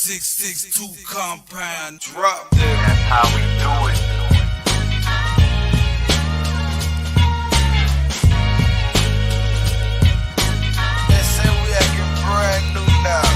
662 compound drop. That's how we do it. They say we acting brand new now.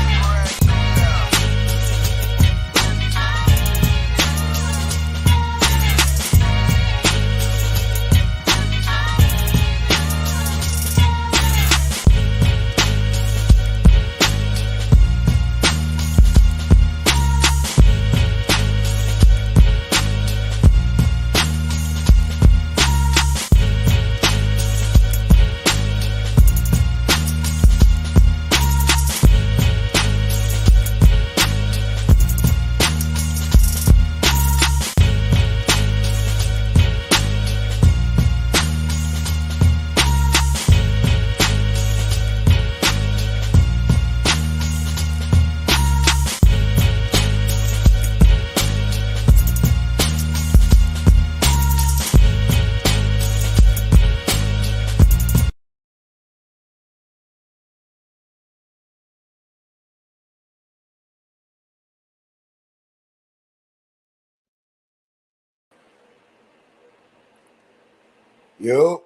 Yo,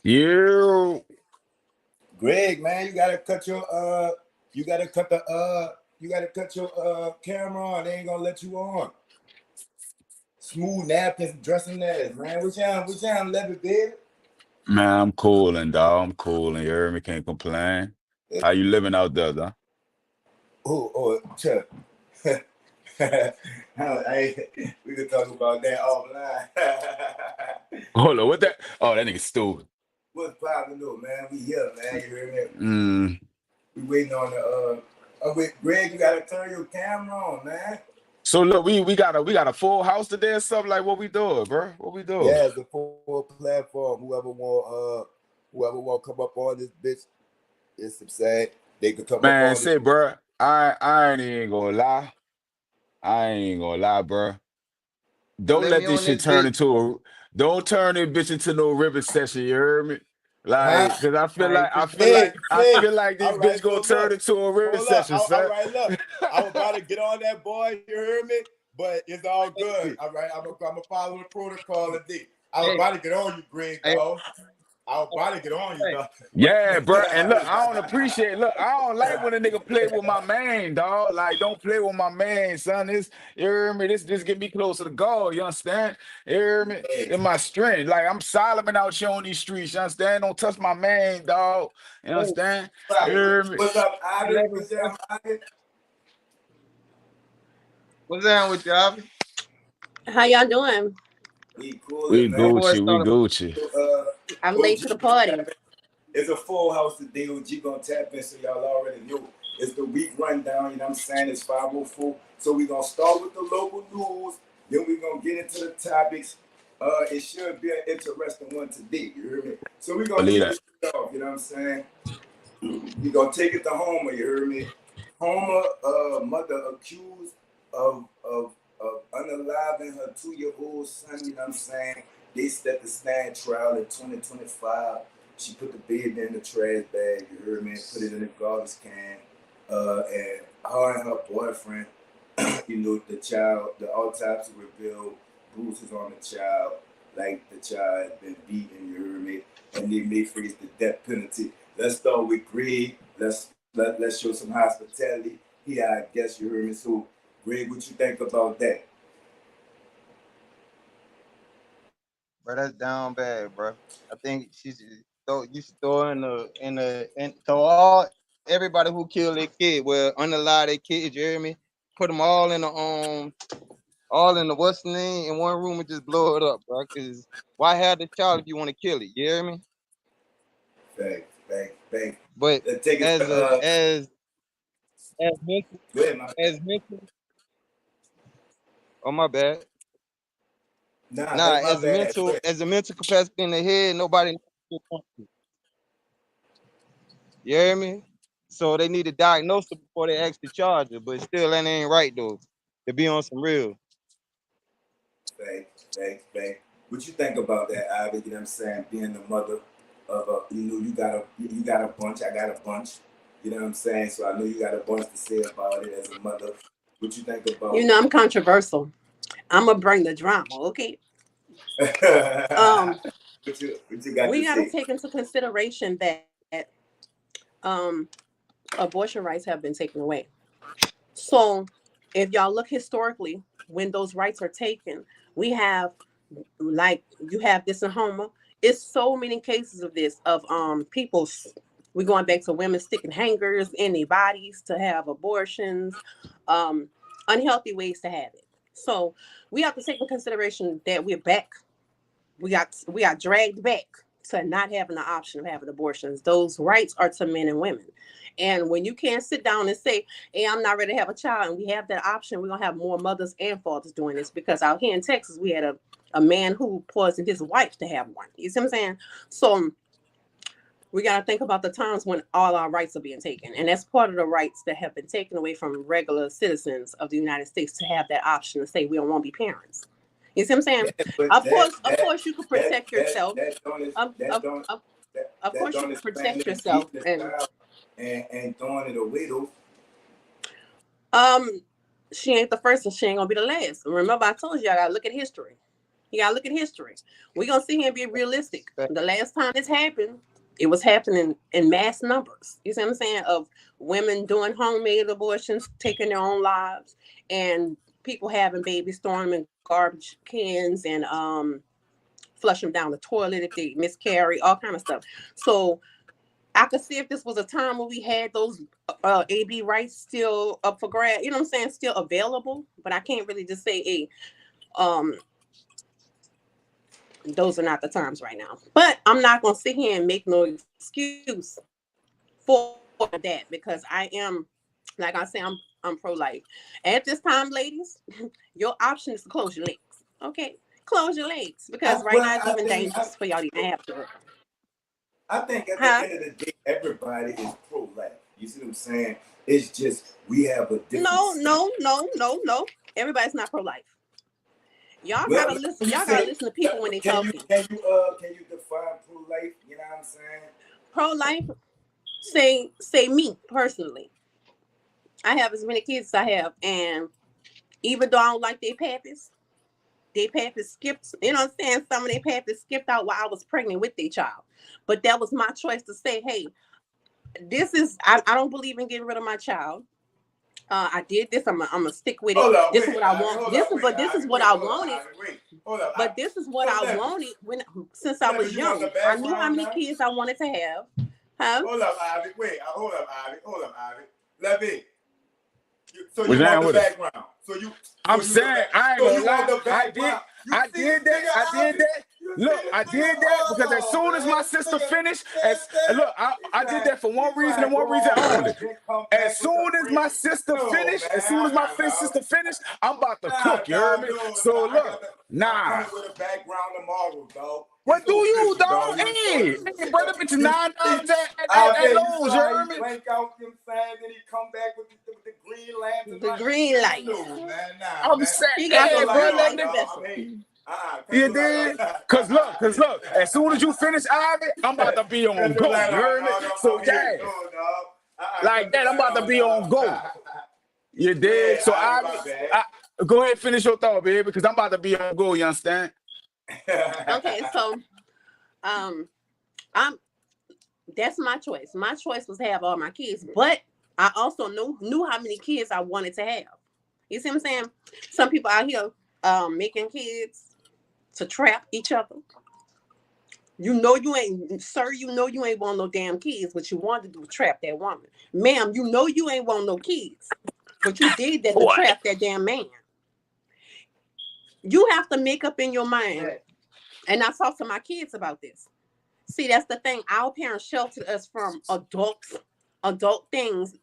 You, Greg, man, you gotta cut your camera on. They ain't gonna let you on. Smooth napkins, dressing ass, man. Which time, love it, baby? man, I'm cooling, dog. I'm cooling. You heard me? Can't complain. How you living out there, though? Chuck. We could talk about that offline. Hold on, what that? Oh, that nigga stupid. What's poppin' though, man? We here, man. You hear me? Mm. We waiting on the wait, Greg, you gotta turn your camera on, man. So look, we got a full house today or something. Like, what we doing, bro? What we doing? Yeah, it's a full platform. Whoever want to come up on this bitch, it's sad. They could come up Man, on say, this. bro, I ain't gonna lie. I ain't gonna lie, bro. Don't Let let me this on shit this turn bitch. into don't turn this bitch into no ribbon session. You heard me? Huh? Like, cause I feel Nah, like you I feel like this All right, bitch gonna so turn look, into a ribbon hold up. session, All son. right, look. I was about to get on that boy, you heard me? But it's all good. All right, I'm gonna follow the protocol today. I was about to get on you, Greg, dog. I was about to get on you, dog. Yeah, bro. And look, I don't appreciate. Look, I don't like when a nigga play with my man, dog. Like, don't play with my man, son. This, you hear me? This get me closer to God. You understand? You hear me? In my strength. Like, I'm Solomon out here on these streets. You understand? Don't touch my man, dog. You understand? You hear me? What's up, Ivy? What's up, Ivy? What's down with you, Ivy? How y'all doing? We coolin', We man. My boy Gucci. We started. Gucci. I'm late to the party. It's a full house today. OG gonna tap in, so y'all already know. It's the week rundown, you know what I'm saying? It's 5:04. So we gonna start with the local news, then we gonna get into the topics. It should be an interesting one today, you hear me? So we gonna Believe kick that. it off, you know what I'm saying? We gonna take it to Homer, you heard me? Homer, mother accused of unaliving her 2-year-old son, you know what I'm saying? They set the stand trial in 2025. She put the baby in the trash bag, you heard me? Put it in the garbage can. And her and her boyfriend, you know, the autopsy revealed bruises on the child, like the child had been beaten, you heard me? And they may face the death penalty. Let's start with Greg. Let's show some hospitality. Here, I guess you heard me. So, Greg, what you think about that? Bro, that's down bad, bro. I think you should throw throw all everybody who killed their kid, well, unalive their kids. You hear me? Put them all in the what's the name in one room and just blow it up, bro. Cause why have the child if you want to kill it? You hear me? Thanks. But Let's take it as to, a as mental go ahead, my as mental. Oh my bad. Nah, Nah, that's my bad. Go ahead. as a mental capacity in the head, nobody knows what to do. You hear me? So they need to diagnose it before they actually charge it. But still, that ain't right though. To be on some real. Thanks. What you think about that, Ivy? You know what I'm saying? Being the mother of a, you got a bunch. I got a bunch. You know what I'm saying? So I know you got a bunch to say about it as a mother. What you think about? You know, I'm controversial. I'm gonna bring the drama, okay? what you got We to got to say? take into consideration that um, abortion rights have been taken away. So, if y'all look historically, when those rights are taken, we have, like, you have this in Homer. It's so many cases of this of people. We're going back to women sticking hangers in their bodies to have abortions, um, unhealthy ways to have it. So we have to take in consideration that we're back. We got dragged back to not having the option of having abortions. Those rights are to men and women. And when you can't sit down and say, hey, I'm not ready to have a child, and we have that option, we're gonna have more mothers and fathers doing this. Because out here in Texas, we had a man who poisoned his wife to have one. You see what I'm saying? So we got to think about the times when all our rights are being taken. And that's part of the rights that have been taken away from regular citizens of the United States, to have that option to say we don't want to be parents. You see what I'm saying? Of course, you can protect yourself. Of course, you can protect yourself. And throwing it away though. She ain't the first, and she ain't gonna be the last. Remember, I told you I gotta look at history. You gotta look at history. We're gonna sit here and be realistic. The last time this happened, it was happening in mass numbers. You see what I'm saying? Of women doing homemade abortions, taking their own lives, and people having babies, throwing them in garbage cans, and flush them down the toilet if they miscarry, all kind of stuff. So I could see if this was a time where we had those AB rights still up for grab, you know what I'm saying, still available. But I can't really just say, hey, those are not the times right now. But I'm not gonna sit here and make no excuse for that, because I am, like I say, I'm pro-life. At this time, ladies, your option is to close your legs. Okay, close your legs, because right now it's even dangerous for y'all to even have to. I think at the end of the day, everybody is pro-life. You see what I'm saying? It's just we have a different. No. Everybody's not pro-life. Y'all gotta listen. Y'all gotta listen to people when they talking. Can you define pro-life? You know what I'm saying? Pro-life. Say me personally. I have as many kids as I have, and even though I don't like their pappies skipped. You know what I'm saying? Some of their pappies skipped out while I was pregnant with their child. But that was my choice to say, hey, this is. I don't believe in getting rid of my child. I did this. I'm gonna stick with it. This is what I want. This is what I wanted. But this is what I wanted since I was young. I knew how many kids I wanted to have. Huh? Hold up, Ivy. Wait, hold up, Ivy. Levy. So you want the background. I'm saying, I ain't gonna lie. I did that. Look, I did that because as soon as my sister finished, I did that for one reason and one reason only. As soon as my sister finished, I'm about to cook, you heard me? So look, nah. What do you, dog? Hey, brother, bitch, $9 at Lowe's, you heard me? Blank out them signs, then he come back with the green lamp. The green light. I'm saying, hey, brother. You did? Cause look, as soon as you finish Ivy, I'm about to be on go. You heard me? So yeah, like that, I'm about to be on go. You did? So Ivy, go ahead and finish your thought, baby, because I'm about to be on go. You understand? Okay, so that's my choice. My choice was to have all my kids, but I also knew how many kids I wanted to have. You see what I'm saying? Some people out here making kids to trap each other. You know you ain't want no damn kids. What you wanted to do was trap that woman. Ma'am, you know you ain't want no kids. But you did that to trap that damn man. You have to make up in your mind. And I talk to my kids about this. See, that's the thing. Our parents sheltered us from adult things,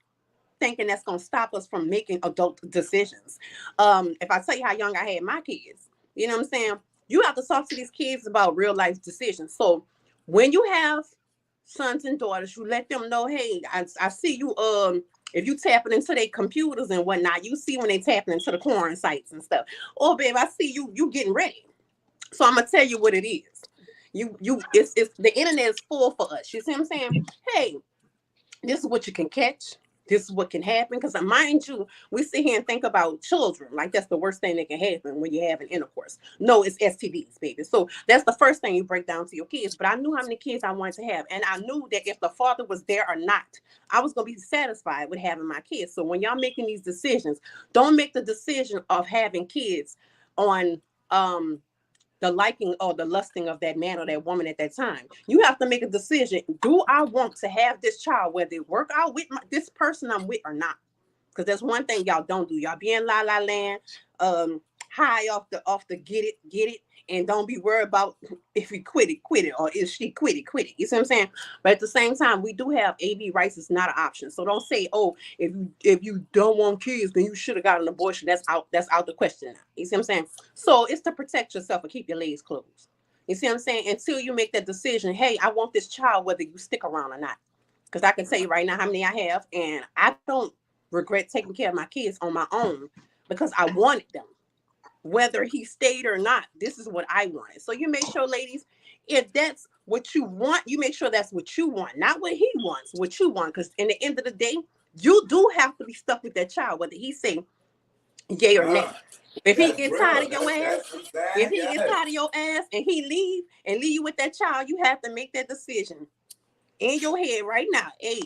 thinking that's going to stop us from making adult decisions. If I tell you how young I had my kids, you know what I'm saying? You have to talk to these kids about real life decisions. So when you have sons and daughters, you let them know, hey, I see you, if you tapping into their computers and whatnot, you see when they tapping into the porn sites and stuff. Oh, babe, I see you getting ready. So I'm going to tell you what it is. It's the internet is full for us. You see what I'm saying? Hey, this is what you can catch. this is what can happen. Because mind you, we sit here and think about children like that's the worst thing that can happen when you're having intercourse. No, it's STDs, baby. So that's the first thing you break down to your kids. But I knew how many kids I wanted to have, and I knew that if the father was there or not, I was gonna be satisfied with having my kids. So when y'all making these decisions, don't make the decision of having kids on the liking or the lusting of that man or that woman at that time. You have to make a decision. Do I want to have this child, whether it work out with this person I'm with or not? Because there's one thing y'all don't do. Y'all be in la la land, high off the get it, and don't be worried about if he quit it, or if she quit it. You see what I'm saying? But at the same time, we do have AB rights. It's not an option. So don't say, oh, if you don't want kids, then you should have got an abortion. That's out the question now. You see what I'm saying? So it's to protect yourself and keep your legs closed. You see what I'm saying? Until you make that decision, hey, I want this child whether you stick around or not. Because I can tell you right now how many I have, and I don't regret taking care of my kids on my own because I wanted them. Whether he stayed or not, this is what I wanted. So you make sure, ladies, if that's what you want, you make sure that's what you want, not what he wants, what you want. Because in the end of the day, you do have to be stuck with that child, whether he say yay or nay. If he gets tired of your ass, and he leave you with that child, you have to make that decision in your head right now. Hey,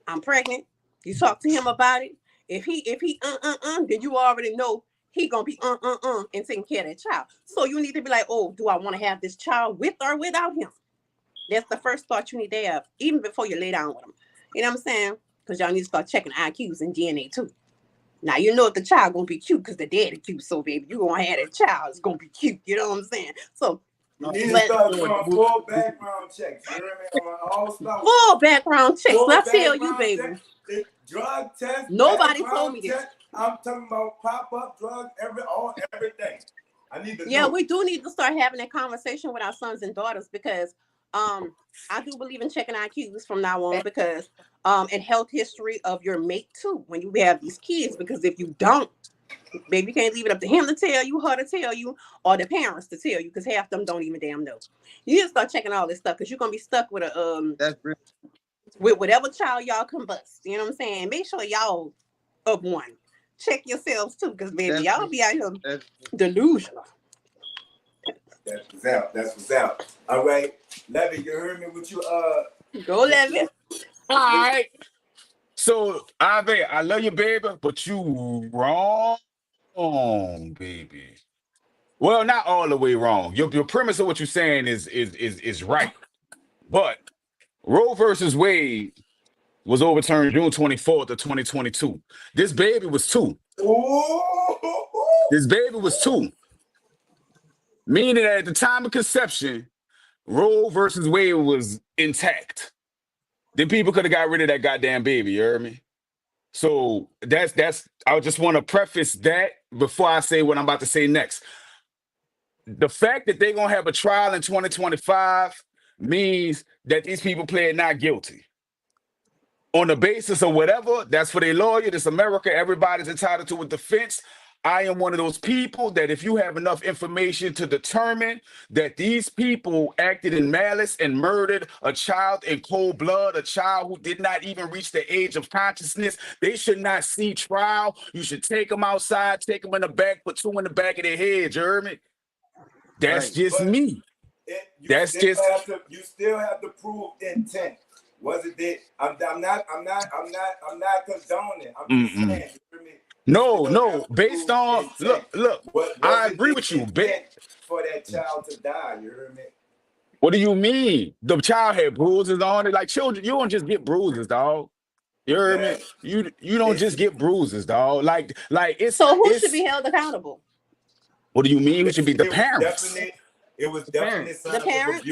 I'm pregnant. You talk to him about it. If he then you already know he gonna be and taking care of that child. So you need to be like, oh, do I want to have this child with or without him? That's the first thought you need to have, even before you lay down with him. You know what I'm saying? Because y'all need to start checking IQs and DNA too. Now you know if the child gonna be cute because the daddy cute. So baby, you gonna have that child. It's gonna be cute. You know what I'm saying? So you need to start doing full background checks. You hear me? On all stuff. Full background checks. I tell you, baby. Drug test. Nobody told me this. I'm talking about pop-up drugs, everything. I need to know. We do need to start having that conversation with our sons and daughters because I do believe in checking IQs from now on because and health history of your mate too when you have these kids, because if you don't, baby, you can't leave it up to him to tell you, her to tell you, or the parents to tell you, because half them don't even damn know. You need to start checking all this stuff because you're gonna be stuck with with whatever child y'all combust. You know what I'm saying? Make sure y'all up one. Check yourselves too, because baby, y'all be out here delusional. That's what's out. All right, Levy, you heard me? What you go, Levy. All right. So, Ave, I love you, baby, but you wrong, baby. Well, not all the way wrong. Your premise of what you're saying is right, but Roe versus Wade was overturned June 24th of 2022. This baby was 2. This baby was 2. Meaning that at the time of conception, Roe versus Wade was intact. Then people could have got rid of that goddamn baby, you heard me? So that's I just want to preface that before I say what I'm about to say next. The fact that they're gonna have a trial in 2025 means that these people plead not guilty. On the basis of whatever, that's for their lawyer. This America, everybody's entitled to a defense. I am one of those people that if you have enough information to determine that these people acted in malice and murdered a child in cold blood, a child who did not even reach the age of consciousness, they should not see trial. You should take them outside, take them in the back, put 2 in the back of their head, you heard me? That's just me. You still have to prove intent. Was it that I'm not condoning. I'm just saying. No. Based on look. I agree with you. For that child to die, you heard me? What do you mean? The child had bruises on it. Like children, you don't just get bruises, dog. You heard me? You don't just get bruises, dog. Like it's. So who should be held accountable? What do you mean? Who should be the parents? It was definitely the parents.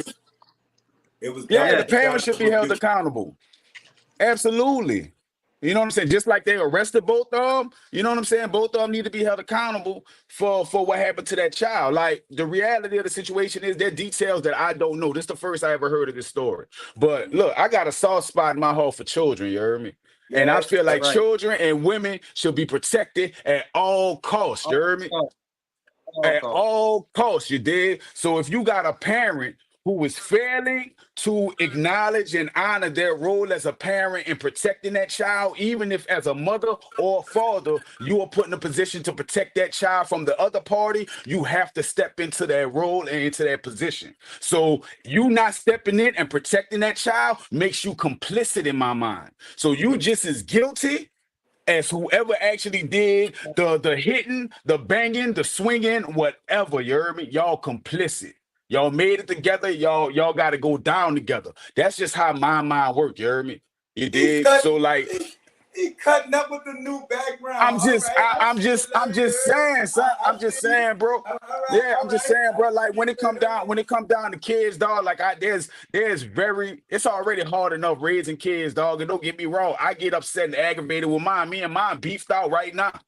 It was the parents should be held accountable. Absolutely. You know what I'm saying? Just like they arrested both of them, you know what I'm saying? Both of them need to be held accountable for what happened to that child. Like, the reality of the situation is there are details that I don't know. This is the first I ever heard of this story. But look, I got a soft spot in my heart for children, you heard me? Yeah, and I feel like children and women should be protected at all costs, you heard me? At all costs, you did. So if you got a parent who is failing to acknowledge and honor their role as a parent in protecting that child, even if as a mother or a father, you are put in a position to protect that child from the other party, you have to step into that role and into that position. So you not stepping in and protecting that child makes you complicit in my mind. So you just as guilty as whoever actually did the hitting, the banging, the swinging, whatever. You heard me? Y'all complicit. Y'all made it together. Y'all got to go down together. That's just how my mind work. You heard me? You did. So like, he cutting up with the new background. I'm just, All right. I'm just saying, son. I'm just saying, bro. Yeah, I'm just saying, bro. Like when it come down to kids, dog. Like it's already hard enough raising kids, dog. And don't get me wrong, I get upset and aggravated with mine. Me and mine beefed out right now.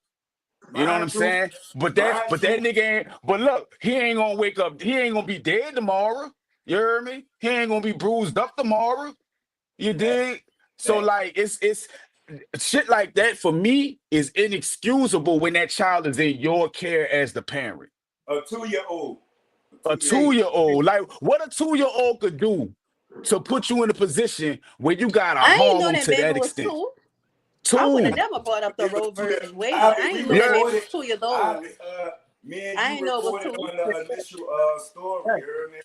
You know what I'm saying? But that nigga ain't. But look, he ain't gonna wake up. He ain't gonna be dead tomorrow. You heard me? He ain't gonna be bruised up tomorrow. You dig? So like, it's shit like that for me is inexcusable when that child is in your care as the parent. A 2-year-old. A 2-year-old. Like what a 2-year-old could do to put you in a position where you gotta I ain't harm know them that to baby that was extent. 2. I would have Two. never brought up the It was Roe 2 years. versus Wade. I ain't know that baby was 2 years old. Me and I you ain't know it was recorded 2. on the initial story. You heard me?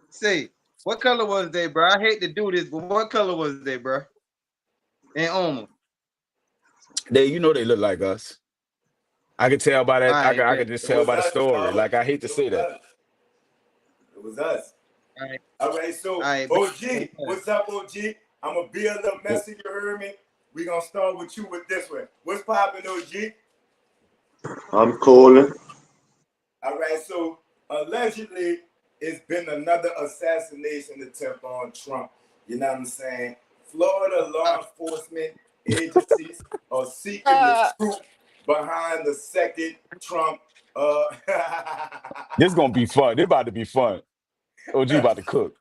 Say, what color was they, bro? I hate to do this, but what color was they, bro? And Oma. They look like us. I could tell by that. All I right, could, I bet. could just It tell was by the us, story. dog. Like I hate to say that. It was us. All right. All right, so All right, OG, what's up, OG? I'm gonna be a little messy, you heard me? We're gonna start with you with this one. What's poppin', OG? I'm calling. All right, so allegedly it's been another assassination attempt on Trump. You know what I'm saying? Florida law enforcement agencies are seeking the truth behind the second Trump. This gonna be fun. This about to be fun. OG about to cook.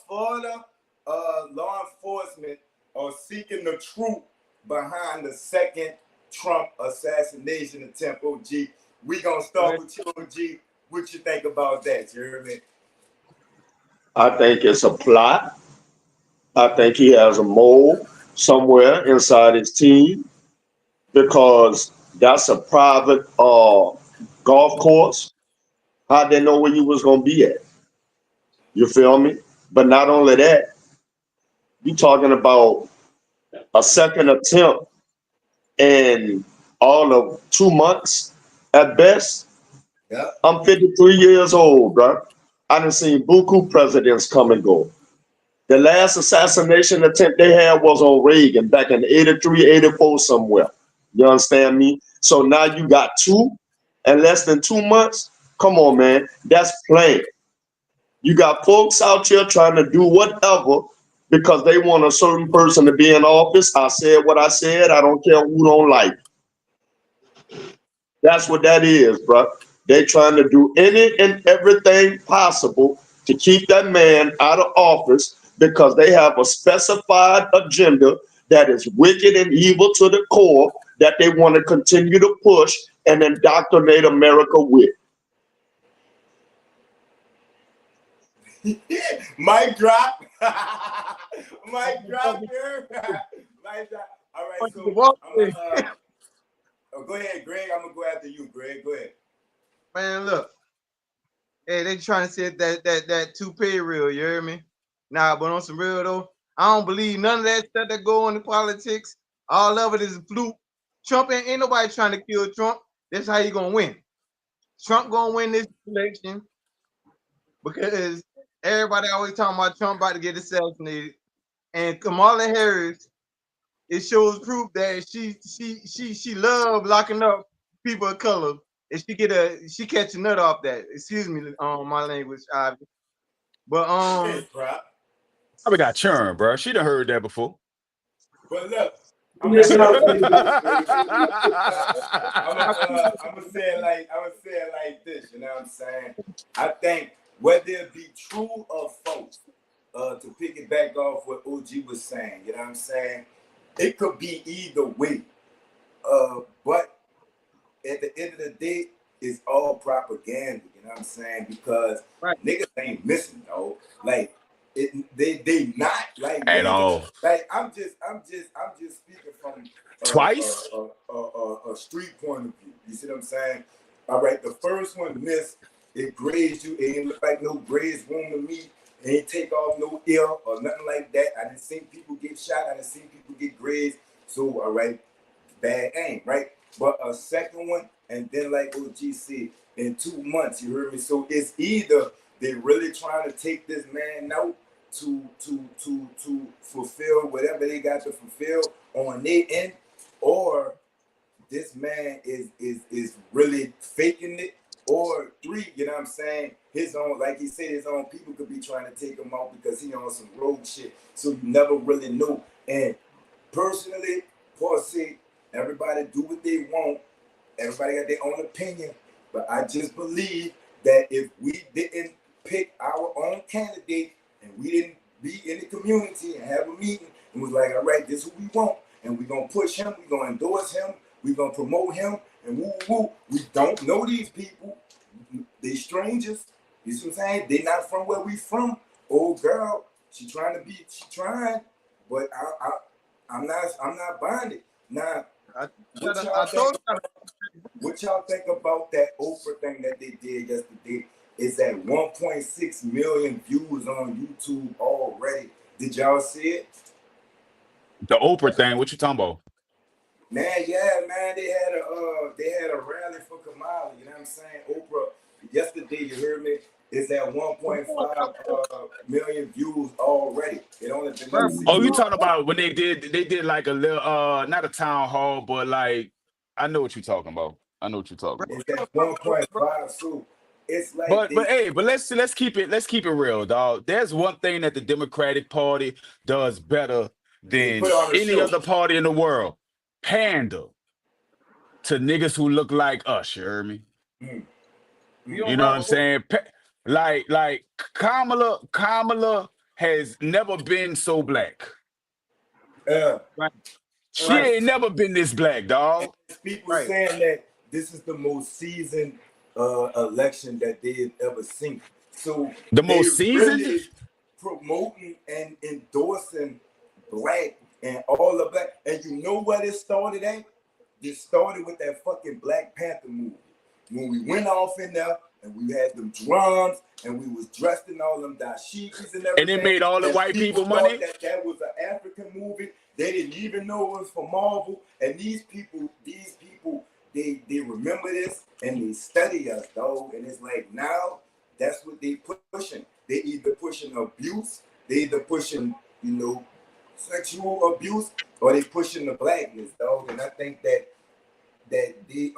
Florida law enforcement are seeking the truth behind the second Trump assassination attempt. OG, we gonna start with you, OG. What you think about that? You hear me? I think it's a plot. I think he has a mole somewhere inside his team because that's a private golf course. How'd they know where you was gonna be at? You feel me? But not only that, you talking about a second attempt in all of 2 months at best. Yeah. I'm 53 years old, bro. I done seen buku presidents come and go. The last assassination attempt they had was on Reagan back in 83, 84 somewhere. You understand me? So now you got 2 in less than 2 months. Come on, man. That's playing. You got folks out here trying to do whatever because they want a certain person to be in office. I said what I said. I don't care who don't like it. That's what that is, bro. They trying to do any and everything possible to keep that man out of office because they have a specified agenda that is wicked and evil to the core that they want to continue to push and indoctrinate America with. Mic drop. Mic drop here. Mic drop. All right, so go ahead, Greg. I'm gonna go after you, Greg. Go ahead. Man, look. Hey, they trying to say that toupee real, you hear me? Nah, but on some real though, I don't believe none of that stuff that go into politics. All of it is a fluke. Trump ain't nobody trying to kill Trump. That's how you gonna win. Trump gonna win this election because everybody always talking about Trump about to get assassinated. And Kamala Harris, it shows proof that she love locking up people of color. And she catch a nut off that. Excuse me, my language, Ivy. But I got churn, bro. She done heard that before. But look, I'm gonna say it like this. You know what I'm saying? I think whether it be true or false, to pick it back off what OG was saying, you know what I'm saying? It could be either way. But at the end of the day, it's all propaganda. You know what I'm saying? Because niggas ain't missing, though. Like they not like At niggas. all. Like I'm just speaking from Twice? a street point of view. You see what I'm saying? All right, the first one missed. It grazed you. It ain't look like no grazed wound to me. It ain't take off no ear or nothing like that. I didn't see people get shot. I didn't see people get grazed. So, all right, bad aim, right? But a second one, and then like OG said, in 2 months, you heard me? So it's either they really trying to take this man out to fulfill whatever they got to fulfill on their end, or this man is really faking it, or 3, you know what I'm saying? His own, like he said, his own people could be trying to take him out because he on some rogue shit. So you never really know. And personally, Posse, everybody do what they want. Everybody got their own opinion. But I just believe that if we didn't pick our own candidate and we didn't be in the community and have a meeting and was like, all right, this is who we want, and we're going to push him, we're going to endorse him, we're going to promote him, and woo, woo. We don't know these people. They strangers. You see what I'm saying? They not from where we from. Old girl, she trying, but I'm not buying it. Now, what y'all think about that Oprah thing that they did yesterday? Is at 1.6 million views on YouTube already. Did y'all see it? The Oprah thing, what you talking about? Man, yeah, man, they had a rally for Kamala, you know what I'm saying? Oprah, yesterday, you heard me, is at 1.5 million views already. It only been Oh, you talking about when they did like a little not a town hall, but like I know what you're talking about. It's at 1.5, so it's like but let's keep it real, dog. There's one thing that the Democratic Party does better than any other party in the world. Pander to niggas who look like us, you hear me? You know what I'm saying? Like Kamala has never been so black. She ain't never been this black, dog. People saying that this is the most seasoned election that they've ever seen. So the most seasoned, really promoting and endorsing black and all the black. And you know what it started at? It started with that fucking Black Panther movie. When we went off in there and we had them drums and we was dressed in all them dashikis and everything. And it made all the white people money. That was an African movie. They didn't even know it was for Marvel. And these people, they remember this and they study us, dog. And it's like now that's what they pushing. They either pushing abuse, they either pushing, sexual abuse, or they pushing the blackness, dog. And I think that they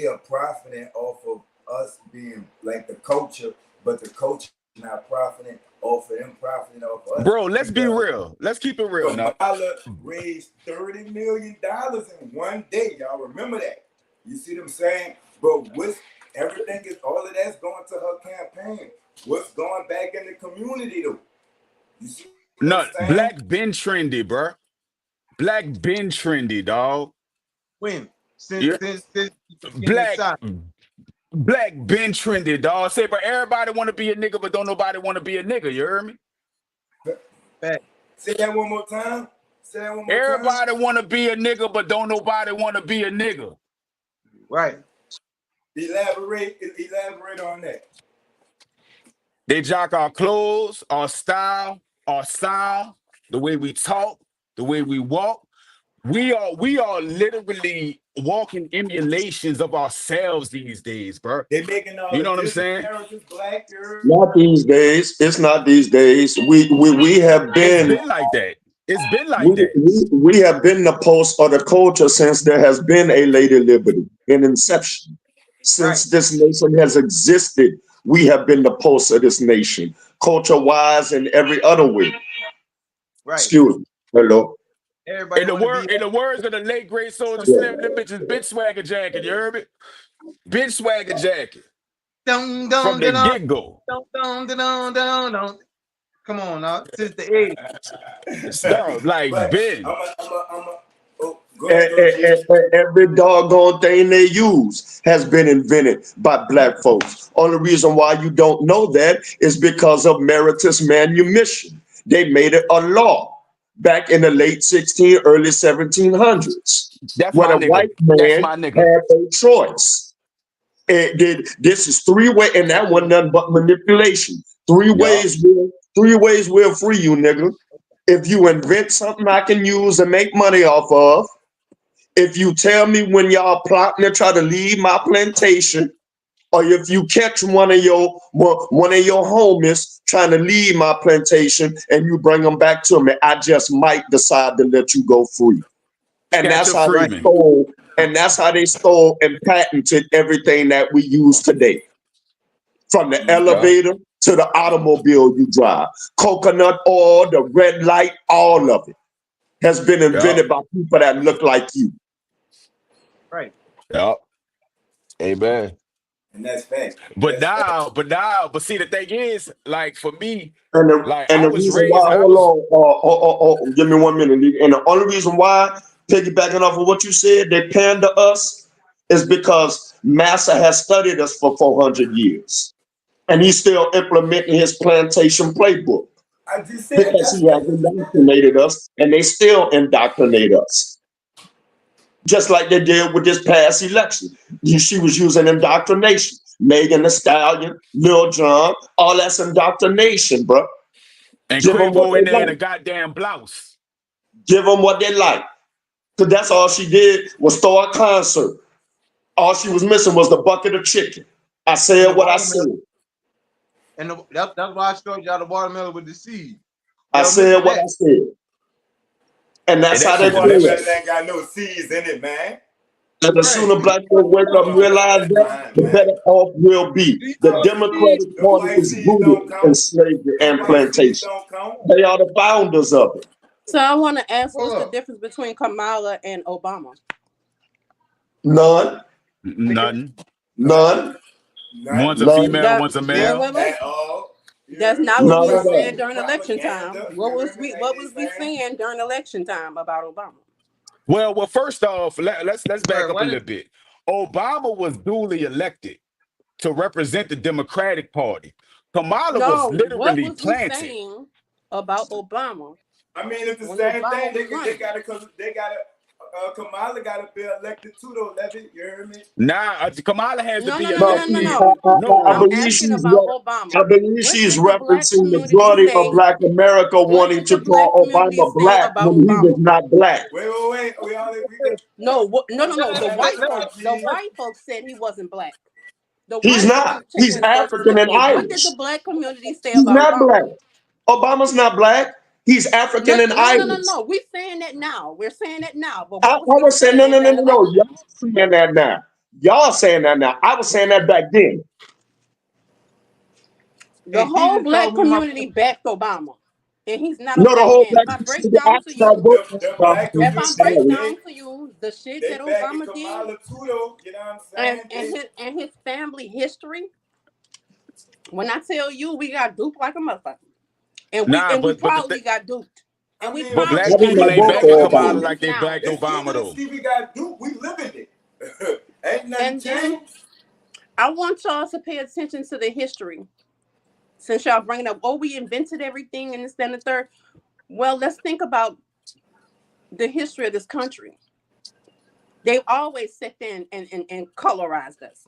are profiting off of us being like the culture, but the culture not profiting off of them profiting off of us. Bro, let's be real. Let's keep it real now. Kamala raised $30 million in one day. Y'all remember that? You see what I'm saying? Bro, all of that's going to her campaign. What's going back in the community though? You see Black been trendy, bro. Black been trendy, dog. When? Since Black been trendy, dog. Say, but everybody want to be a nigga, but don't nobody want to be a nigga. You heard me? Say that one more time. Everybody want to be a nigga, but don't nobody want to be a nigga. Right. Elaborate on that. They jock our clothes, our style, our sound, the way we talk, the way we walk. We are literally walking emulations of ourselves these days, bro. They making all you know what I'm saying? Black, not these days. It's not these days. We have been. It's been like that. It's been like that. We have been the pulse of the culture since there has been a Lady Liberty in inception. Since this nation has existed, we have been the pulse of this nation, culture-wise and every other way. Right. Excuse me. Hello. Everybody in the words of the late great soldier Slim, them bitches bitch swagger jacket. You heard me? Bitch swagger jacket. From the get-go. Come on now, since the '80s. Stop, like but Ben. Go Go ahead, go ahead. Every doggone thing they use has been invented by black folks. Only reason why you don't know that is because of meritus manumission. They made it a law back in the late early 1700s, That's when my a nigga. white That's man my nigga. had a choice. This is three-way, and that wasn't nothing but manipulation. Three Yup. ways will free you, nigga. If you invent something I can use and make money off of, if you tell me when y'all plotting to try to leave my plantation, or if you catch one of your homies trying to leave my plantation and you bring them back to me, I just might decide to let you go free. And Catch that's a how they Freeman. stole, and patented everything that we use today. From the Yup. elevator to the automobile you drive. Coconut oil, the red light, all of it has been Yup. invented by people that look like you. Right. Yup. Amen. And that's fact. But but see, the thing is, like for me, And the like and I the was reason raised, why, I hold was on, give me 1 minute. And the only reason why, piggybacking off of what you said, they pander us is because Massa has studied us for 400 years. And he's still implementing his plantation playbook I just said because that's he has indoctrinated us and they still indoctrinate us. Just like they did with this past election. She was using indoctrination. Megan Thee Stallion, Lil Jon, all that's indoctrination, bro. and Give them what Quavo in they there in a like. goddamn blouse. Give them what they like. Because that's all she did was throw a concert. All she was missing was the bucket of chicken. I And said the what I said. watermelon. And that's why I showed y'all the watermelon with the seed. I Y'all said missing what I that. said. And And that's that how that they shit play watermelon it. delicious. ain't got no seeds in it, man. And the Right. sooner black folk wake up and realize That's that, lying, the man. better off we'll be. These The are seeds. Democratic Them Party white is seeds rooted don't in count. slavery Them and white seeds plantation. don't count. They are the founders of it. So I want to ask, Hold what's the up. difference between Kamala and Obama? None, Nothing. none, Nothing One's a none, female, That one's a wait, male. wait, wait. at all. You That's heard me? not what we none were of saying that. during election time. Propaganda. You What was heard me? we Like what they was we saying. saying during election time about Obama? Well, first off, let's back Right. up a Why little did bit. Obama was duly elected to represent the Democratic Party. Kamala was No, what literally was we planted. saying about Obama I mean, it's the when same Obama thing. was They running? gotta. Kamala gotta be elected too, though, Levy. You heard me? Nah, Kamala has to No, be no, no, no, no, No, no, elected. no. I I'm No, believe asking about I Obama. believe What she's did the black referencing community majority of say? Black America What wanting did to the black call community Obama say black about when he was Obama? not black. Wait. We got. No, no, no, no. Let The her white talk, folks, the G. white folks said he wasn't black. The He's white folks not. was He's taking his birth African and certificate. What did Irish. the black community say He's about not Obama? black. Obama's not black. He's No, African and no, no, no, no, Irish. no. We're saying that now. We're saying that now. But I what was he was saying, saying during no. election? Y'all saying that now. Y'all saying that now. I was saying that back then. The Hey, whole Jesus black told me my community backed Obama, and he's not a No, the black whole man. If black I break the down to you, The black if I community, break sorry. down to you the shit they that backing Obama did Kamala too, though. You know what I'm saying? and his family history, when I tell you we got duped like a motherfucker, nah, and we but proudly got duped, and I we mean, but proudly black I did got people not ain't duped vote over backing for our Kamala Obama. like elections they now. blacked it's Obama good to though. see we got Duke. We living it. Ain't nothing And then changed. I want y'all to pay attention to the history. Since y'all bringing up, oh, we invented everything and this, that, and the third. Well, let's think about the history of this country. They've always sat there and colorized us.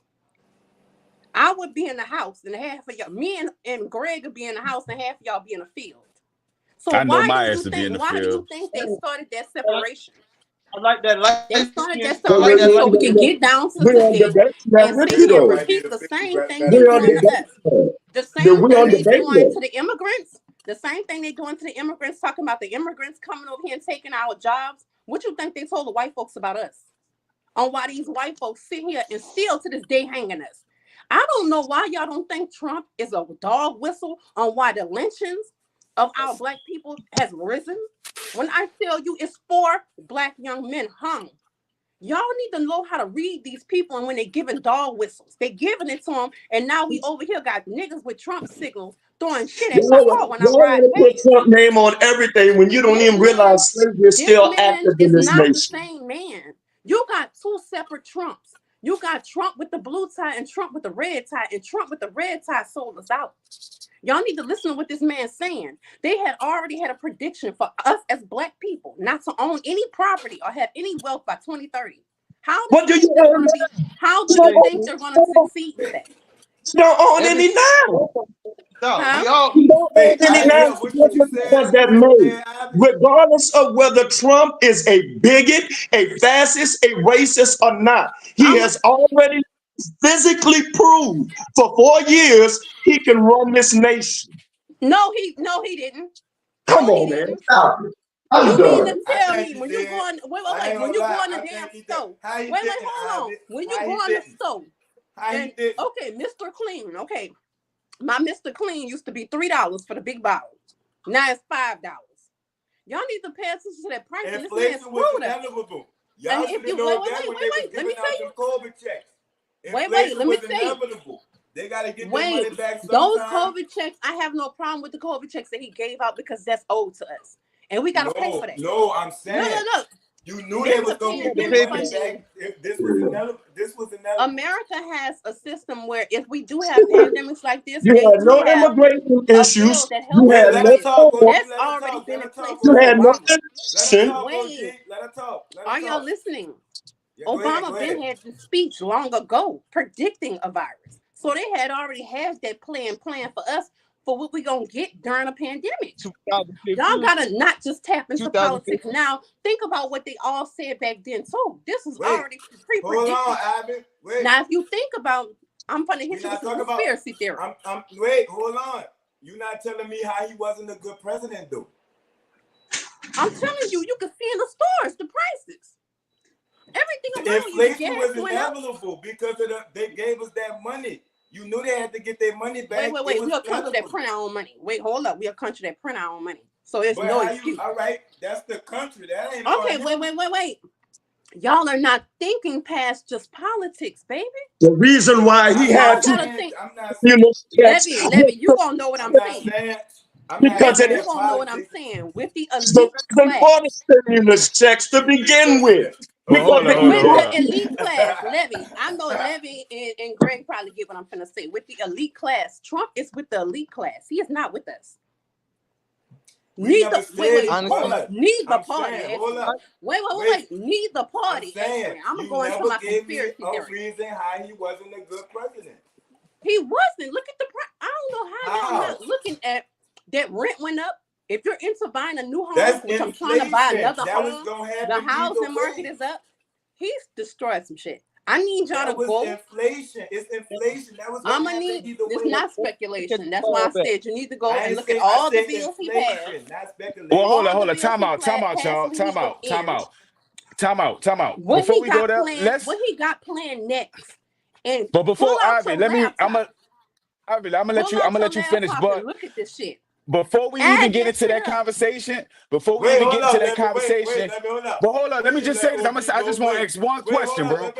I would be in the house and half of y'all, me and Greg would be in the house and half of y'all be in the field. So I know my ass to be in the why do you field. think they started that separation? I like that light They started skin. that I But like that separation so light we can skin. get down we to on this debate that and with sit you here and though. Might be repeat the the 50 same thing We they on doing to debate us. that. The Then same we on thing they debate doing that. to the immigrants. The same thing they doing to the immigrants, talking about the immigrants coming over here and taking our jobs. What you think they told the white folks about us? On why these white folks sit here and still to this day hanging us. I don't know why y'all don't think Trump is a dog whistle on why the lynchings of our black people has risen. When I tell you it's 4 black young men hung. Y'all need to know how to read these people, and when they're giving dog whistles, they giving it to them, and now we over here got niggas with Trump signals throwing shit at my car when I Y'all ride want to put past. Trump name on everything when you don't This even man, realize slavery is this still man active in is this not the nation. same man. You got two separate Trumps. You got Trump with the blue tie and Trump with the red tie, and Trump with the red tie sold us out. Y'all need to listen to what this man's saying. They had already had a prediction for us as Black people not to own any property or have any wealth by 2030. How do you think they're going to be? How do you think they're going to succeed with that? You don't own any now. Huh? You don't own any now. What you said, That made. Regardless of whether Trump is a bigot, a fascist, a racist, or not, he has already physically proved for 4 years he can run this nation. No, he didn't. Come No, on, he man. didn't. Stop it. You I'm mean done. to tell me when you go on when you go on the damn stove? Wait, hold on. When you go on the stove, and okay, Mr. Clean, okay. My Mr. Clean used to be $3 for the big bottle. Now it's $5. Y'all need to pay attention to that price. And this man screwed us. Y'all should have known that when they was giving out them COVID checks. Inflation was inevitable. They got to get their money back sometime. Those COVID checks, I have no problem with the COVID checks that he gave out because that's owed to us. And we got to pay for that. No, I'm saying. No. You knew they was going to get their money back. This was inevitable. America has a system where if we do have pandemics like this, you had no immigration issues. You had that's already been in place. You had no Let her talk. Are y'all listening? Yeah, Obama been had the speech long ago predicting a virus. So they had already had that plan for us for what we gonna get during a pandemic. Y'all gotta not just tap into politics now. Think about what they all said back then too. This was already pre-predicted. Hold on, Abby. Wait. Now, if you think about, I'm gonna hit you with some conspiracy theory. Wait, hold on. You're not telling me how he wasn't a good president, though. I'm telling you, you can see in the stores the prices. Everything around you. Inflation was inevitable because they gave us that money. You knew they had to get their money back. Wait. We're a country that print our own money. Wait, hold up. We're a country that print our own money. So there's no excuse. All right, that's the country. That ain't okay, wait. Y'all are not thinking past just politics, baby. The reason why he had to, Levy, you gonna know what I'm saying. Because you gonna know what I'm saying. With the elite class, stimulus checks to begin with. With the elite class, Levy, I know Levy and Greg probably get what I'm finna say. With the elite class, Trump is with the elite class. He is not with us. Neither party. Wait. Neither party. I'm gonna go into my conspiracy theory. How he wasn't a good president. He wasn't. Look at the price. I don't know how y'all not looking at that rent went up. If you're into buying a new home, which I'm trying to buy another home, the housing market is up. He's destroyed some shit. I need y'all to go. Inflation. It's inflation. That was I'm gonna need. It's not speculation. That's why I said you need to go and look at all the bills he has. Well, hold on. Time out, y'all. Time out. Before we go there, what he got planned next. And but before Ivan, I'm gonna let you finish. But look at this shit. Before we even get into that conversation, but hold on, let me just say this. I just want to ask one question, bro.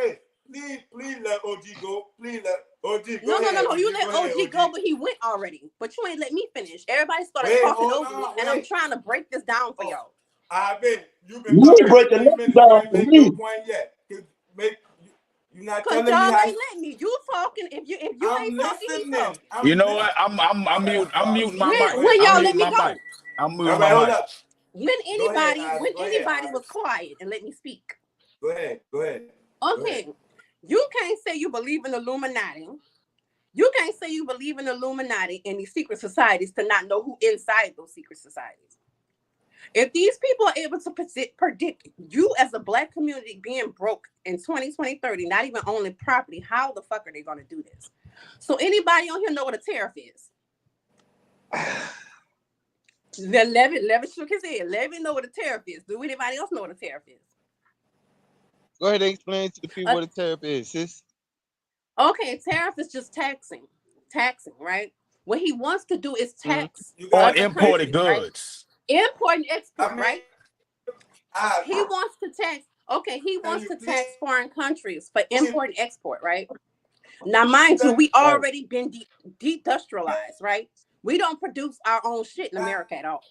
Please let OG go. Please let OG go. No. You let OG go, but he went already. But you ain't let me finish. Everybody started talking over me, and I'm trying to break this down for y'all. You've been breaking this down for me. You're not telling me y'all how. ain't letting me. You talking? If you ain't talking, he talking. You know what? I'm muting my mic. When y'all let me go? I'm muting my mic. When anybody was quiet and let me speak. Go ahead. Okay. You can't say you believe in the Illuminati. You can't say you believe in the Illuminati and these secret societies to not know who inside those secret societies. If these people are able to predict you as a Black community being broke in 2030, not even owning property, how the fuck are they going to do this? So anybody on here know what a tariff is? Levy shook his head. Levy know what a tariff is. Do anybody else know what a tariff is? Go ahead and explain to the people what a tariff is, sis. Okay, tariff is just taxing, right? What he wants to do is tax on imported goods. Right? Import and export, right? He wants to tax. Okay, he wants to tax foreign countries for import and export, right? Now, mind you, we already been deindustrialized, right? We don't produce our own shit in America at all.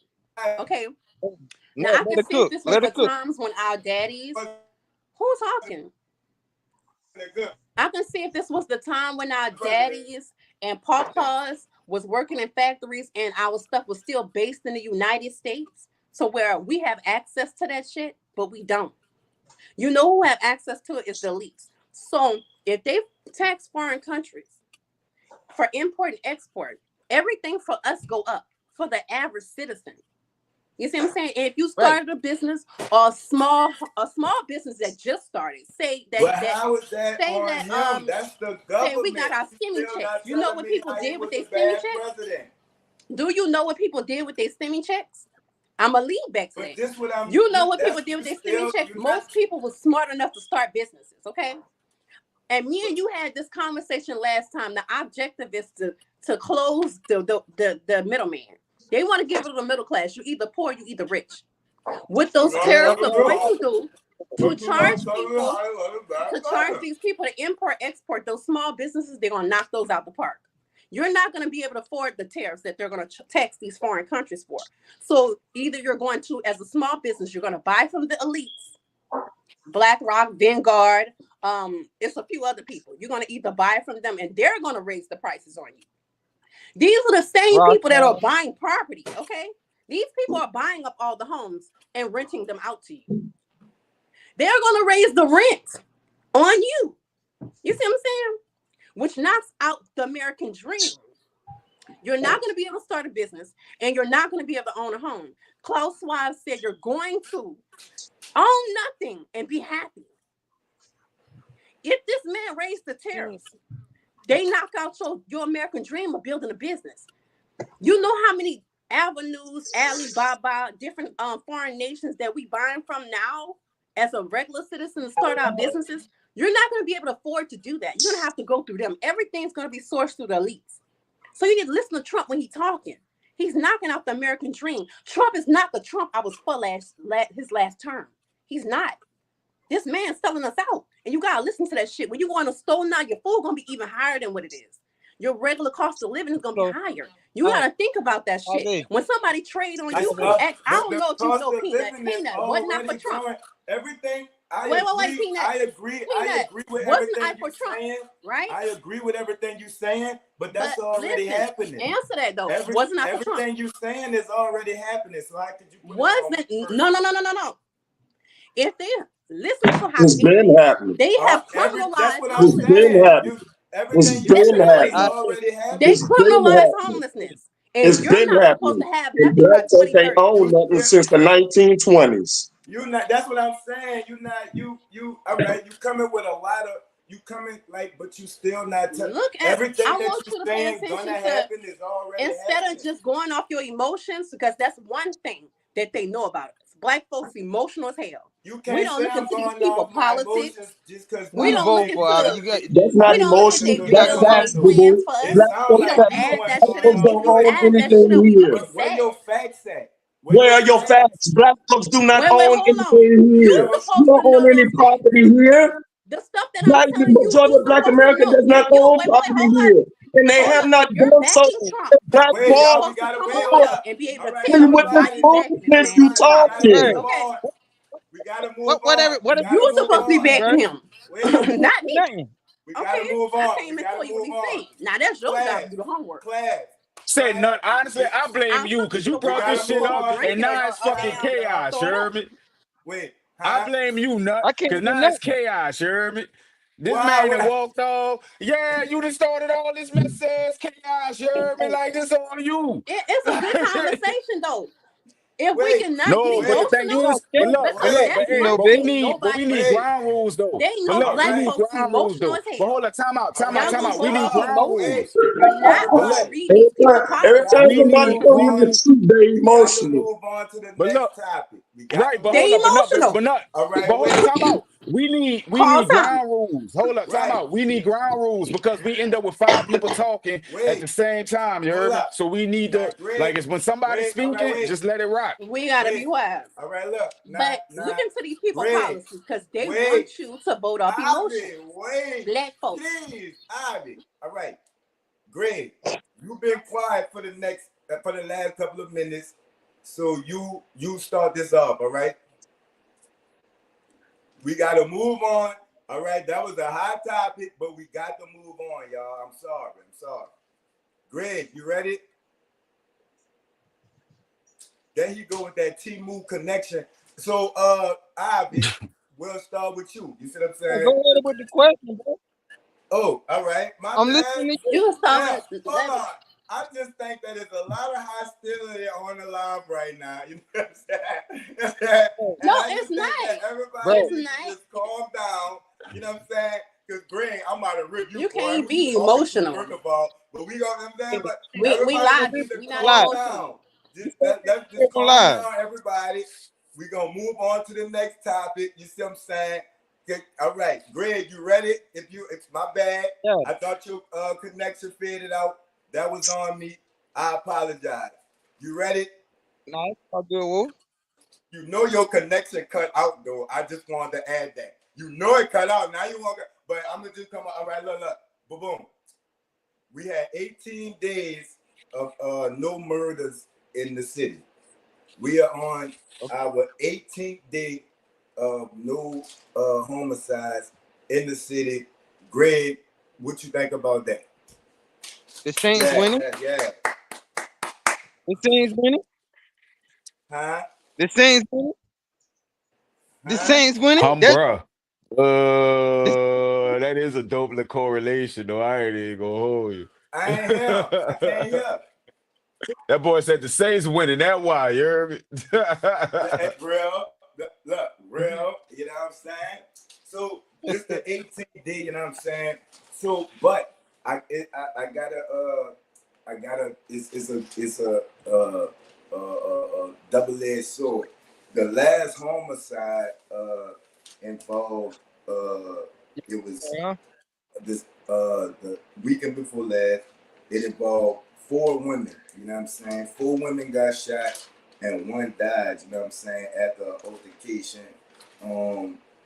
Okay. Now I can see this was the times when our daddies Who's talking? I can see if this was the time when our daddies and papas was working in factories and our stuff was still based in the United States. So where we have access to that shit, but we don't. You know who have access to it is the elites. So if they tax foreign countries for import and export, everything for us go up for the average citizen. You see what I'm saying? And if you started a business or a small business that just started, say that, But how is that say on that him? That's the government. say we got our stimmy Still check. not You know telling what me people how he did with was their a stimmy bad checks? president. Do you know what people did with their stimmy checks? I'ma lead back to But that. this what I'm. You know what That's people did with their still stimmy checks? you're not. Most people was smart enough to start businesses, okay? And me and you had this conversation last time. The objective is to close the middleman. They want to get rid of the middle class. You either poor, you either rich. With those tariffs of going through to charge people, to charge these people to import, export those small businesses, they're gonna knock those out the park. You're not going to be able to afford the tariffs that they're going to tax these foreign countries for. So either you're going to, as a small business, you're going to buy from the elites, BlackRock, Vanguard, it's a few other people. You're going to either buy from them and they're going to raise the prices on you. These are the same people that are buying property, okay? These people are buying up all the homes and renting them out to you. They're going to raise the rent on you. You see what I'm saying? Which knocks out the American dream. You're not going to be able to start a business and you're not going to be able to own a home. Klaus Schwab said you're going to own nothing and be happy. If this man raised the tariffs, they knock out your American dream of building a business. You know how many avenues, Alibaba, different foreign nations that we buying from now as a regular citizen to start our businesses? You're not going to be able to afford to do that. You're going to have to go through them. Everything's going to be sourced through the elites. So you need to listen to Trump when he's talking. He's knocking out the American dream. Trump is not the Trump I was for his last term. He's not. This man's selling us out. And you got to listen to that shit. When you go in a store now, your food going to be even higher than what it is. Your regular cost of living is going to be higher. You got to think about that shit. When somebody trade on you, I don't know if you know Peanut. Wasn't that for Trump? Everything. Wait, Peanut. I agree with Wasn't everything for Trump, saying, right? I agree with everything you're saying, but that's already happening. Answer that though. Wasn't that for Trump? Everything you're saying is already happening. So how could you put No. If they listen to how It's been happening. they have criminalized It's been happening. Everything It's been happening. already happening. They criminalize homelessness. And it's you're been not happening. supposed to have And nothing by black folks ain't 2030. owned nothing since the 1920s. You not. That's what I'm saying. You not. You. All right. You coming with a lot of. You coming like, but you still not. Look at everything I that want you to pay saying attention gonna to happen is already instead happening. of just going off your emotions, because that's one thing that they know about us. Black folks emotional as hell. You can't We don't look into these people politics. Just because We don't look into that's not we don't look at emotions. their That's visions and facts, their boo plans boo. for us. Black folks We don't add that shit up. don't If you own add that anything shit up, we here. gonna be Where sad. your facts at? Where are your facts? Black folks do not Wait, own hold on. anything here. You You supposed don't to know own any those things. property here. The stuff that Black, I'm the telling you, majority you of Black supposed to America know. does not If you own wait, property hold here, up. and they have not If you're done so. backing Trump, Black Wait, you're y'all, folks, we gotta supposed to wait come on up up. and be able All to right, tell me with why this you backing this foolishness man. you we gotta talking. move Okay? on. We gotta move Whatever. on. You supposed to be backing him, Wait, not me. we Okay? gotta move I on. can't We even gotta tell you what move he's on. saying. Now that's your job to do the homework. Said none. Honestly, I blame I'm you looking because for you the brought water this that you shit supposed up, to drink and and now it's fucking chaos. You throw it heard up. me? Wait, I blame you, Nut, I can't because do now it's nothing. chaos. You heard me? This wow. man that walked off. Yeah, you done started all this mess ass chaos. You heard me? Like this on you. It's a good conversation though. If we Wait, cannot get No, but the thing emotional, is, but look, because that's You hey, one know, but we bitch. thing need, nobody ground rules though. they But know look, we black need folks ground rules emotional though. as But hell. hold up, time out. Y'all gonna We go need off of ground emotions. rules. You're not But gonna look, read these people Every policies. time we somebody need, tell you the truth, they We got to emotional. move on to the but next look, topic. We got right, to but move They hold up, on. emotional. All right, but hold up, wait. time out. We Call need time. ground rules. Hold up, time Right. out. We need ground rules because we end up with 5 people talking at the Wait. same time. You Hold heard me? up. So we need Now, to, Greg. like, it's when somebody's Greg. All right, speaking, wait. just let it rock. We gotta be Wait. wise. All right, look. But look into these people Greg. policies because they Wait. want you to vote off emotion. Wait. Black folks. Please, Ivy. All right. Greg, you've been quiet for the last couple of minutes. So you start this off, all right? We got to move on. All right, that was a hot topic, but we got to move on, y'all. I'm sorry. Greg, you ready? There you go with that T-Move connection. So, Ivy, we'll start with you. You see what I'm saying? Go ahead with the question, bro. Oh, all right. My I'm bad. listening to you. You can start Now, with hold on. I just think that there's a lot of hostility on the line right now. You know what I'm saying? And No, I it's just think not. that everybody Bro. It's needs to not. just calm down. You know what I'm saying? Because Greg, I'm about to rip you. You boy. can't Who be you talking to, emotional. first of all? But we gonna, you know what I'm saying? But We everybody live. needs to We not calm Live. down. emotional. Let's just calm Live. down, everybody. We're gonna move on to the next topic. You see what I'm saying? Okay, all right, Greg, you ready? It's my bad. Yeah. I thought your connection faded out. That was on me. I apologize. You ready? Nice. I'll do it, Wolf. You know your connection cut out though. I just wanted to add that. You know it cut out. Now you want to, but I'm gonna just come out. All right, look. Boom. We had 18 days of no murders in the city. We are on our 18th day of no homicides in the city. Greg, what you think about that? The Saints winning. Yeah. The Saints winning. Huh? The Saints winning. The Huh? Saints winning. That's Bruh. That is a dope little correlation, though. I ain't even gonna hold you. I ain't him. I can't hear. That boy said the Saints winning. That why, you heard me? Real. Look, real. You know what I'm saying? So this the 18th day. You know what I'm saying? So, but I gotta. It's a double-edged sword. The last homicide involved it was this the weekend before last. It involved 4 women. You know what I'm saying? 4 women got shot and 1 died. You know what I'm saying? After altercation.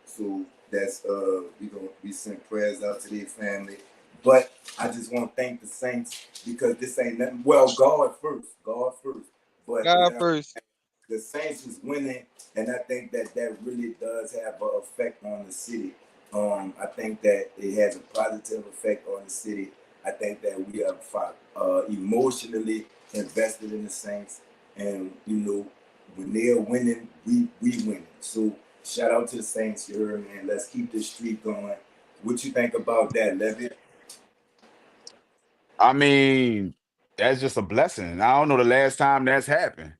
So that's we send prayers out to their family. But I just want to thank the Saints because this ain't nothing. Well, God first. But God first. the Saints is winning, and I think that really does have an effect on the city. I think that it has a positive effect on the city. I think that we are emotionally invested in the Saints, and when they're winning, we winning. So shout out to the Saints, you heard, man. Let's keep this streak going. What you think about that, Levy? I mean, that's just a blessing. I don't know the last time that's happened.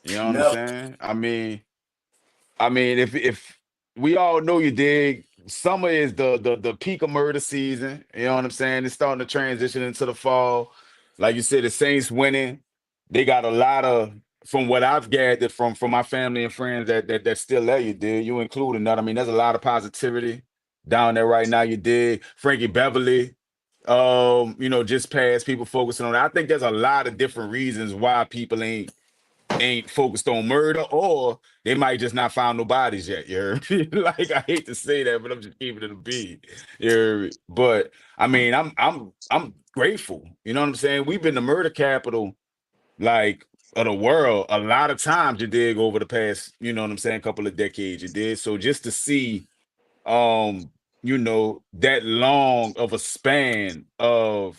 You know what I'm Never. saying? I mean, if we all know, you dig, summer is the peak of murder season. You know what I'm saying? It's starting to transition into the fall. Like you said, the Saints winning. They got a lot of, from what I've gathered from my family and friends that's still there, you dig. You including that. I mean, there's a lot of positivity down there right now, you dig. Frankie Beverly, just passed, people focusing on that. I think there's a lot of different reasons why people ain't focused on murder, or they might just not found no bodies yet. You heard me? Like, I hate to say that, but I'm just keeping it a beat. You heard me? But I mean, I'm grateful. You know what I'm saying? We've been the murder capital, like, of the world a lot of times, you dig, over the past, you know what I'm saying, couple of decades, you did. So just to see that long of a span of,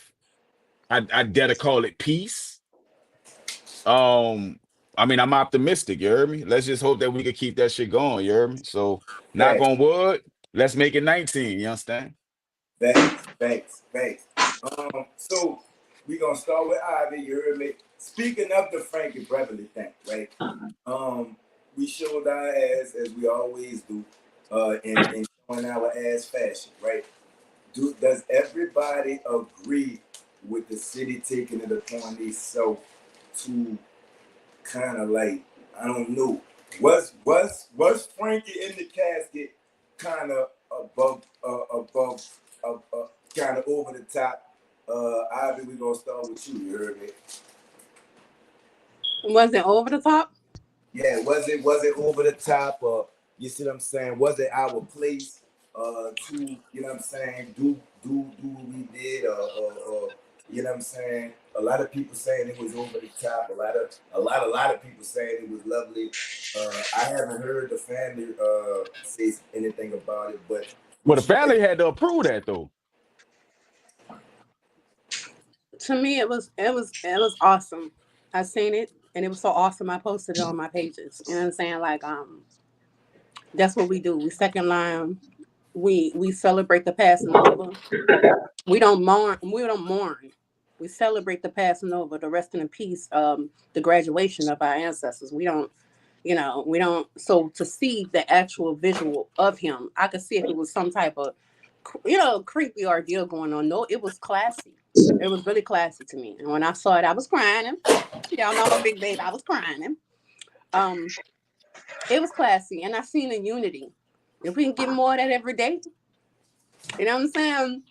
I dare to call it peace. Um, I mean, I'm optimistic, you heard me? Let's just hope that we can keep that shit going, you heard me? So, knock Facts, on wood, let's make it 19, you understand? facts. So we gonna start with Ivy. You heard me. Speaking of the Frankie Beverly thing, right? We showed our ass as we always do, in showing our ass fashion, right? Does everybody agree with the city taking it upon themselves to kind of like, I don't know, was Frankie in the casket kind of kind of over the top? Ivy, we gonna start with you. You heard me? Was it over the top? Yeah, was it over the top, or you see what I'm saying? Was it our place to, you know what I'm saying, do what we did, or you know what I'm saying, A lot of people saying it was over the top. A lot of people saying it was lovely. I haven't heard the family say anything about it, but Well, the family had to approve that though. To me, it was awesome. I seen it, and it was so awesome. I posted it on my pages. You know what I'm saying? Like, that's what we do. We second line. We celebrate the passing over. We don't mourn. We don't mourn. We celebrate the passing over, the resting in peace, the graduation of our ancestors. We don't, we don't. So to see the actual visual of him, I could see if it was some type of, creepy ordeal going on. No, it was classy. It was really classy to me. And when I saw it, I was crying. Y'all know I'm a big baby. I was crying. Um, it was classy, and I seen the unity. If we can get more of that every day, you know what I'm saying?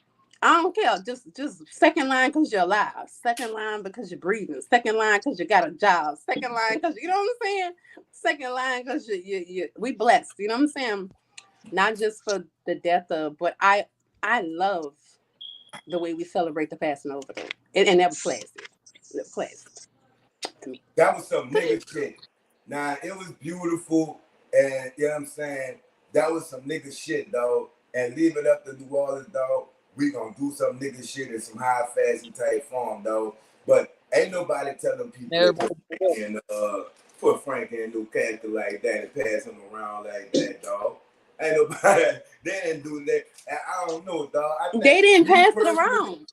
I don't care. Just second line because you're alive. Second line because you're breathing. Second line because you got a job. Second line because you know what I'm saying. Second line because we blessed. You know what I'm saying? Not just for the death of, but I love the way we celebrate the passing over them, and that was classy. It was classy to me. That was some nigga shit. Nah, it was beautiful, and you know what I'm saying? That was some nigga shit, dog. And leave it up to New Orleans, dog. We gonna do some nigga shit in some high fashion type form, dog. But ain't nobody telling people Everybody, to put Frankie in no character like that and pass him around like that, dog. Ain't nobody. They didn't do that. And I don't know, dog. They didn't pass it personally, around.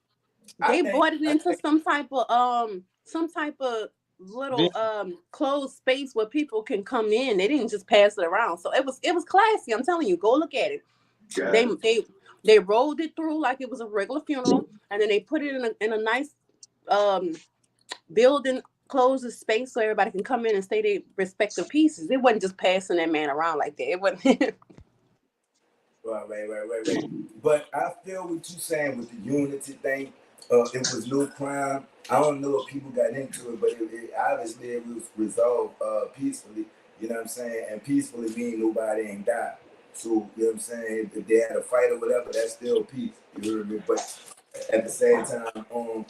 They brought it into some type of little closed space where people can come in. They didn't just pass it around. So it was classy. I'm telling you, go look at it. They rolled it through like it was a regular funeral, and then they put it in a nice building, closed space so everybody can come in and say their respective pieces. It wasn't just passing that man around like that. It wasn't. Right. But I feel what you saying with the unity thing. It was no crime. I don't know if people got into it, but obviously it was resolved peacefully. You know what I'm saying? And peacefully mean nobody ain't died. So, you know what I'm saying? If they had a fight or whatever, that's still peace. You heard me? But at the same time,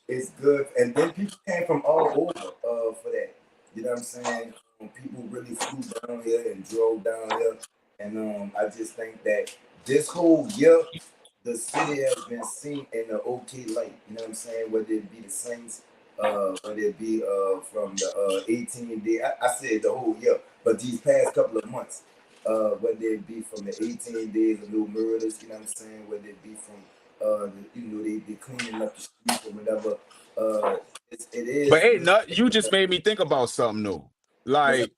it's good. And then people came from all over for that. You know what I'm saying? People really flew down here and drove down here. And I just think that this whole year, the city has been seen in an okay light. You know what I'm saying? Whether it be the Saints, whether it be from the 18 day, I said the whole year, but these past couple of months, whether it be from the 18 days of no murders, you know what I'm saying? Whether it be from, they cleaning up the streets or whatever. It But is. hey, Nut, you just made me think about something new. Like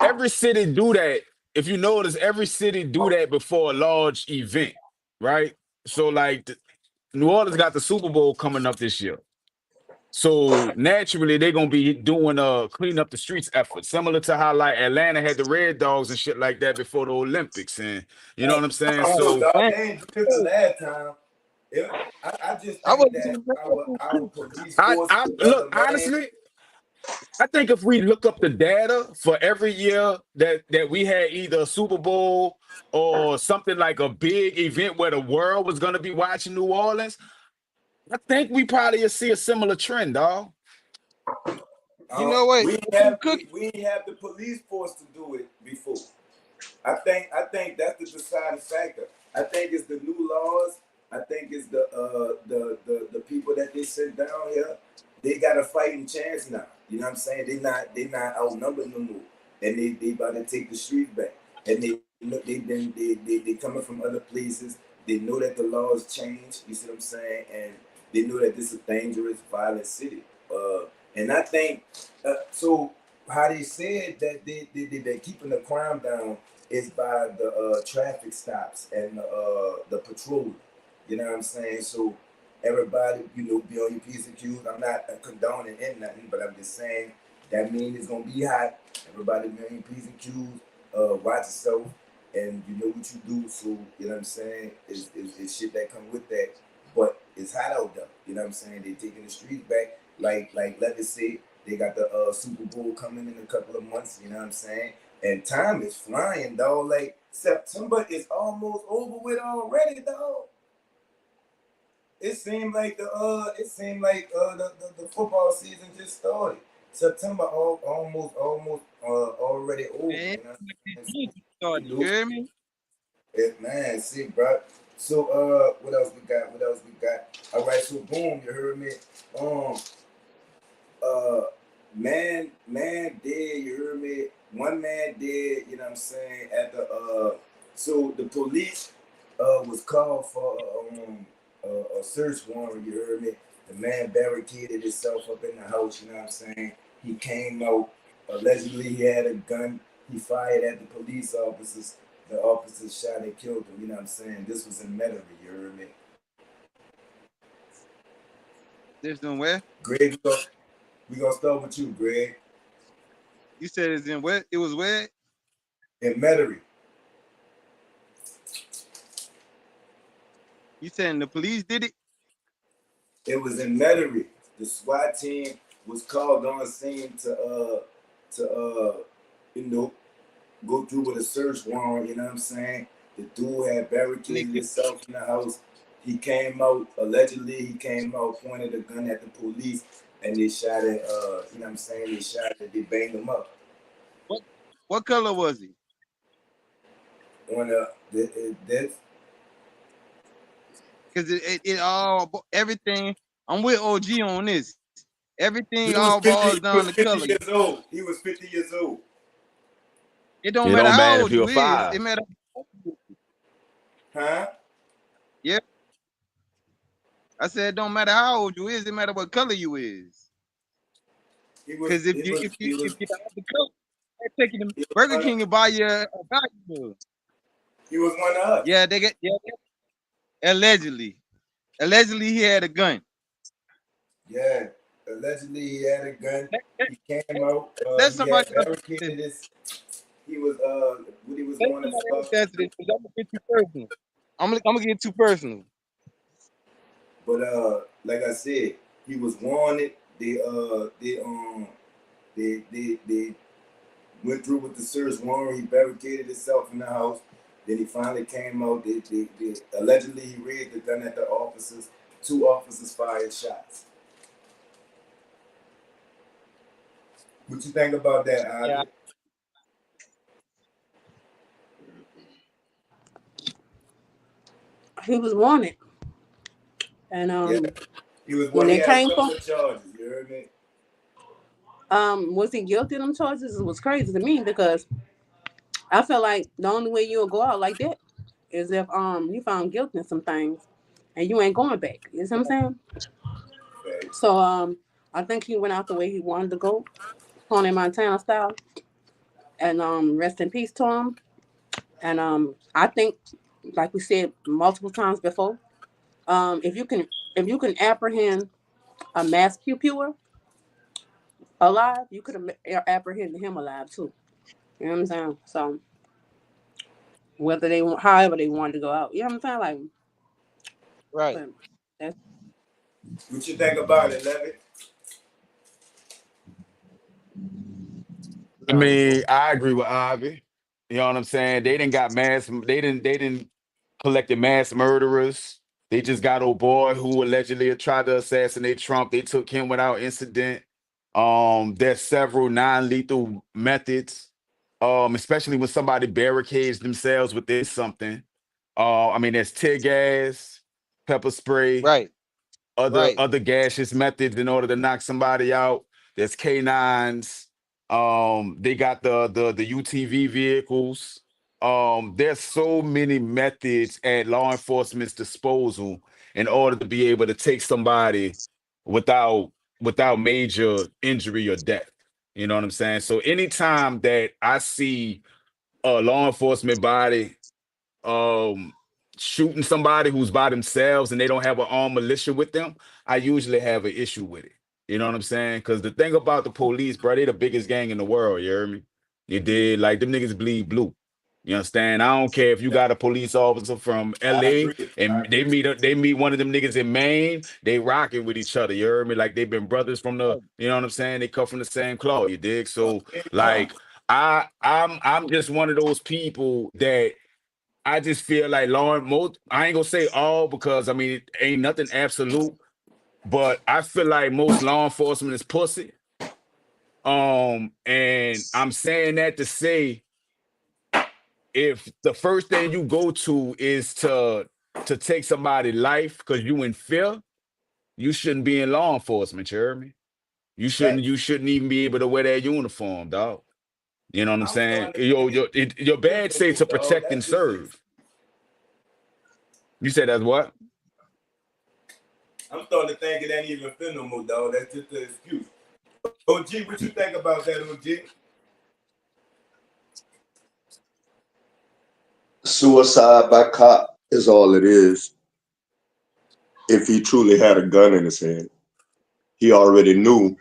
every city do that. If you notice, every city do that before a large event, right? So like New Orleans got the Super Bowl coming up this year. So naturally they're gonna be doing a clean up the streets effort, similar to how like Atlanta had the Red Dogs and shit like that before the Olympics. And you know what I'm saying? I don't know, So dog. They ain't do this the last time. I just I think wasn't that even our police I force I does look a man. honestly, I think if we look up the data for every year that we had either a Super Bowl or something like a big event where the world was gonna be watching New Orleans, I think we probably will see a similar trend, dog. You know what? We You have cook. we ain't have the police force to do it before. I think that's the deciding factor. I think it's the new laws. I think it's the people that they sent down here. They got a fighting chance now. You know what I'm saying? They not outnumbered no more, and they about to take the street back. And they coming from other places. They know that the laws change. You see what I'm saying? And they know that this is a dangerous, violent city. And I think so. How they said that they're keeping the crime down is by the traffic stops and the patrol. You know what I'm saying? So everybody, be on your P's and Q's. I'm not condoning in nothing, but I'm just saying that means it's gonna be hot. Everybody be on your P's and Q's. Watch yourself, and you know what you do. So you know what I'm saying? It's shit that come with that. But it's hot out there. You know what I'm saying? They taking the streets back. Like let me say, they got the Super Bowl coming in a couple of months. You know what I'm saying? And time is flying, dog. Like September is almost over with already, dog. it seemed like the football season just started. September almost already over. Man, You know? you hear me? Man, see, bro. So what else we got? All right, so boom, you heard me. Um, man dead. You heard me. One man dead. You know what I'm saying? At the so the police was called for a search warrant. You heard me. The man barricaded himself up in the house. You know what I'm saying? He came out. Allegedly, he had a gun. He fired at the police officers. The officers shot and killed him. You know what I'm saying? This was in Metairie. You heard me. This in where? Greg, we gonna start with you, Greg. You said it's in where? It was where? In Metairie. You saying the police did it? It was in Metairie. The SWAT team was called on scene to you know, go through with a search warrant. You know what I'm saying? The dude had barricaded himself in the house. He came out, allegedly he came out, pointed a gun at the police, and they shot at, you know what I'm saying? They banged him up. What color was he? On this. Because it all, everything, I'm with OG on this. Everything all 50, boils down to color. Years old. He was 50 years old. It don't matter how old you is. It matter. Huh? Yeah. I said it don't matter how old you is. It matter what color you is. Because if you have the color, they're taking the Burger King and buy you a valuable. He was one of us. Yeah, they get allegedly. Allegedly he had a gun. Yeah. Allegedly he had a gun. He came out. That's somebody barricaded this. He was when he was going to I'm gonna get too personal. I'm gonna get too personal. But like I said, he was wanted. They went through with the search warrant. He barricaded himself in the house. Then he finally came out. They allegedly he raised the gun at the officers. 2 officers fired shots. What you think about that, Ivy? Yeah. He was wanted, and he was when they came for charges. You heard me? was he guilty of them charges? It was crazy to me because I felt like the only way you'll go out like that is if you found guilty in some things and you ain't going back. You know what I'm saying? Right. So I think he went out the way he wanted to go, Tony Montana style. And rest in peace to him. And I think, like we said multiple times before, if you can apprehend a mass pupil alive, you could apprehend him alive too. You know what I'm saying? So whether however they wanted to go out, you know what I'm saying? Like, Right. That's, what you think about it, Levy? I mean, I agree with Ivy. You know what I'm saying? They didn't collected mass murderers. They just got old boy who allegedly tried to assassinate Trump. They took him without incident. There's several non-lethal methods. Especially when somebody barricades themselves within something. I mean, there's tear gas, pepper spray, Right. other gaseous methods in order to knock somebody out. There's canines. They got the UTV vehicles. There's so many methods at law enforcement's disposal in order to be able to take somebody without major injury or death. You know what I'm saying? So anytime that I see a law enforcement body shooting somebody who's by themselves and they don't have an armed militia with them, I usually have an issue with it. You know what I'm saying? Because the thing about the police, bro, they the biggest gang in the world. You heard me? You did. Like, them niggas bleed blue. You understand? I don't care if you got a police officer from LA and they meet one of them niggas in Maine, they rocking with each other. You heard me? Like, they've been brothers from you know what I'm saying? They come from the same cloth. You dig? So, like, I'm just one of those people that I just feel like most, I ain't gonna say all because I mean it ain't nothing absolute, but I feel like most law enforcement is pussy. And I'm saying that to say if the first thing you go to is to take somebody's life because you in fear, you shouldn't be in law enforcement, you hear me? You shouldn't even be able to wear that uniform, dog. You know what I'm I'm saying? starting to think Your badge say to dog. protect and serve. You said that's what? I'm starting to think it ain't even fin no more, dog. That's just an excuse. OG, what you think about that, OG? Suicide by cop is all it is. If he truly had a gun in his hand, he already knew,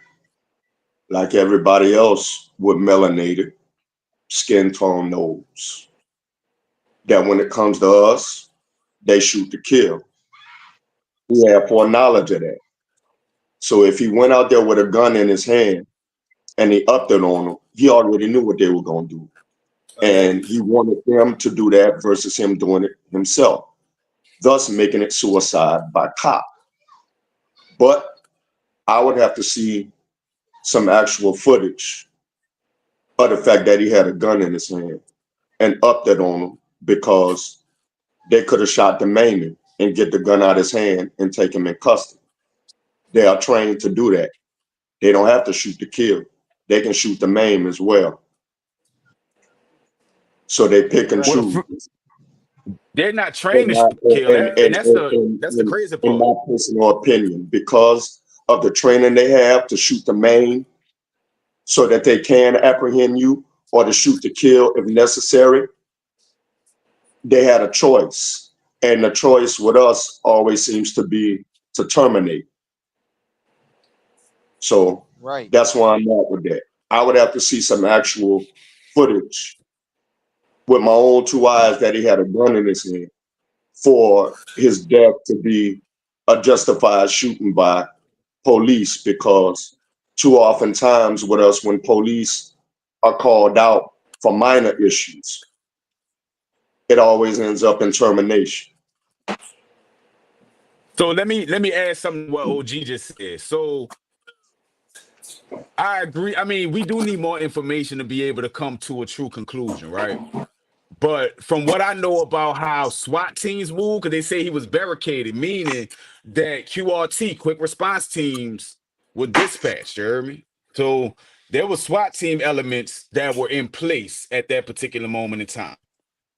like everybody else with melanated skin tone knows, that when it comes to us, they shoot to kill. He had foreknowledge of that. So if he went out there with a gun in his hand and he upped it on them, he already knew what they were going to do. And he wanted them to do that versus him doing it himself, thus making it suicide by cop. But I would have to see some actual footage of the fact that he had a gun in his hand and upped it on him because they could have shot the maiming and get the gun out of his hand and take him in custody. They are trained to do that. They don't have to shoot to kill. They can shoot the maim as well. So they pick and Right. Well, choose. they're not In trained my, to kill that, and that's the crazy in part. my personal opinion, because of the training they have to shoot the maim so that they can apprehend you or to shoot to kill if necessary, they had a choice. And the choice with us always seems to be to terminate. So Right. that's why I'm at with that. I would have to see some actual footage with my own two eyes that he had a gun in his hand for his death to be a justified shooting by police, because too often times with us when police are called out for minor issues, it always ends up in termination. So let me add something to what OG just said. So I agree. I mean, we do need more information to be able to come to a true conclusion, right? But from what I know about how SWAT teams move, because they say he was barricaded, meaning that QRT, quick response teams, were dispatched. You heard me? So there were SWAT team elements that were in place at that particular moment in time.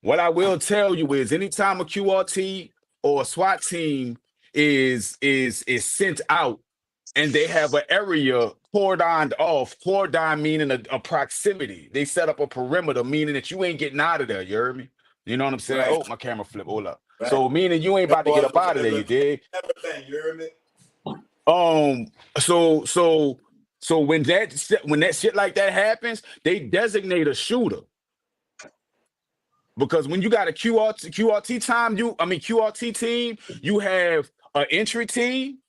What I will tell you is anytime a QRT or a SWAT team is sent out and they have an area cordoned off, cordon meaning a proximity. They set up a perimeter, meaning that you ain't getting out of there. You heard me? You know what I'm saying? Right, Oh, my camera flip. Hold up. right. So meaning you ain't about to get up out of there, you dig? Everything, you heard me? Um, so when that shit like that happens, they designate a shooter. Because when you got a QRT time, QRT team, you have an entry team,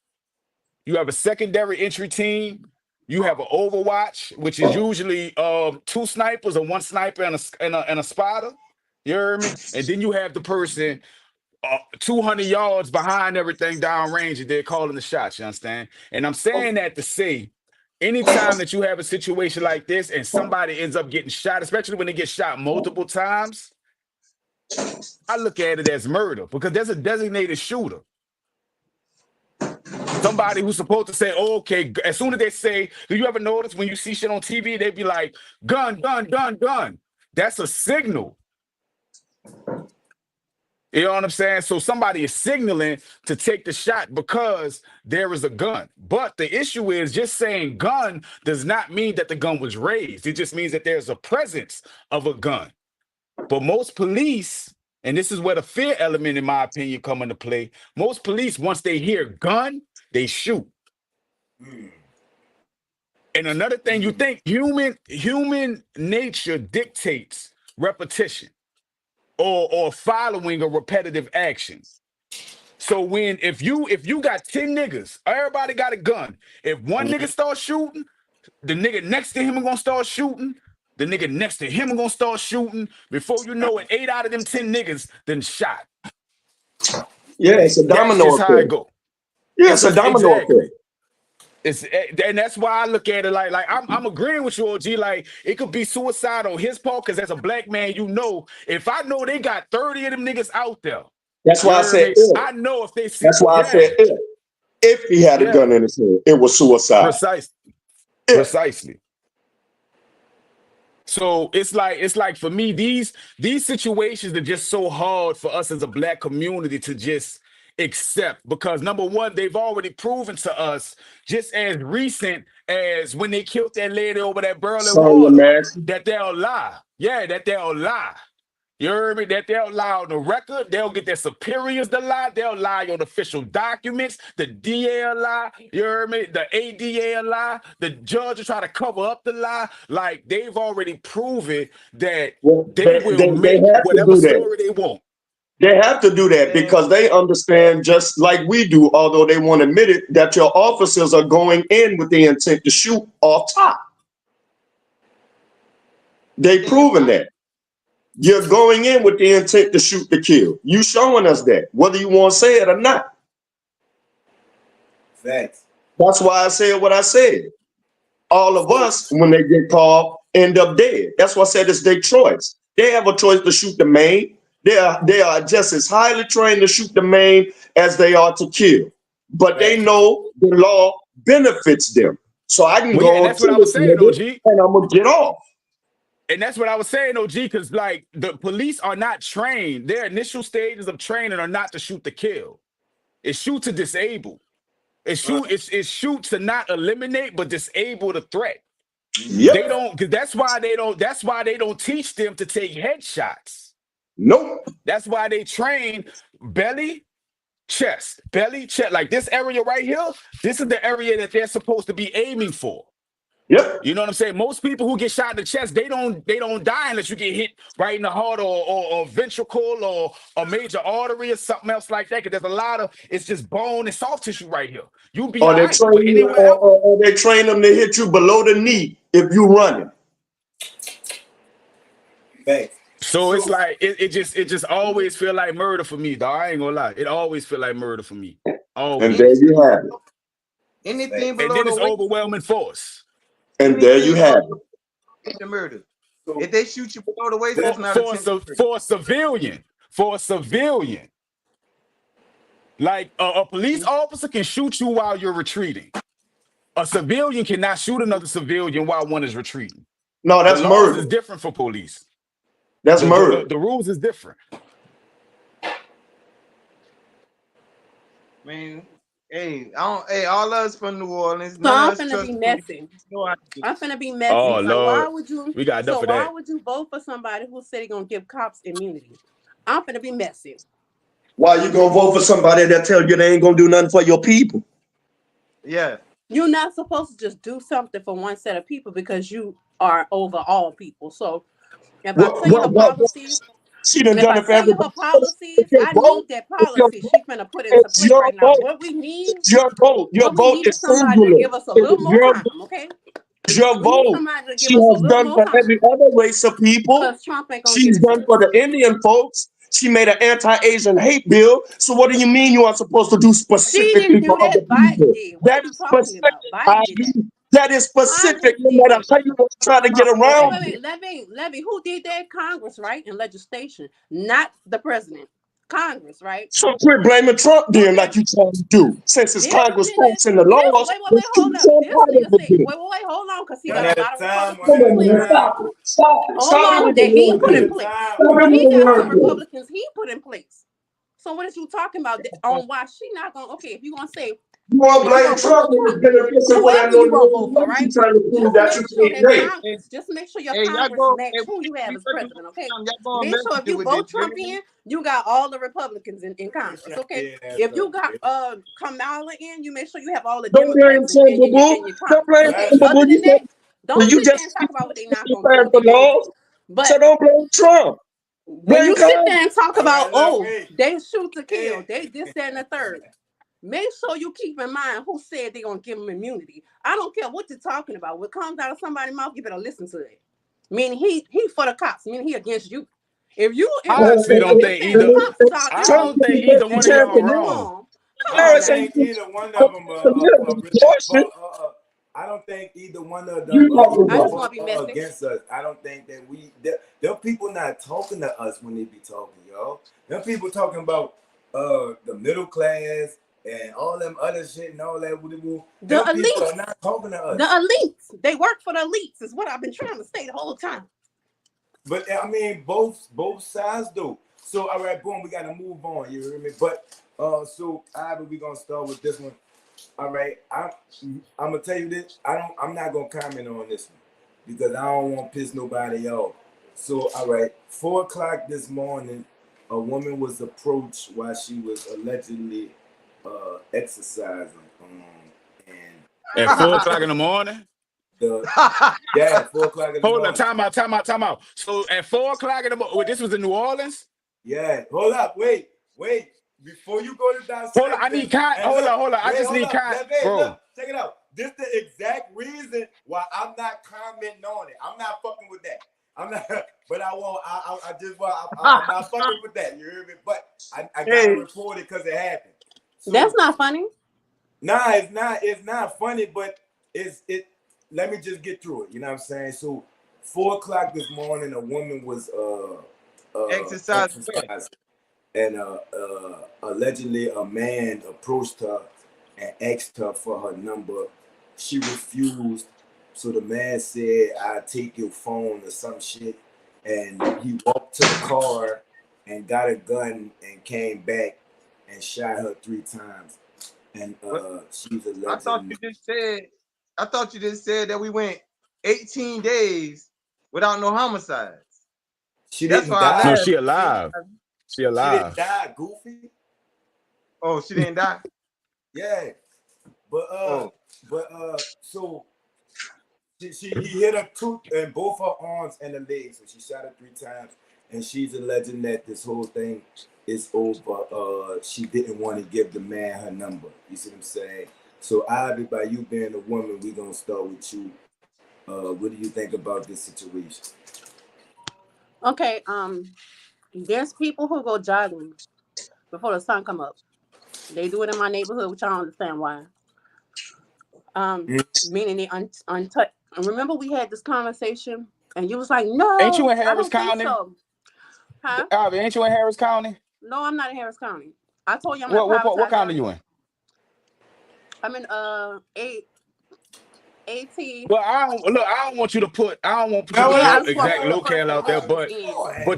you have a secondary entry team, you have an Overwatch, which is usually two snipers or one sniper and a spotter. You heard me? And then you have the person 200 yards behind everything downrange, and they're calling the shots. You understand? And I'm saying that to say, anytime that you have a situation like this and somebody ends up getting shot, especially when they get shot multiple times, I look at it as murder because there's a designated shooter. Somebody who's supposed to say, oh, okay, as soon as they say, do you ever notice when you see shit on TV, they be like, gun, gun, gun, gun. That's a signal. You know what I'm saying? So somebody is signaling to take the shot because there is a gun. But the issue is just saying gun does not mean that the gun was raised. It just means that there's a presence of a gun. But most police, and this is where the fear element, in my opinion, come into play. Most police, once they hear gun, they shoot. And another thing, you think human nature dictates repetition or following a repetitive action. So if you got 10 niggas, everybody got a gun. If one nigga starts shooting, the nigga next to him is gonna start shooting. The nigga next to him gonna start shooting. Before you know it, 8 out of them 10 niggas then shot. Yeah, it's a That's domino just how it effect. go. Yeah, it's a domino Exactly. effect. And that's why I look at it like I'm agreeing with you, OG. Like it could be suicide on his part, because as a black man, you know, if I know they got 30 of them niggas out there, That's you why I heard said me? if. I know if they see, That's why I yeah, said if. If he had a gun in his hand, it was suicide. If. precisely. So it's like for me, these situations are just so hard for us as a black community to just accept, because number one, they've already proven to us, just as recent as when they killed that lady over that barrel of Sonya water, Massey. that they'll lie. Yeah, that they'll lie. You heard me? That they'll lie on the record. They'll get their superiors to lie. They'll lie on official documents. The DA will lie. You heard me? The ADA will lie. The judge will try to cover up the lie. Like, they've already proven that Well, they will they make have to whatever do that. story they want. They have to do that because they understand, just like we do, although they won't admit it, that your officers are going in with the intent to shoot off top. They've proven that. You're going in with the intent to shoot to kill. You showing us that, whether you want to say it or not. Facts. That's why I said what I said. All of us, when they get called, end up dead. That's why I said it's their choice. They have a choice to shoot the main. They are just as highly trained to shoot the main as they are to kill. But they know the law benefits them. So I can Well, yeah, go and on that's to what I was this saying, nigga OG. and I'm gonna get off. And that's what I was saying, OG, because like the police are not trained. Their initial stages of training are not to shoot to kill. It's shoot to disable. It's shoot to not eliminate, but disable the threat. Yep. They don't, because that's why they don't teach them to take headshots. Nope. That's why they train belly, chest. Like this area right here, this is the area that they're supposed to be aiming for. Yep. You know what I'm saying? Most people who get shot in the chest, they don't die unless you get hit right in the heart or ventricle or a major artery or something else like that. Because there's a lot of, it's just bone and soft tissue right here. You'll be Or all they right. train But you, anywhere else, or they train them to hit you below the knee if you running. Facts. so it's like it just always feel like murder for me, dog. I ain't gonna lie. It always feel like murder for me. And Always. there you have it. Anything And below then the it's waist, overwhelming force. And there you have it. it's a murder. So If they shoot you below the waist, that's not For attempted murder. a civilian. Like a police officer can shoot you while you're retreating. A civilian cannot shoot another civilian while one is retreating. No, The that's laws murder. is different for police. That's murder. The rules is different. Man, hey, all us from New Orleans. So None I'm of us finna trust be the police. messy. No, I do. I'm finna be messy. Oh So why Lord, would you? we got enough So of why that. would you vote for somebody who said he gonna give cops immunity? I'm finna be messy. Why you gonna vote for somebody that tell you they ain't gonna do nothing for your people? Yeah. You're not supposed to just do something for one set of people because you are over all people. So if I tell you her policies, She done if done I it for tell you her everybody else. policies, It's your I vote. need that It's your policy vote. she's gonna put into It's place your right now. vote. What we need, It's your vote. Your what we vote need is is somebody to singular. give us a It little is more your time, vote. okay? It's your We need vote. somebody to give She us a has little done more for time every other race of people. because Trump ain't gonna get She's it to done for us. the Indian folks. She made an anti-Asian hate bill. So what do you mean you are supposed to do She specifically didn't do for other that. Biden people? did. What are That you is talking specific. about? Biden did that. That is specific. Congress No did matter that. how you want to try to get around it. Levy, who did that? Congress, right? And legislation, not the president. Congress, right? So quit blaming Trump then, Okay. like you trying to do. Since it's This Congress nigga, passing the this, laws, wait, hold up. This nigga said, hold on, because he one got at a a lot of time. Republicans One in at a place. time. Stop Hold it on, with that the he put in word. place. Stop it with He the got some word. Republicans he put in place. So what is you talking about on why she not gonna? Okay, if you gonna say You want to if you blame gonna vote Trump for and Trump, it's beneficial for that whoever you gonna vote for, little right? you trying to prove Just that make you sure can't that make. Congress, just make sure your Hey, y'all Congress go. match Hey, who you have as before you president, okay? y'all go Make sure if you with this. vote Trump in, you got all the Republicans in Congress, okay? If you got Kamala in, you make sure you have all the Don't blame Democrats Trump, in your boo. Don't Congress, blame okay? Trump, Other than that, don't you sit there just and talk about what they're not gonna do, passed what the they're gonna do. laws. But So don't blame Trump. when you Blame sit Congress. there and talk about, oh, wait. they shoot to kill, they this, that, and the third, make sure you keep in mind who said they're gonna give them immunity. I don't care what you're talking about. What comes out of somebody's mouth, you better listen to it. Meaning he for the cops. Meaning he against you. If I honestly don't you think saying the either. cops I talking, don't think either one of you y'all do wrong. harm. I Come on don't now. think either one of them I don't think either one of them I just want to be messy. against us. I don't think that them people not talking to us when they be talking, y'all. Them people talking about the middle class and all them other shit and all that. The Them people elites are not talking to us. The elites. They work for the elites, is what I've been trying to say the whole time. But I mean, both sides do. So all right, boom, we gotta move on. You hear me? But so Ivy, we gonna start with this one. All right, I'm gonna tell you this. I'm not gonna comment on this one because I don't want to piss nobody off. So all right, 4 o'clock this morning, a woman was approached while she was allegedly exercising. And At 4 o'clock in the morning. Yeah, 4 o'clock in the Hold morning. on, time out. So at 4 o'clock in the morning, this was in New Orleans? Yeah, hold up, wait. Before you go to dissect, hold on, I need hold on. I just need bro. Look, check it out. This is the exact reason why I'm not commenting on it. I'm not fucking with that. I'm not, but I won't. I'm not fucking with that. You hear me? But I gotta report it because it happened. So, that's not funny. Nah, it's not. It's not funny, but it. Let me just get through it. You know what I'm saying? So 4 o'clock this morning, a woman was exercising. And allegedly a man approached her and asked her for her number. She refused. So the man said, "I'll take your phone," or some shit. And he walked to the car and got a gun and came back and shot her 3 times. And she's allegedly. I thought you just said that we went 18 days without no homicides. She didn't die. No, she alive. She alive. She didn't die, goofy. Oh, she didn't die? Yeah. But so he hit her tooth in both her arms and her legs. So she shot her 3 times. And she's alleging that this whole thing is over. She didn't want to give the man her number. You see what I'm saying? So Ivy, by you being a woman, we're gonna start with you. What do you think about this situation? Okay, there's people who go jogging before the sun come up. They do it in my neighborhood, which I don't understand why. Meaning they untouched. Remember we had this conversation, and you was like, "No, ain't you in Harris I don't County? think so." Huh? Ain't you in Harris County? No, I'm not in Harris County. I told you I'm what county you in? I'm in AT. Well, I don't want you to put the exact locale out there, but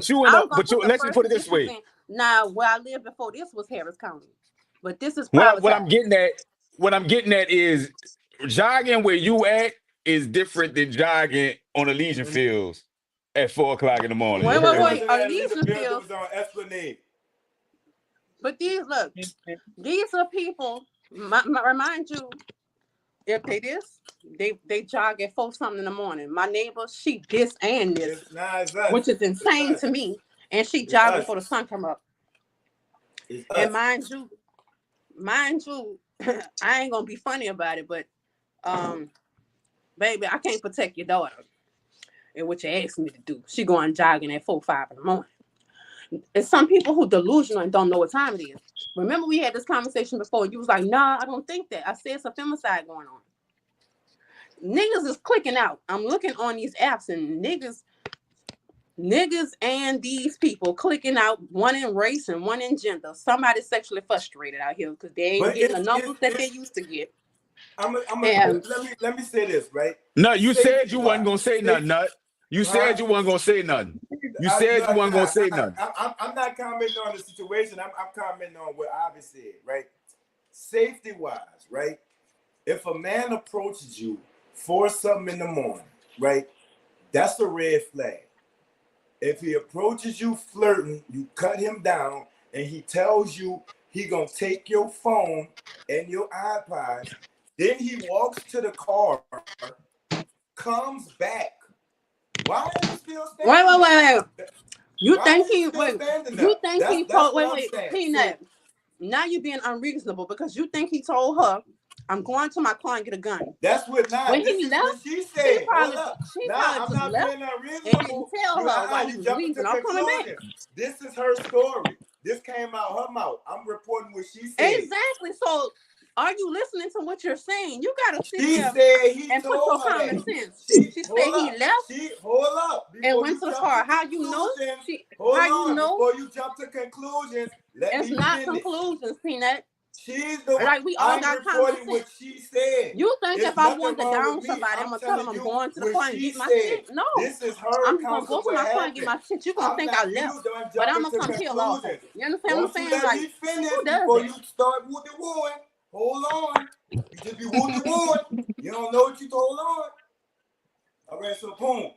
you in let me put it this way. Now, where I lived before this was Harris County, but this is private. What I'm getting at is jogging where you at is different than jogging on Elysian Fields at 4 o'clock in the morning. Wait, Elysian Fields on Esplanade. But these are people. Remind you, if they jog at 4 something in the morning. My neighbor, she this and this, which is insane to me, and she jogged before the sun come up. And mind you, I ain't gonna be funny about it, but baby, I can't protect your daughter and what you asked me to do. She going jogging at 4, 5 in the morning. It's some people who delusional and don't know what time it is. Remember we had this conversation before. You was like, "Nah, I don't think that." I said it's a femicide going on. Niggas is clicking out. I'm looking on these apps and niggas and these people clicking out, one in race and one in gender. Somebody's sexually frustrated out here because they ain't getting the numbers that they used to get. Let me say this, right? No, you said you wasn't gonna say nothing, Nut. You said you wasn't gonna say nothing. You said you wasn't gonna say nothing. I'm not commenting on the situation. I'm commenting on what Ivy said, right? Safety wise, right? If a man approaches you 4 something in the morning, right? That's a red flag. If he approaches you flirting, you cut him down, and he tells you he gonna take your phone and your iPod. Then he walks to the car, comes back. Why are you still standing? Wait. You think he told Peanut? Now you're being unreasonable because you think he told her I'm going to my car and get a gun. That's what not. When This he is left, what she said. Hold up. she Nah, probably I'm just not left being and didn't unreasonable. tell her why he You was jumping leaving. to I'm coming back. conclusions. This is her story. This came out her mouth. I'm reporting what she said. Exactly. So, are you listening to what you're saying? You gotta sit She there said he and put told your her common that. sense. She She said hold he up. left She hold up and before went you to the jump car. to How you know? conclusions. Hold How you on know? before you jump to conclusions. Let It's me not finish. conclusions, Peanut. She's the one. Like we all I'm got common reporting what sense. she said. You think There's if I nothing wanted to wrong down with me. somebody, I'm I'm gonna tell them telling I'm you going to the what car and she get my said. shit? No. This is her I'm gonna accounts go of to what my car and get happened. my shit. You're gonna I'm think not. I You left, don't but I'm jump gonna into come peel off. conclusions. You understand what Once I'm you saying? let Like, me finish who does before that? you start wooty wooing, hold on. You just be wooty wooing. You don't know what you told on. All right, so boom.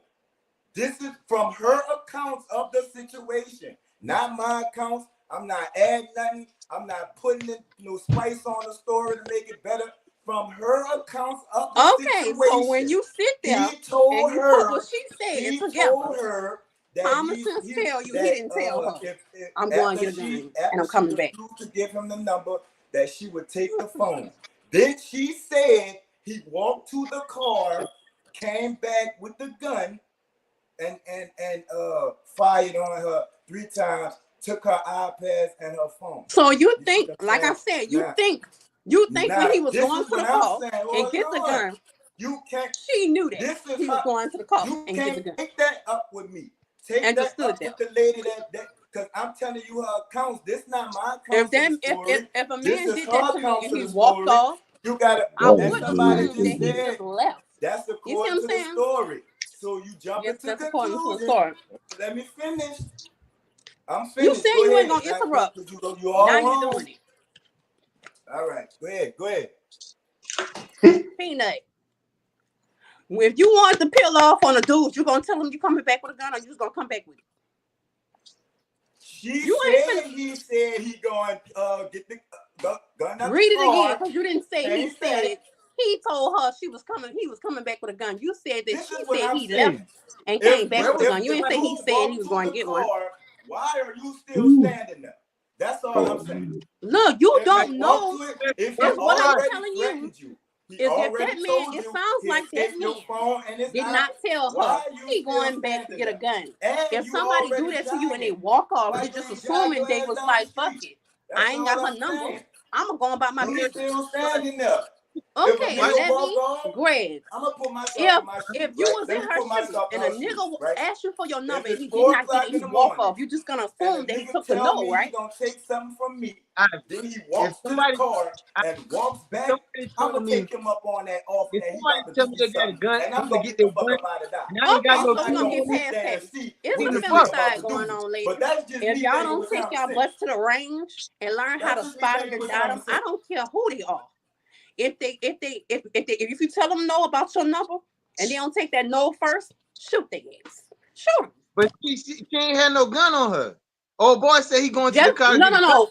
This is from her accounts of the situation, not my accounts. I'm not adding nothing. I'm not putting no spice on the story to make it better. From her accounts of the situation. So when you sit there he told and you her, put what she said he together, told her that common sense tell you he didn't tell her. if I'm going to get a gun and I'm coming back. refused to give him the number, that she would take the phone. Then she said he walked to the car, came back with the gun, and fired on her 3 times, took her iPads and her phone. So you think, like I said, you think when he was going to the car and get the gun, you can't. she knew that he was going to the car You and get the can't gun. take that up with me. Take And that just stood up there. with the lady that because I'm telling you her accounts. This not my accounts of the story. If a This man is did her that to me accounts and of he the walked story. off, You gotta. I And would somebody assume that just he said just left. that's You see what according I'm to the saying? story. So you jump Yes, into that's according to the conclusions. story. Let me finish. I'm You finished. said Go you ahead. ain't gonna interrupt. You all Now wrong. you're doing it. All right. Go ahead. Go ahead. Peanut. If you want to peel off on a dude, you gonna tell him you coming back with a gun, or you just gonna come back with it? He said he going get the gun out. Read the it car. again, because you didn't say he said it. He told her he was coming back with a gun. You said that she said he left and came back with a gun. You didn't say he said he was going to get one. Why are you still standing there? That's all I'm saying. No, you don't know. If That's he what I'm already telling threatened you. He Is if already that man, told it you sounds he'll like that take your man phone and his did not iPad. tell Why her are you he still going back to standing get a there? gun. And If you somebody do already that to you and they jogging. walk off, Why you you just ain't assuming jog they your was ass down like, the fuck street? it. That's I ain't all got her I'm number. saying. I'm going to go about my You business. still standing there. Okay, If a and nigga let walk me, off, Greg, I'm gonna put myself in my shoes. if you Right? was Let in me her put shoes myself in and her a shoes. nigga Right? asked you for your number If and he it's did 4 not get o'clock it, in he the walk morning off, you just gonna and a assume that he nigga took the tell no, me right? he gonna take something from me, If then he walks to the somebody, car and walks back, somebody I'm tell gonna me, take him up on that offer if that he somebody about to tell do me me they got a something, gun, and I'm I'm gonna gonna get get the their fuck gun, up out of that. and I ain't got Okay, no so we're I'm gonna not get gonna gun. sit past there that. and see It's what What a the the fuck? nigga about femicide to going do. on, ladies. But that's just If me y'all thinking don't with take common y'all sense. butts to the range and learn how That's to just me spot them thinking and with dot common them, I sense. don't care who they are. If you tell them no about your number and they don't take that no first, shoot their ass. Shoot 'em. But she ain't had no gun on her. Old boy said he going to the car. No.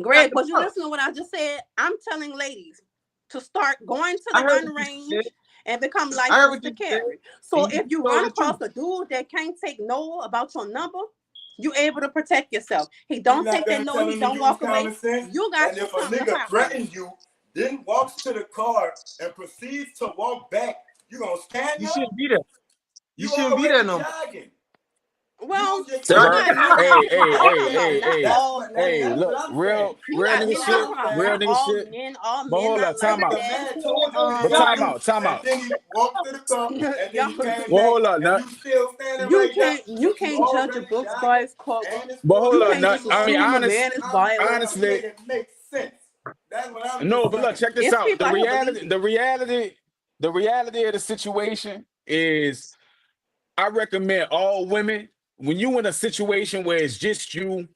Greg, was you listening to what I just said? I'm telling ladies to start going to the gun range and become licensed to carry. So if you run across a dude that can't take no about your number, you able to protect yourself. He don't take that no, he don't walk away. You got and if a something to nigga fight threatens you, then walks to the car and proceeds to walk back, you gonna stand You up? shouldn't be there. You You shouldn't be there already no more. jogging. Well, Use your Say, I'm bro. not common jogging. Hey. That's All what men. Hey, that's what look, I'm saying. You real got nigga me That's what shit, not I'm wrong. saying. real Not nigga all shit. men, But hold not up, like time out. The that. man told you he But time jogging, out, time and out. then he walked to the car, and then he came Well, back, hold up, and nut. you still standing You right there, can't you judge a already book by jogging, its cover. and it's But 4 hold You up, o'clock can't in nut. just the I mean, morning. assume a man is I'm trying violent. to honestly, make it make sense. That's what I'm no. just But look, saying. check this It's out. people out here believe it. The reality of the situation is, I recommend all women, when you in a situation where it's just you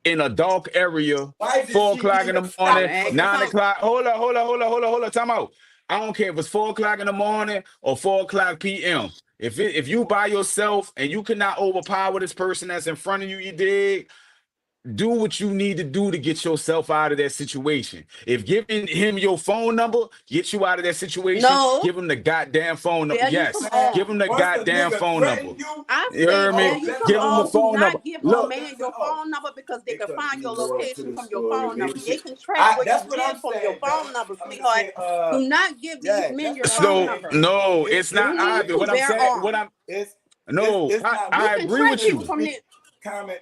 in a dark area, Why did 4 she o'clock in even the stop morning, Man, for that? 9 o'clock. Hold up. Time out. I don't care if it's 4 o'clock in the morning or 4 o'clock p.m. If you by yourself and you cannot overpower this person that's in front of you, you dig? do what you need to do to get yourself out of that situation. If giving him your phone number gets you out of that situation, No, give him the goddamn phone number. tell you some Yes, all. give him the Once a goddamn nigga phone number. threaten you, I You say heard me? tell oh, you listen, some Give him the all. Do phone number. not give a Look, man your phone number because they can because find your we go into location the from your story, phone number. baby. They can track where That's you what I'm live from your saying, bro. phone number, I'm gonna sweetheart. say, Do not give these yeah, men that's your what I'm phone no, saying. number. no, it's You not need Ivy. to What I'm bear saying, what arms. I'm It's no, not You I can agree track with people you. from there. comment.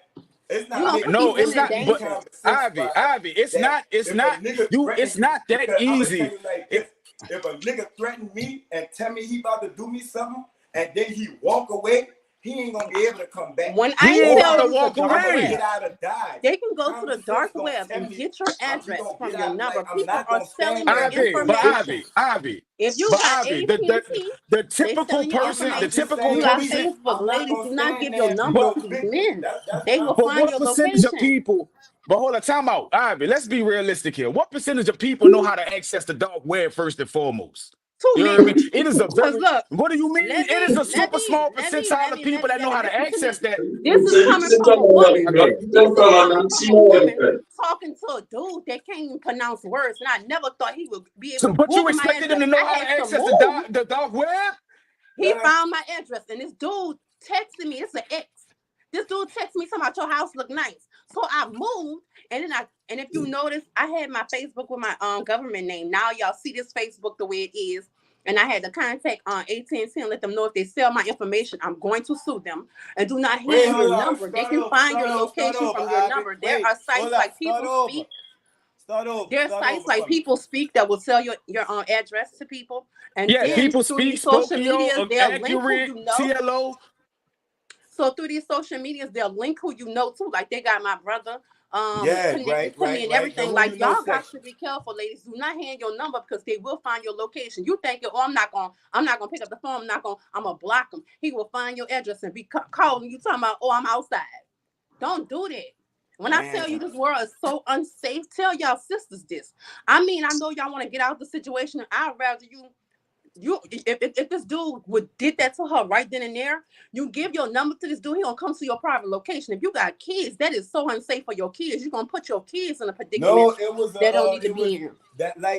It's You not gonna making put these No, me it's women in not. use But danger. common sense, Ivy, right? Ivy, That it's if a not nigga you. threaten It's not that because I'm gonna tell easy. you like It, this: if a nigga threaten me and tell me he about to do me something, and then he walk away, he ain't gonna be able to come back. When he I ain't Or got tell to you the walk dark I'm gonna away. get web, out of Dodge. they can go to Common the dark sense gonna web tell and me get your we address gonna from get your out. number. Like I'm People not are gonna stand selling your there and Ivy, but play. information. Ivy, If you but got Ivy, AT&T, the they typical selling your person, the I'm information. just typical You saying, got D. person. Facebook. I'm not Ladies, gonna do not stand give there your and be number But no to these victim. men. That's They what will I'm but find saying. what your percentage of location. people? But hold on, time out, Ivy. Let's be realistic here. What percentage of people know how to access the dark web first and foremost? Too You heard me? many. It is a Cause very. look, What do you mean? let It is me, a let super me, small let me, percentile let of me, let people me, that let know me how to listen to access me. that. This is coming from a woman. Okay. This is coming from a woman talking to a dude that can't even pronounce words, and I never thought he would be able So, to but you Google my expected them address. to know I how to had to access move. the dark web? He found my address, and this dude texted me. It's an ex. This dude texted me talking about your house look nice. So I moved, and then and if you notice, I had my Facebook with my government name. Now y'all see this Facebook the way it is. And I had to contact AT&T and let them know if they sell my information, I'm going to sue them. And do not Wait, hand hold your on. number. They can find your Start location over, from your Ivy. number. There Wait, are sites hold up. like People Speak. Start over. There are Start sites over like for me. People Speak that will sell your address to people. And Yeah, then Yes. people through speak, these social medias, Spokio, they'll link who accurate, you know. TLO. So through these social medias, they'll link who you know too. Like they got my brother Yeah, connected right, to me right, and right. The everything. who Like you know y'all got section. to be careful, ladies. Do not hand your number because they will find your location. You thinking, oh, I'm not gonna pick up the phone. I'm gonna block him. He will find your address and be calling you talking about, oh, I'm outside. Don't do that. When I tell you Man. this world is so unsafe, tell y'all sisters this. I mean, I know y'all want to get out of the situation. I'd rather if this dude did that to her right then and there, you give your number to this dude, he gonna come to your private location. If you got kids, that is so unsafe for your kids. You're gonna put your kids in a predicament No, it was they don't need to be in.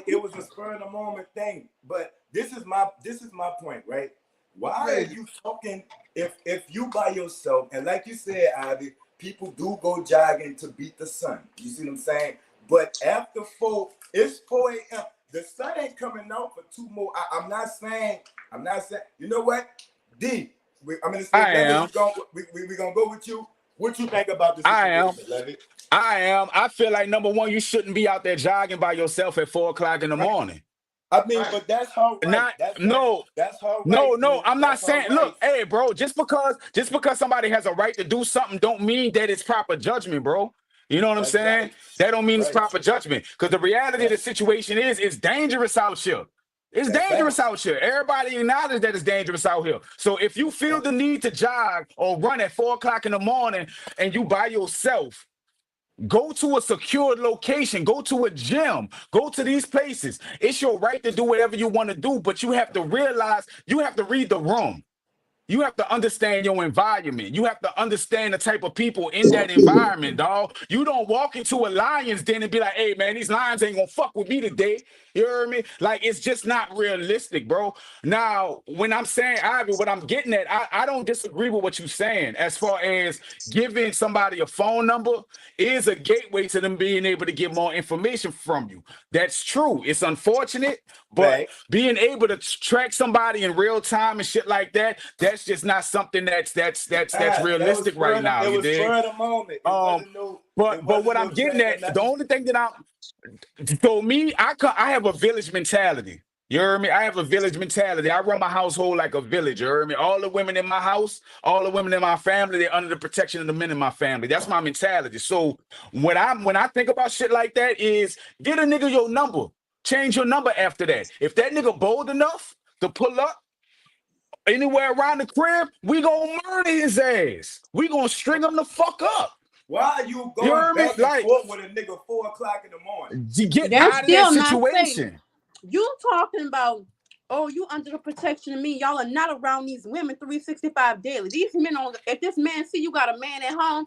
it was a spur of the moment thing. But this is my point, right? Why are you talking if you by yourself and like you said, Ivy, people do go jogging to beat the sun. You see what I'm saying? But after it's 4 a.m. The sun ain't coming out for 2 more. I'm not saying. You know what, D? I'm gonna say, I Levy, am. we gonna go with you. What you think about the I am. situation, Levy? I am. I feel like number one, you shouldn't be out there jogging by yourself at 4 o'clock in the morning. I mean, but that's her right. Not no. That's her No, right, no, D. I'm not That's her saying. right. Look, hey, bro, just because somebody has a right to do something, don't mean that it's proper judgment, bro. You know what I'm That's saying? right. That don't mean it's Right. proper judgment. Because the reality of Right. the situation is, it's dangerous out here. It's That's dangerous facts. out here. Everybody acknowledges that it's dangerous out here. So if you feel the need to jog or run at 4 o'clock in the morning and you by yourself, go to a secured location, go to a gym, go to these places. It's your right to do whatever you want to do, but you have to realize you have to read the room. You have to understand your environment. You have to understand the type of people in that environment, dog. You don't walk into a lion's den and be like, hey, man, these lions ain't gonna fuck with me today. You heard me? Like, it's just not realistic, bro. Now, when I'm saying, Ivy, what I'm getting at, I don't disagree with what you're saying as far as giving somebody a phone number is a gateway to them being able to get more information from you. That's true. It's unfortunate, but Facts. being able to track somebody in real time and shit like that, that's just not something that's That was realistic right now. it You was dig? spur of the moment. It But wasn't what I'm no getting track or at, the nothing. only thing that I have a village mentality. You heard me? I have a village mentality. I run my household like a village. You heard me? All the women in my house, all the women in my family, they're under the protection of the men in my family. That's my mentality. So when I think about shit like that, is get a nigga your number. Change your number after that. If that nigga bold enough to pull up anywhere around the crib, we gonna murder his ass. We gonna string him the fuck up. Why are you You going heard me? back and Like, forth with a nigga 4 o'clock in the morning? to get That's out of that still not safe. situation. You talking about, oh, you under the protection of me. Y'all are not around these women 365 daily. These men if this man see you got a man at home,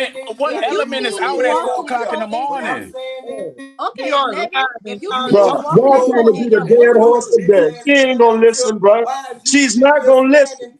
what If you element see is me out at walking in 4 o'clock in your the neighborhood, morning? okay, We on nigga. live If and you see turn me Bro, up. walking y'all in trying your to be the neighborhood, dead horse to death. She ain't gonna listen, bro. She's not gonna listen.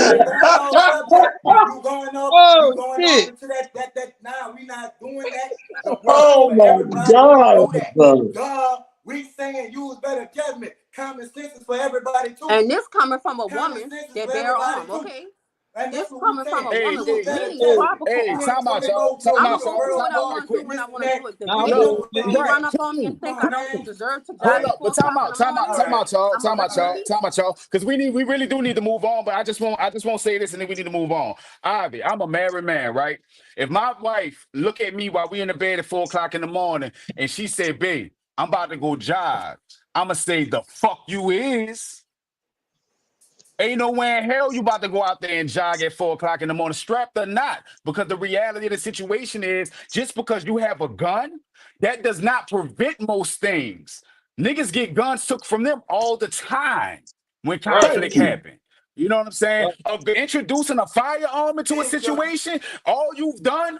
we going off subject. You going off. Oh You going off shit! into that. Nah, we not doing that. The world Oh for my everybody to know God, that. brother. God, we saying use better judgment. Common sense is for everybody too. And this coming from a Common woman sense is that for bear everybody arm, too. okay? And This that's what we coming from a saying. Hey, woman You with hey, better many judge tropical hey, organs. time out, when they y'all. go Time go I'm to out, gonna the do y'all. world what Time I out war, right want to do quick. when this I and want to that. do it. The Now, bitches, Enough Look, the about bitches it. run right, up on me cool. and think My I man. deserve to Hold die at up, but 4 o'clock in the morning. All right. time I'ma out, let you y'all, be. because we really do need to move on. But I just want to say this, and then we need to move on. Ivy, I'm a married man, right? If my wife look at me while we in the bed at 4 o'clock in the morning, and she said, "Babe, I'm about to go jog," I'ma say, "The fuck you is." Ain't no way in hell you about to go out there and jog at 4 o'clock in the morning, strapped or not. Because the reality of the situation is, just because you have a gun, that does not prevent most things. Niggas get guns took from them all the time when right. Thank conflict you. happen. You know what I'm saying? Right. Of introducing a firearm into a Bingo. situation, all you've done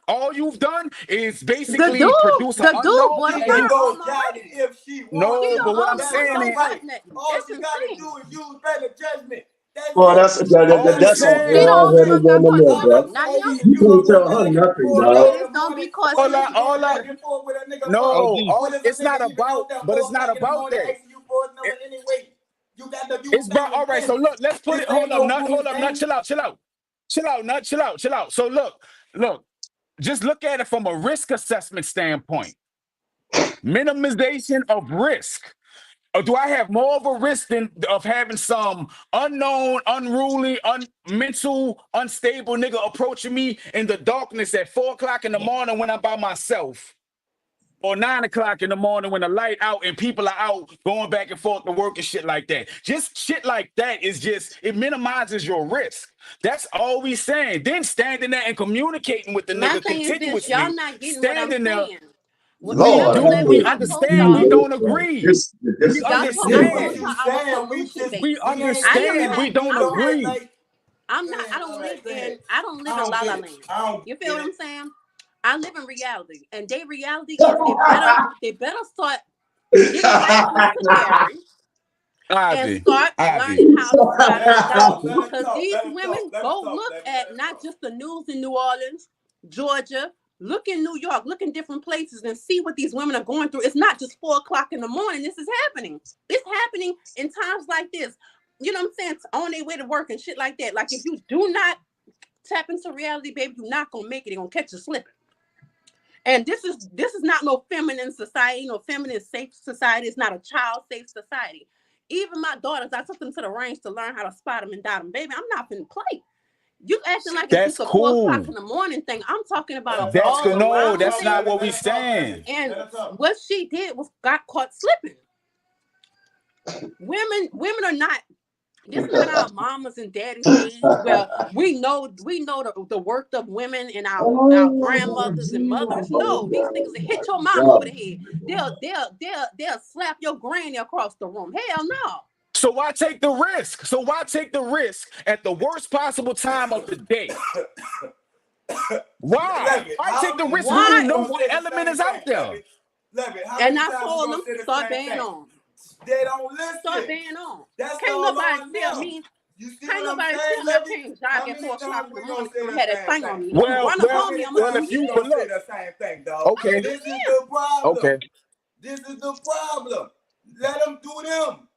is The basically produce an dude, the dude unknown, bought a She and can you go firearm jogging already. if she She wants no. to. But don't what I'm own one, That's saying her so is, what? right. All It's she got to insane. do is use better judgment. That's Well, it. all we that's That's She saying. it. the only already one got woman caught there, All bro. I'm slipping, not saying him. is You you can't gonna go tell her back and nothing, forth dog. all Ladies, the don't morning. be caught What is All you slipping. going I, back and forth with a nigga for? OG. no, What is a it's not nigga even about, on that but 4 it's not o'clock in the about morning that. asking you for his number anyway? You got to use It's about, common all right. So sense. look, let's put This it. ain't no Hold goose up, nut. game. Chill out, nut. Chill out. So look. Just look at it from a risk assessment standpoint. Minimization of risk. Or do I have more of a risk than of having some unknown, unruly, mental, unstable nigga approaching me in the darkness at 4 o'clock in the morning when I'm by myself? Or 9 o'clock in the morning when the light out and people are out going back and forth to work and shit like that. Just shit like that is just, it minimizes your risk. That's all we saying. Then standing there and communicating with the My nigga thing is this: y'all continuously. not getting what I'm Standing there, saying. we Lord, Remember have that do, when we I mercy. told understand, we y'all, don't Jesus. agree. This We is I Get what told insane. understand. you y'all I was saying. solution We based. We ain't I don't understand, have. we don't I don't have. agree. I all don't right, live go ahead. in. I don't live I in don't La La get it. Land. I don't You feel get what I'm it. saying? I live in reality, and their reality is they better start getting licensed to carry and start Ivy. learning how to stop Let and her talk. go. Let her Because talk. these Let her talk. women Let her go talk. look Let at her not talk. just the news in New Orleans, Georgia, look in New York, look in different places and see what these women are going through. It's not just 4 o'clock in the morning. This is happening. It's happening in times like this. You know what I'm saying? On their way to work and shit like that. Like if you do not tap into reality, baby, you're not gonna make it. They're gonna catch you slipping. And this is not no feminine society, no feminine safe society. It's not a child safe society. Even my daughters, I took them to the range to learn how to spot them and dot them. Baby, I'm not finna play. You acting like it's That's just a 4 o'clock cool. in the morning thing. I'm talking about Let her an talk. That's all good. No, around that's not thing. what Let we her talk. saying. And Let her talk. what she did was got caught slipping. Women are not. This is not our mamas and daddies age where we know the worth of women and our Oh, grandmothers and mothers. No, these niggas will hit your mom over the head. They'll slap your granny across the room. Hell no. So why take the risk? At the worst possible time of the day? Why? Levy, Why how take the many risk when you times Why? you know gonna what say the element same is out thing, there? Levy? Levy, how And many I times you told gonna them say the start same being thing? on. They don't Start listen. being on. That's Can't all nobody on tell them. me. You see Can't what I'm nobody saying, tell me I Levy? can't jog How at many 4 o'clock times in the we gonna morning say because I'm the had that same thing on thing? me. I'm gonna Well, run up How on well, me. many I'm gonna well. times do If we you, this. but gonna say look, the same thing, dog? okay, This is the okay. problem. This is the problem. Let them do them.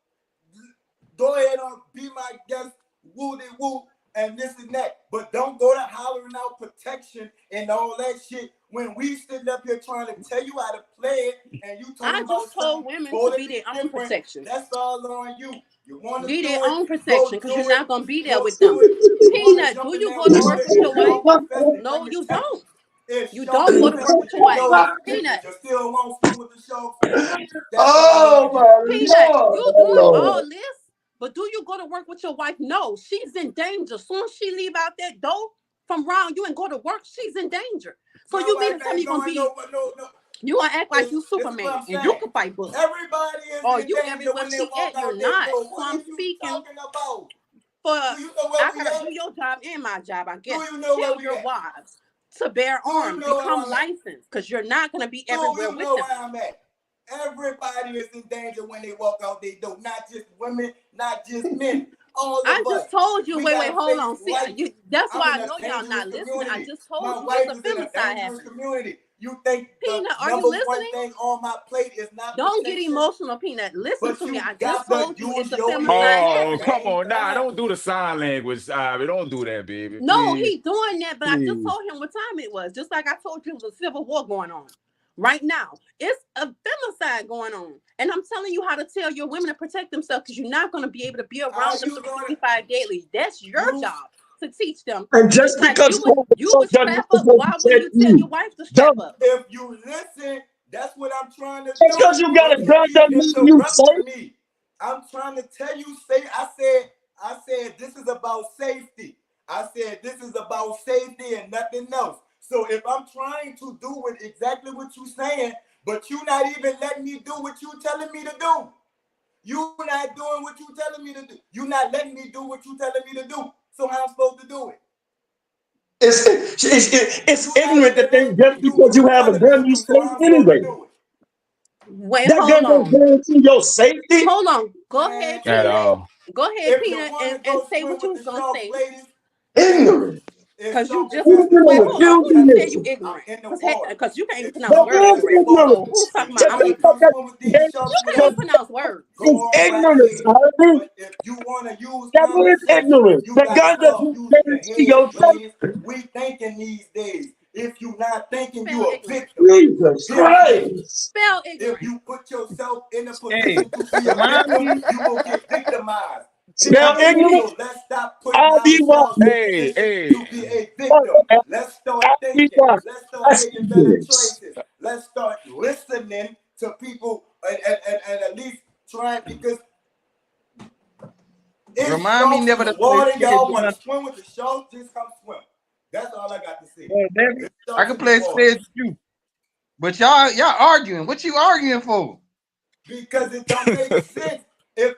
Go ahead and be my guest, woo de woo, and this and that. But don't go to hollering out protection and all that shit when we sitting up here trying to tell you how to play it and you I talking about just told something women to be totally their own different. protection. That's all on you. You want to Be their do it, own go protection because you're do it. not gonna be there Go with do them. it. You want to Peanut, jump do in you that go to work water with and your wife? shout confess it. Let No, me you tell you. don't. If You sharks don't go to swim work with with your you, wife. know Peanut. you still won't swim with the sharks. That's all oh on you. my Peanut, Lord, you oh doing all Lord. this, but do you go to work with your wife? No, she's in danger. Soon as she leave out that door from around you and go to work, she's in danger. So My you mean wife to tell me ain't you're gonna going be no. you gonna act like you This is what Superman I'm and you saying. can fight bullets? Everybody is Or in you danger everywhere when they she walk at, you're out their not. door. So What I'm are you speaking talking about? for Do you know where I we gotta at? do your job and my job, I Do guess. you know where Tell we your at? wives to bear Do you arms, know where become I'm at? licensed, because you're not gonna be Do everywhere you with know them. where I'm at? Everybody is in danger when they walk out their door. Not just women, not just men. All I of us. just told you, We wait, gotta hold face on. See, life. that's I'm why in I a know y'all dangerous not listening. I community. just told My you it's wife a is in a femicide dangerous happening. community. You think Peanut, the are you number one listening? thing on my plate is not Don't get protection? emotional, Peanut. Listen But to me. you I just got to told you it's use a your femicide head at Oh, the happening. come same on. Nah, time. don't do the sign language, Ivy. Don't do that, baby. No, Please. he doing that, but I just Please. told him what time it was. Just like I told you, it was a civil war going on. Right now, it's a femicide going on, and I'm telling you how to tell your women to protect themselves because you're not going to be able to be Are around them you going 365 daily. That's your to job to teach them. And just Just like because you would strap up. you Why wouldn't you tell your wife to strap don't up? if you listen, that's what I'm trying to just because do. you got But a you gun keep doesn't mean you safe. interrupting me. I'm trying to tell you, I said this is about safety. I said this is about safety and nothing else. So if I'm trying to do exactly what you're saying, but you're not even letting me do what you're telling me to do. You're not doing what you're telling me to do. You're not letting me do what you're telling me to do. So how I'm supposed to do it? It's You're not ignorant to even think letting just me do because what you you're have a telling me gun, to you do. So safe how I'm supposed to anyway. do it? Wait, That gun hold don't on. guarantee your safety. Hold on. Go Man, ahead, At Peanut. all. Go ahead, if you Peanut, want to and go say swim what you with was the gonna sharks, say. ladies, hey, Ignorant. if Cause you just it's wait. supposed Ignorant to of Hold on. come Who just catch said you me, ignorance. I'm ignorant? in the Cause water. cause you can't even If pronounce That words somebody is correctly. supposed So to who's ignorance. talking about? Just want I'm to because come ignorant. swim with these sharks You with can't us, that pronounce words. go is on right ignorance, ahead. Harvey. But if you want to use That common is sense, ignorance. you The got to gun start doesn't using your guarantee head, your ladies. safety. We thinking these days. If you not thinking, Spell you a ignorant. victim. Jesus Period. Christ. Spell If ignorant. you put yourself in a Hey, position to be a remind victim, me. you will get victimized. Spell Period. ignorant. So let's stop putting RBY. ourselves in Hey, position to hey. be a victim. Let's start thinking. RBY. Let's start That's making better ignorance. choices. Let's start listening to people and at least trying because it's Remind me sharks in never the to play water. Y'all want spades. to swim with the sharks? Just come swim. That's all I got to say. Well, baby, It's I sharks can in the play water. spades with you. But y'all arguing. What you arguing for? Because it don't make sense. If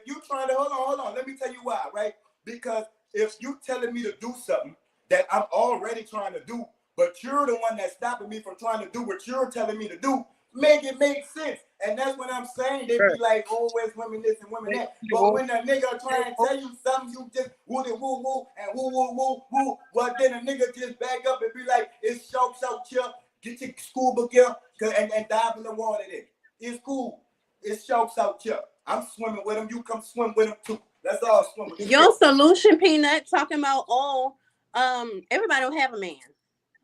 you trying to hold on, let me tell you why, right? Because if you telling me to do something that I'm already trying to do, but you're the one that's stopping me from trying to do what you're telling me to do, make it make sense. And that's what I'm saying. They be like, oh, it's women this and women that. But when a nigga try and tell you something, you just woo woo woo and woo woo woo woo. Well, then a nigga just back up and be like, it's sharks out here. Get your school book here and dive in the water there. It's cool. It's sharks out here. I'm swimming with them. You come swim with them too. Let's all swim with you. Your solution, Peanut, talking about everybody don't have a man.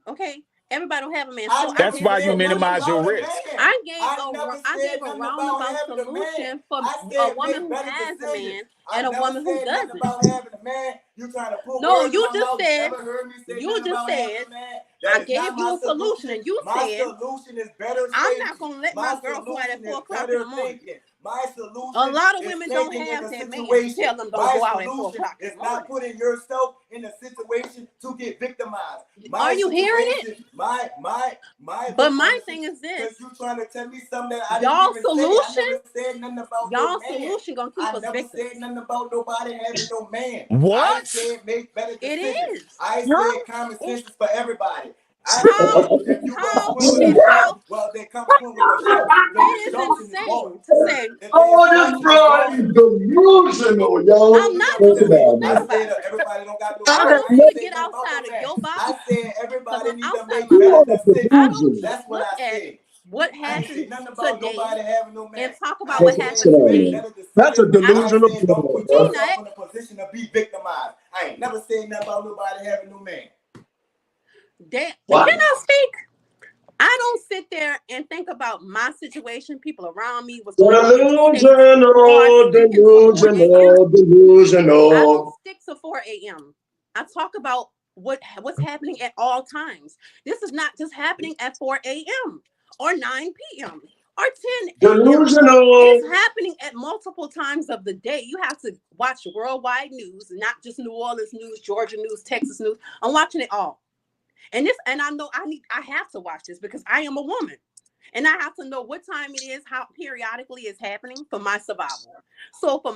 Okay, everybody don't have a man. So I I never That's gave why a you said nothing solution. minimize your about a risk. man. I gave I never said a nothing about roundabout having a man. solution for I a said woman make who better has a decisions. man I and a never woman who said nothing doesn't. about having a man. You trying to put No, words in you my just mouth. said Never heard me say you nothing just about having said a man. I That is gave not you my a solution, solution. and you My said solution is better I'm not safety. gonna let my My girl go out solution at is 4 o'clock in the better morning. thinking. My A solution lot of is women don't taking in have a that man to situation. tell them don't My go out at 4 solution o'clock in is the not morning. putting yourself in a situation to get victimized. Are My you hearing it? situation, my But look on my the thing is this: because you trying to tell me something that I didn't y'all even say. I solution, never said nothing about no y'all man. solution gonna keep I us never victims. said nothing about nobody having no man. I What? said make better It decisions. is. I said common sense is for everybody. I How said if you gonna how swim with the and sharks, how well then come swim with the sharks. Cause it it's is sharks in this water. insane to say If there's Oh, sharks this in this bro water, is delusional, yo. I'm not listen to me. delusional. Think I Everybody. about said it. everybody don't got no I I man. have want I you ain't to never say get nothing about outside no of man. your I box said because everybody I'm need to outside of make my you better are box. I decisions. don't delusional. just That's what look I at said. what I ain't say happened nothing about today nobody having no and man. talk about I what That's said happened make today. a better That's a decisions. I don't I delusional said don't plan, put bro. yourself Peanut. in a position to be victimized. I ain't never said nothing about nobody having no man. Can What? I speak? I don't sit there and think about my situation, people around me, what's going on in the States, or I Delusional, sticking to 4 a.m. delusional, I don't delusional. stick to 4 a.m. I talk about what's happening at all times. This is not just happening at 4 a.m. or 9 p.m. or 10 a.m. Delusional. It's happening at multiple times of the day. You have to watch worldwide news, not just New Orleans news, Georgia news, Texas news. I'm watching it all. And I know I have to watch this because I am a woman. And I have to know what time it is, how periodically it's happening for my survival. So for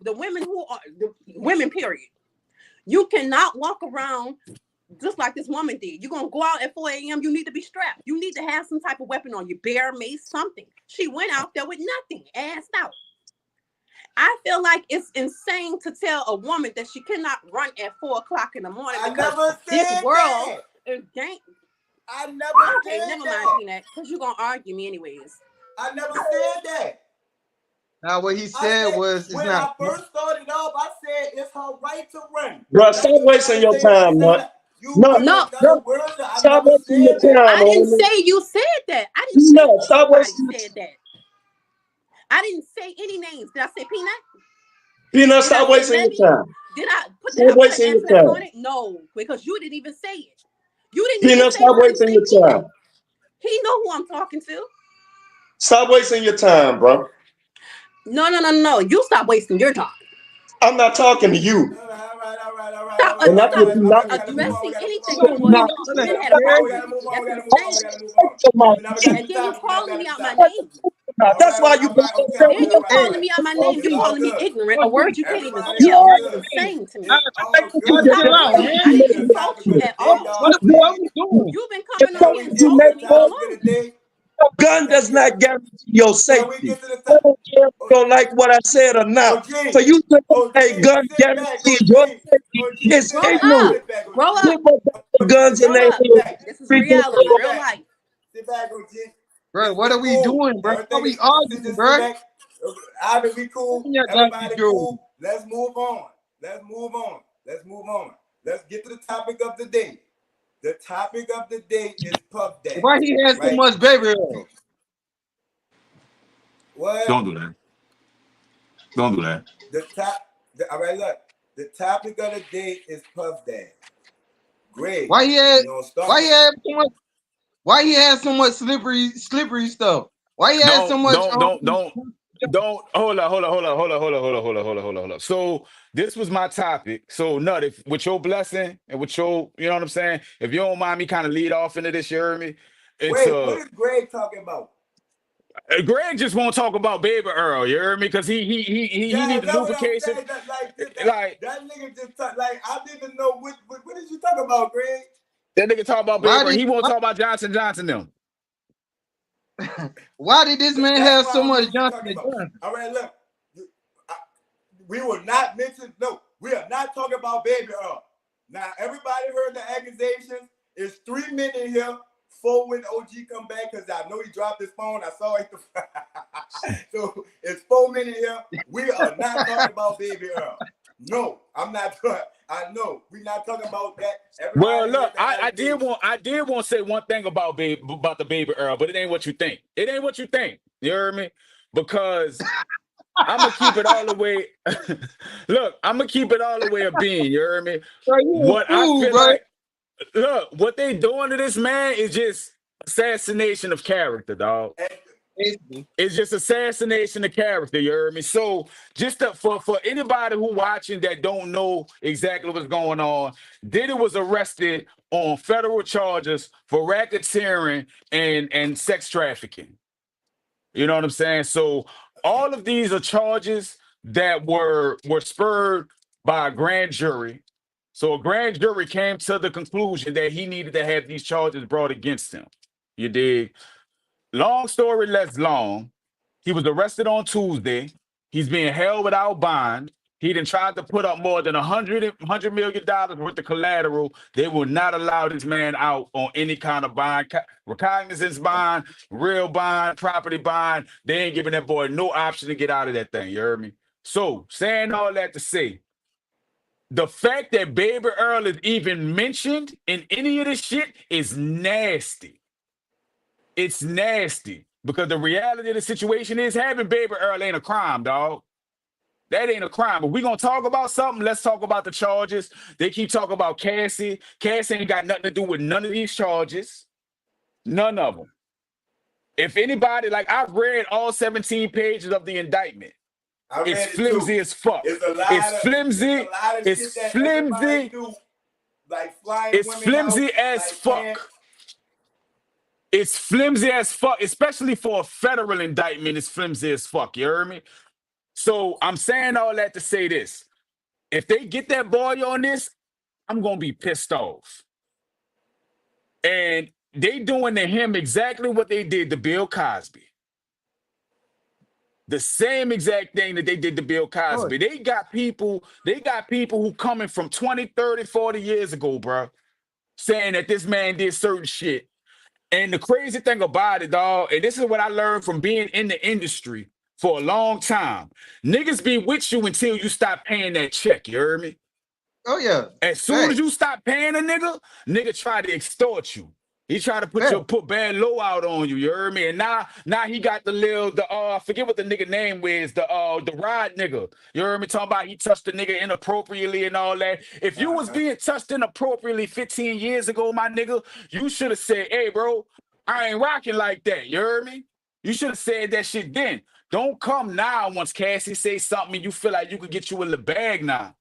the women who are the women, period, you cannot walk around just like this woman did. You're gonna go out at 4 a.m. You need to be strapped. You need to have some type of weapon on you, bear, mace, something. She went out there with nothing, assed out. I feel like it's insane to tell a woman that she cannot run at 4 o'clock in the morning I because never this said world that. is dangerous. I never Okay, said never mind, that. Peanut, because you're gonna argue me anyways. I never said that. Now what he I said said was it's when not. I first started off, I said it's her right to run. Bro, Now stop you wasting trying your to say time, you man. saying you No, putting No, another words. I stop never wasting your said that. time, I didn't man. say you said that. I didn't say No, stop anybody wasting said that. I didn't say any names. Did I say Peanut? Peanut, Did I stop say wasting your Levy? time. Did I Stop put an wasting your address on time. it? No, because you didn't even say it. You didn't even Peanut, say stop her name. wasting Say your Peanut. time. He know who I'm talking to. Stop wasting your time, bro. No. You stop wasting your time. I'm not talking to you. All Stop And that's what stop you're not. right. We gotta move on. We addressing gotta move on. anything We gotta move towards Not on. me because We we gotta didn't move had a on. We problem. gotta move on. That's We gotta move on. We insane. gotta move on. to my We're not back And to the then you topic. We're not calling back me to the out my topic. name. That's why you brought Okay, up Then you all calling right. me out my name. It's You all calling me good. ignorant, a word you can't even Everybody, spell. all That's good. insane to me. It's all Yo, good. chill out, I man. Let's didn't get to the insult topic you of the at day, all. y'all, What please. we doing? You've been coming on Can here we get to you the make insulting me all topic of along. the day? gun Can does we get not guarantee your can we safety. get to the I topic? don't care if you don't like what I said or not. For OG, you to say OG, gun sit back, guarantees OG, your safety OG, is sit Grow back, ignorant. up. sit back, OG, Grow up. People got guns in Grow their up. sit head back, This is every day. reality, sit real back, life. sit back, OG. Bro, what It's are we cool. doing, bro? Why Everything we is arguing, just sit bro? back. Ivan, we cool. Yeah, Dr. Everybody Joe. cool. Let's move on. Let's move on. Let's move on. Let's get to the topic of the day. The topic of the day is Puff Daddy. Why he has so Right? much baby oil? What? Don't do that. Don't do that. All right, look. The topic of the day is Puff Daddy. Great. Why he had You know, start. why he had so much why he had so much slippery stuff? Why he had so Don't, much don't, don't, don't, don't. Hold up. So this was my topic. So Nut, if with your blessing and with your, you know what I'm saying? If you don't mind me kind of lead off into this, you heard me? It's Wait, what is Greg talking about? Greg just won't talk about Baby Earl, you heard me? Because he Yeah, need the that's what I'm lubrication. saying. Like That nigga just like I didn't know what did you talk about, Greg? that nigga talk about why Baby Earl. did He won't talk about Johnson them. why did this man That's have why I so don't know much what you're Johnson talking and about. Johnson? All right, look. We will not mention, no, we are not talking about Baby Earl. Now, everybody heard the accusations. It's 3 men in here, 4 when OG come back, because I know he dropped his phone. I saw it. So it's 4 men in here. We are not talking about Baby Earl. No, I'm not. I know. We're not talking about that. Well, Everybody look, heard the accusations. I did want to say one thing about the Baby Earl, but it ain't what you think. It ain't what you think. You heard me? Because I'm gonna keep it all the way. Look, I'm gonna keep it all the way a being. You heard me? Bro, you What a I fool, feel bro. like, look, what they doing to this man is just assassination of character, dog. It's just assassination of character. You heard me? So, just for anybody who watching that don't know exactly what's going on, Diddy was arrested on federal charges for racketeering and sex trafficking. You know what I'm saying? So all of these are charges that were spurred by a grand jury. So a grand jury came to the conclusion that he needed to have these charges brought against him. You dig? Long story less long. He was arrested on Tuesday. He's being held without bond. He done tried to put up more than $100 million worth of collateral. They will not allow this man out on any kind of bond, recognizance bond, real bond, property bond. They ain't giving that boy no option to get out of that thing. You heard me? So, saying all that to say, the fact that Baby Earl is even mentioned in any of this shit is nasty. It's nasty because the reality of the situation is having Baby Earl ain't a crime, dog. That ain't a crime. But we gonna talk about something. Let's talk about the charges. They keep talking about Cassie. Cassie ain't got nothing to do with none of these charges. None of them. If anybody, like I've read all 17 pages of the indictment. I read It's it flimsy too. as fuck. It's a lot It's of flimsy. shit that everybody do, like flying It's women out, flimsy as like fuck. It's flimsy as fuck, especially for a federal indictment. It's flimsy as fuck. You heard me? So I'm saying all that to say this. If they get that boy on this, I'm gonna be pissed off. And they doing to him exactly what they did to Bill Cosby. The same exact thing that they did to Bill Cosby. They got people who coming from 20, 30, 40 years ago, bro, saying that this man did certain shit. And the crazy thing about it, dog, and this is what I learned from being in the industry for a long time. Niggas be with you until you stop paying that check. You heard me? Oh yeah, As soon as facts, you stop paying a nigga try to extort you. He tried to facts. put bad low out on you. You heard me? And now he got I forget what the nigga name is, the rod nigga. You heard me talking about he touched the nigga inappropriately and all that. If you was being touched inappropriately 15 years ago, my nigga, you should have said, hey, bro, I ain't rocking like that. You heard me? You should have said that shit then. Don't come now once Cassie say something and you feel like you could get you in the bag now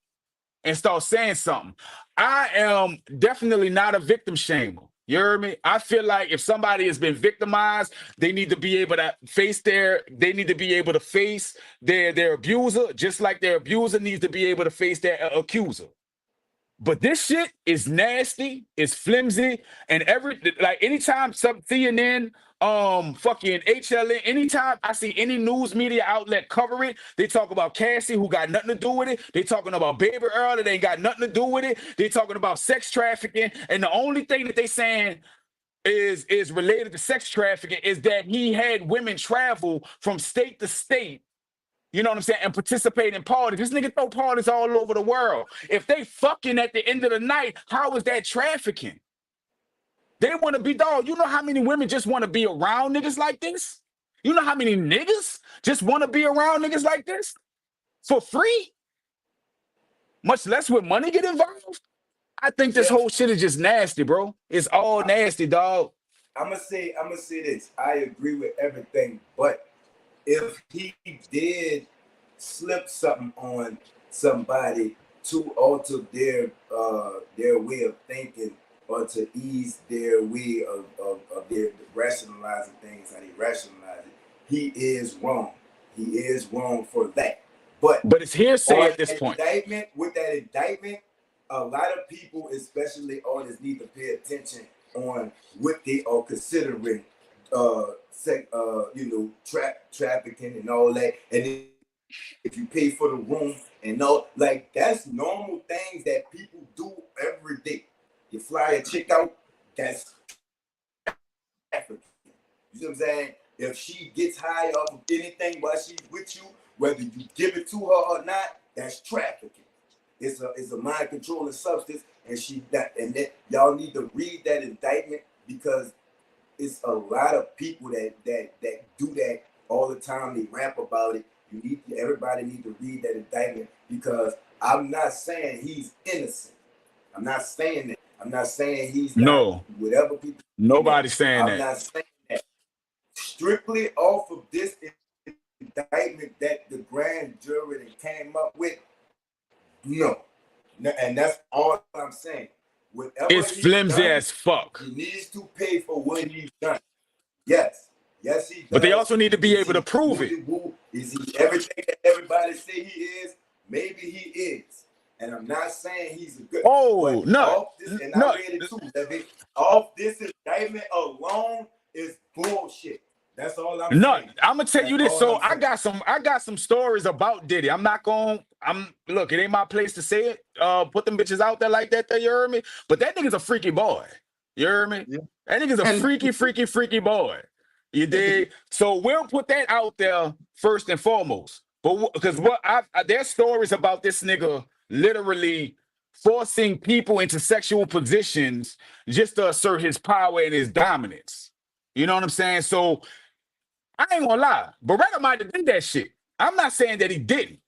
and start saying something. I am definitely not a victim shamer. You heard me? I feel like if somebody has been victimized, they need to be able to face their abuser, just like their abuser needs to be able to face their accuser. But this shit is nasty, it's flimsy, and anytime some CNN, fucking HLN, anytime I see any news media outlet cover it, they talk about Cassie who got nothing to do with it. They talking about Baby Earl that ain't got nothing to do with it. They talking about sex trafficking, and the only thing that they saying is related to sex trafficking is that he had women travel from state to state, you know what I'm saying, and participate in parties. This nigga throw parties all over the world. If they fucking at the end of the night, how is that trafficking? They want to be, dog. You know how many women just want to be around niggas like this? You know how many niggas just want to be around niggas like this for free? Much less with money get involved. I think this Yeah, whole shit is just nasty, bro. It's all nasty, dog. I'm gonna say this. I agree with everything, but if he did slip something on somebody to alter their way of thinking or to ease their way of their rationalizing things, how they rationalize it, he is wrong. He is wrong for that. But But it's hearsay on at this that point. indictment, with that indictment, a lot of people, especially artists, need to pay attention on what they are considering trafficking and all that. And if you pay for the room and all, like, that's normal things that people do every day. You fly a chick out, that's trafficking. You see what I'm saying? If she gets high off of anything while she's with you, whether you give it to her or not, that's trafficking. It's a mind controlling substance, and that y'all need to read that indictment, because it's a lot of people that do that all the time. They rap about it. Everybody need to read that indictment, because I'm not saying he's innocent. I'm not saying that. I'm not saying he's not No, whatever people. nobody's saying I'm that. not saying that. Strictly off of this indictment that the grand jury came up with, no. And that's all I'm saying. Whatever It's he's flimsy done, as fuck. he needs to pay for what he's done. Yes. Yes, he does. But they also need to be Is able to he prove it. woo-de-woo? Is he everything that everybody say he is? Maybe he is. And I'm not saying he's a good. Oh, But no, off this, and I no, read it too, off this indictment alone is bullshit. That's all I'm no. saying. I'm gonna tell you That's this. all So I'm saying. I got some stories about Diddy. Look, it ain't my place to say it. Put them bitches out there like that, you heard me? But that nigga's a freaky boy. You heard me? Yeah. That nigga's a And freaky boy. You dig? So we'll put that out there first and foremost. But because there's stories about this nigga literally forcing people into sexual positions just to assert his power and his dominance. You know what I'm saying? So I ain't gonna lie, Beretta might have did that shit. I'm not saying that he didn't.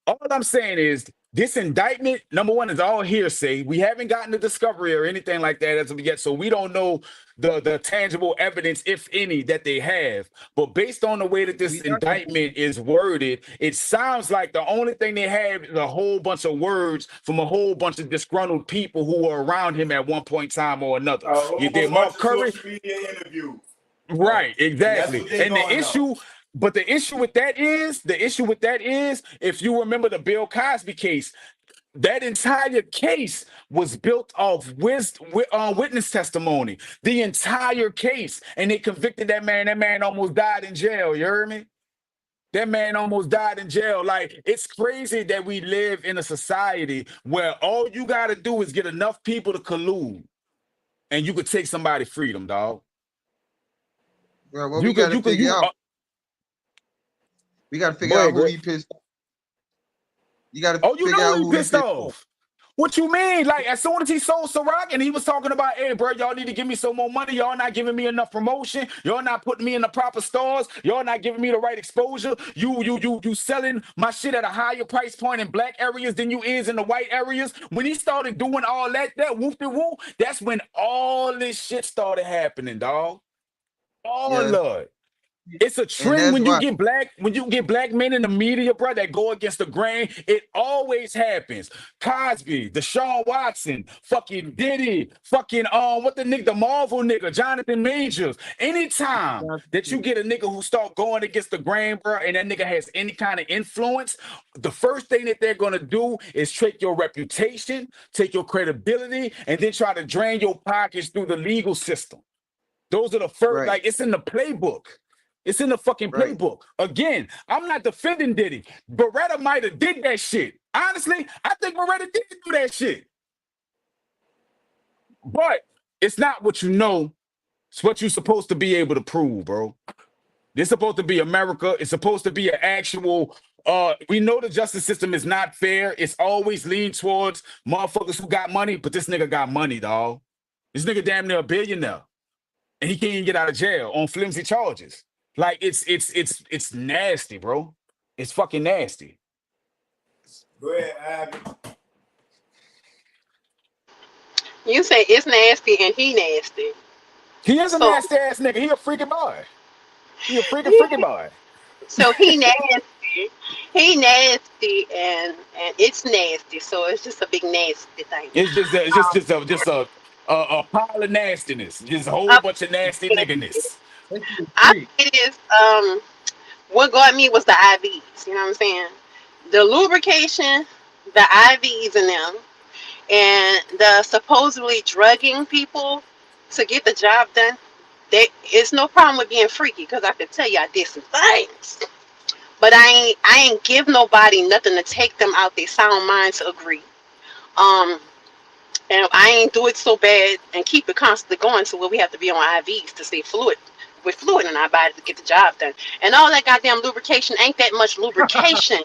All I'm saying is this indictment, number one, is all hearsay. We haven't gotten the discovery or anything like that as of yet, so we don't know the tangible evidence, if any, that they have. But based on the way that this we not gonna indictment is worded, it sounds like the only thing they have is a whole bunch of words from a whole bunch of disgruntled people who were around him at one point in time or another. A whole You did bunch Mark of Curry? social media interviews. Right, And that's exactly. what they And the going on. issue with that is, if you remember the Bill Cosby case, that entire case was built off witness testimony. The entire case, and they convicted that man. That man almost died in jail. You heard me? That man almost died in jail. Like, it's crazy that we live in a society where all you got to do is get enough people to collude, and you could take somebody's freedom, dog. Bro, what You could, you could, you. we gotta Go figure out ahead, who Greg. he pissed off. You gotta Oh, you figure know out he who he pissed pissed off. off. What you mean? Like, as soon as he sold Ciroc and he was talking about, hey, bro, y'all need to give me some more money. Y'all not giving me enough promotion. Y'all not putting me in the proper stores. Y'all not giving me the right exposure. You selling my shit at a higher price point in black areas than you is in the white areas. When he started doing all that whoop-de-woo, that's when all this shit started happening, dog. All Yeah, of it. It's a and trend that's when you why. get black men in the media, bro, that go against the grain. It always happens. Cosby, Deshaun Watson, fucking Diddy, fucking what the nigga, the Marvel nigga, Jonathan Majors. Anytime that you get a nigga who start going against the grain, bro, and that nigga has any kind of influence, the first thing that they're gonna do is take your reputation, take your credibility, and then try to drain your pockets through the legal system. Those are the first, Right, like, it's in the playbook. It's in the fucking right. playbook. Again, I'm not defending Diddy. Beretta might have did that shit. Honestly, I think Beretta did do that shit. But it's not what you know. It's what you're supposed to be able to prove, bro. It's supposed to be America. It's supposed to be an actual. We know the justice system is not fair. It's always leaned towards motherfuckers who got money, but this nigga got money, dog. This nigga damn near a billionaire. And he can't even get out of jail on flimsy charges. Like it's nasty, bro. It's fucking nasty. Go ahead, Abby. You say it's nasty and he nasty. He is a So nasty ass nigga. He a freaking boy. He a freaking boy. so he nasty. He nasty and it's nasty. So it's just a big nasty thing. It's just a pile of nastiness. Just a whole Um, bunch of nasty nigginess. That's the I street. think it is what got me was the IVs, you know what I'm saying? The lubrication, the IVs in them, and the supposedly drugging people to get the job done. It's no problem with being freaky because I could tell you I did some things. But I ain't give nobody nothing to take them out their sound mind to agree. Um and I ain't do it so bad and keep it constantly going to where we have to be on IVs to stay fluid with fluid in our body to get the job done. And all that goddamn lubrication ain't that much lubrication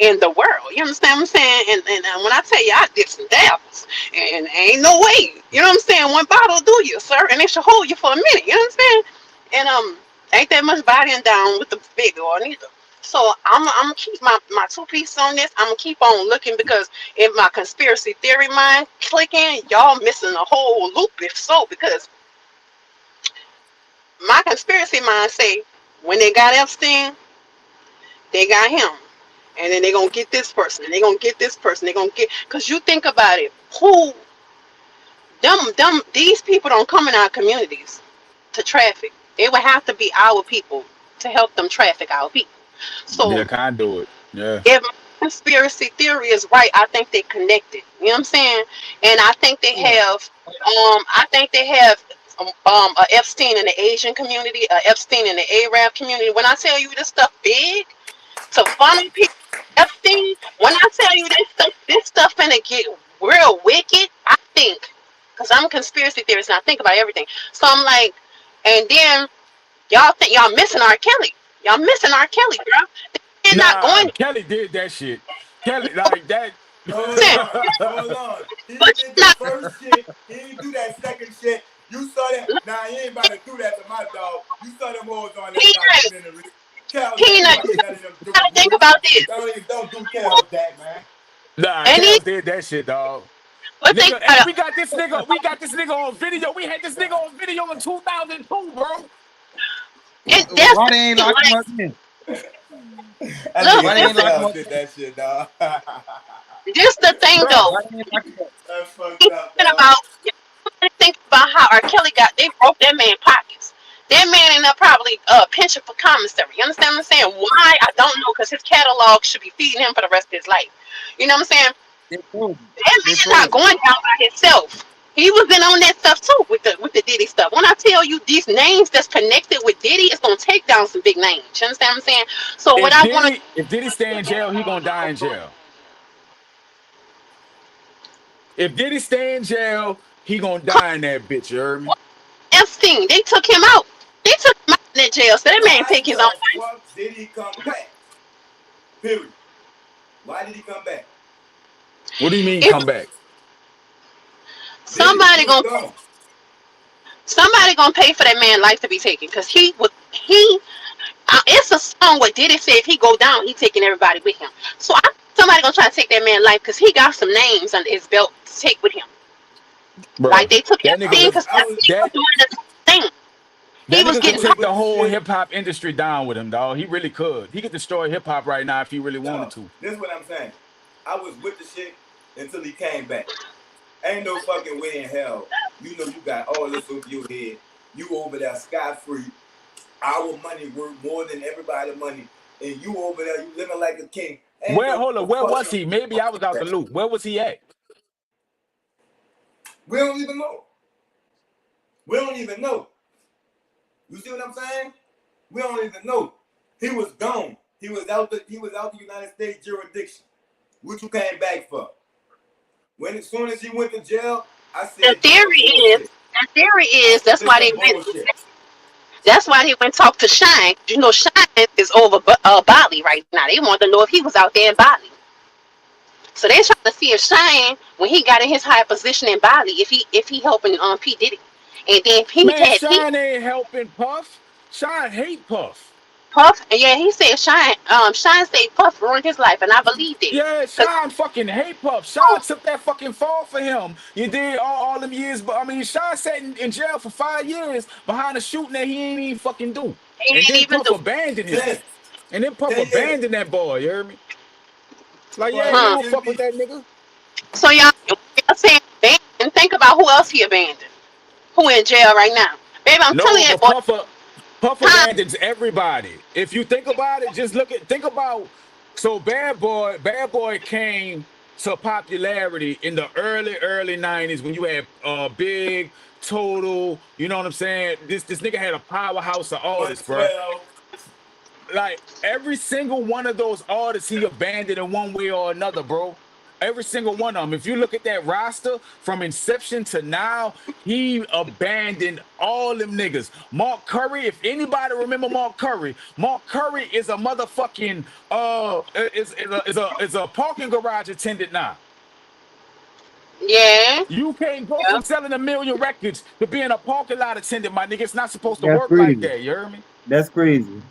in the world. You understand what I'm saying? And when I tell you I did some dabbles, and ain't no way, you know what I'm saying? One bottle will do you, sir, and it should hold you for a minute. You know what I'm saying? And ain't that much bodying down with the big oil neither. So I'm gonna keep my two pieces on this. I'm gonna keep on looking because if my conspiracy theory mind clicking, y'all missing a whole loop if so, because my conspiracy mind say when they got Epstein, they got him. And then they're gonna get this person, and they're gonna get this person, they're gonna get, because you think about it, who these people don't come in our communities to traffic. It would have to be our people to help them traffic our people. Yeah, So can do it. Yeah. if my conspiracy theory is right, I think they're connected. You know what I'm saying? And I think they Yeah. have a Epstein in the Asian community, a Epstein in the Arab community. When I tell you this stuff big, to funnel people Epstein, when I tell you this stuff finna get real wicked, I think, because I'm a conspiracy theorist and I think about everything. So I'm like, and then y'all think y'all missing R. Kelly. Y'all missing R. Kelly, bro. They're not Nah, going Kelly did that shit. Kelly, like that. Hold to on, hold on. He but did you're the not first shit. He didn't do that second shit. You saw that. Nah, he ain't about to do that to my dog. You saw them hoes on that peanut. documentary. Cows ain't Peanut. fucking none of them Gotta think dudes. about this. Don't do cows that, man. Nah, And he Kels did that shit, dog. but think Nigga, hey, about we got this nigga on video. We had this nigga on video in 2002, bro. it. That's Why the they ain't thing. lock him Like, up then? That look, Why nigga they this said ain't lock him cows up did then? that shit, dog. this the thing Bro, though. Why they ain't lock him up? That's fucked Thinking up, dog. about think about how R. Kelly they broke that man pockets. That man ended up probably pension for commissary. You understand what I'm saying? Why? I don't know, because his catalog should be feeding him for the rest of his life. You know what I'm saying? They froze it. That They man not froze it. going down by himself. He was in on that stuff too with the Diddy stuff. When I tell you these names that's connected with Diddy, it's gonna take down some big names. You understand what I'm saying? So what if I want to Diddy if Diddy stay in jail, he gonna die in jail. If Diddy stay in jail, he gonna die in that bitch. You heard me? Epstein, they took him out. They took him out in jail, so that man Why take his own the life. fuck did he come back? Period. Why did he come back? What do you mean If come back? Diddy, he somebody was gonna gone. somebody gonna pay for that man's life to be taken, because it's a song where Diddy said if he go down, he taking everybody with him. So somebody gonna try to take that man's life because he got some names under his belt to take with him. Like Bruh. they took That I Epstein nigga was because I was Epstein was that doing the same thing. He that was nigga I could getting was take high. the with the whole shit. hip hop industry down with him, dog. He really could. He could destroy hip hop right now if he really wanted No, to. this is what I'm saying. I was with the shit until he came back. Ain't no fucking way in hell. You know you got all this over your head. You over there scot free. Our money worth more than everybody's money. And you over there, you living like a king. Ain't Where no hold on, where was fucking he? Maybe I was out the that. loop. Where was he at? We don't even know. We don't even know. You see what I'm saying? We don't even know. He was gone. He was out the United States jurisdiction. What you came back for? As soon as he went to jail, I The said this some theory is, bullshit. the theory I is said that's this why they some went. bullshit. That's why he went talk to Shine. You know, Shine is over Bali right now. They want to know if he was out there in Bali. So they trying to see if Shine, when he got in his high position in Bali, if he helping P Diddy, and then P Man, had P Shine ain't helping Puff. Shine hate Puff. Puff, and yeah, he said Shine said Puff ruined his life, and I believed it. Yeah, Cause Sean fucking hate Puff. Sean took that fucking fall for him. You did all them years, but I mean, Sean sat in jail for 5 years behind a shooting that he ain't even fucking do. he And didn't then even Puff do. abandoned him. 10, And then Puff 10 years. abandoned that boy, you hear me? Like, Boy, yeah, we he Huh. don't 10 fuck with piece. that nigga. So y'all saying abandoned? Think about who else he abandoned. Who in jail right now? Baby, I'm telling No, you, that but boy. Puff Time. abandons everybody. If you think about it, just think about so Bad Boy came to popularity in the early 90s when you had Big Total, you know what I'm saying? This nigga had a powerhouse of artists, bruh. 112. Like every single one of those artists he abandoned in one way or another, bro. Every single one of them. If you look at that roster from inception to now, he abandoned all them niggas. Mark Curry, if anybody remember Mark Curry is a motherfucking is a parking garage attendant now. Yeah. You can't go Yeah. from selling 1 million records to being a parking lot attendant, my nigga. It's not supposed to That's work like crazy. that. You hear me? That's crazy.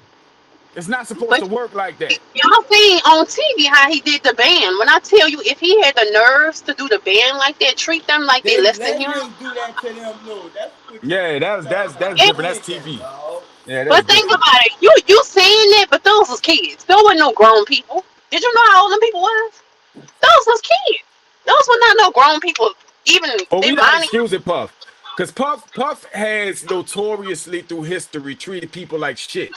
It's not supposed But to work like that. y'all seen on TV how he did the band. When I tell you, if he had the nerves to do the band like that, treat them like they They less than let him. him do that to them. No, that's what you Yeah, that's It, different. That's understand, TV. dog. Yeah, that's but think different. about it. You saying that, but those was kids. Those were no grown people. Did you know how old them people was? Those was kids. Those were not no grown people. Even But they we not minding excusing Puff. Because Puff has notoriously through history treated people like shit.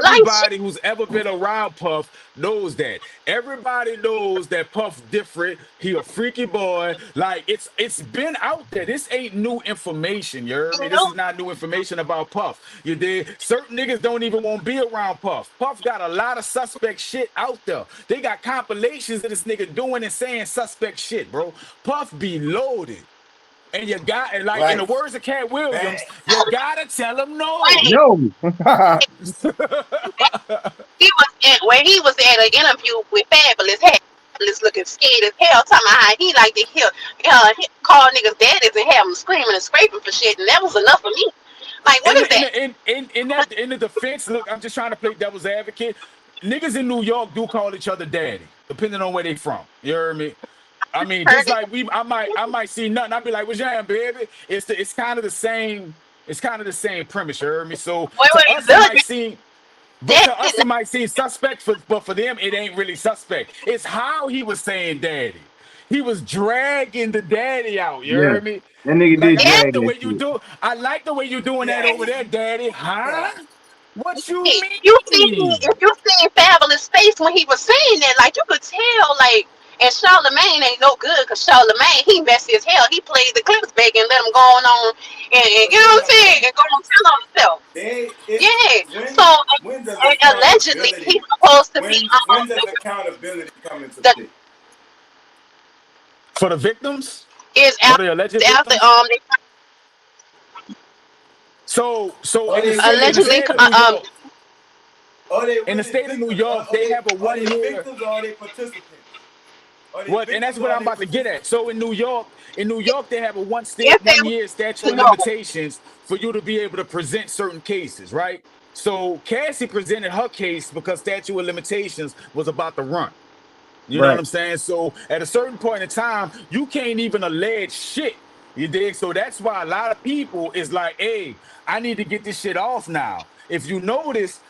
like shit. Everybody who's ever been around Puff knows that. Everybody knows that Puff different. He a freaky boy. Like it's been out there. This ain't new information. You heard me? You This know, is not new information about Puff. You did. Certain niggas don't even want to be around Puff. Puff got a lot of suspect shit out there. They got compilations of this nigga doing and saying suspect shit, bro. Puff be loaded. And you got, and like in the Right. words of Cat Williams, Bang. you gotta tell him no. wait, No. where he was at an interview with Fabulous. Fabulous looking scared as hell. Talking about how he like to call niggas daddies and have them screaming and scraping for shit, and that was enough for me. Like, what in, is in, that? in the defense, look, I'm just trying to play devil's advocate. Niggas in New York do call each other daddy, depending on where they from. You hear me? I mean, Heard just it. like I might see nothing. I'll be like, "What's your name, baby?" It's kind of the same. It's kind of the same premise. You hear me? So to Wait, us, it look, might seem. But to us, daddy. it might seem suspect, but for them, it ain't really suspect. It's how he was saying daddy. He was dragging the daddy out. You Yeah. heard me? That nigga Like did I Yeah, like drag the that way you shit. do. I like the way you doing that Yeah, over there, daddy. Huh? What you you see, mean? if you seen Fabulous face when he was saying that, like you could tell, like. And Charlemagne ain't no good because Charlemagne, he messy as hell. He played the clips back and let him go on and but you know this is what what I'm I'm saying? saying. And go on tell on himself. It's Yeah. So when does allegedly he's accountability supposed to be when does accountability come into the play? For the victims is or the alleged after victims? they So Are in the they state in the witness? Allegedly, state of New York, Are they in the witness state of New victims? York, they have a Are one they year. victims or are they participants? Are they What? And that's victims what or are I'm they about to get at. participants? So in New York, they have a if they 1 year statute of no, limitations for you to be able to present certain cases, right? So Cassie presented her case because statute of limitations was about to run. You know what Right. I'm saying? So at a certain point in time, you can't even allege shit. You dig? So that's why a lot of people is like, hey, I need to get this shit off now. If you notice,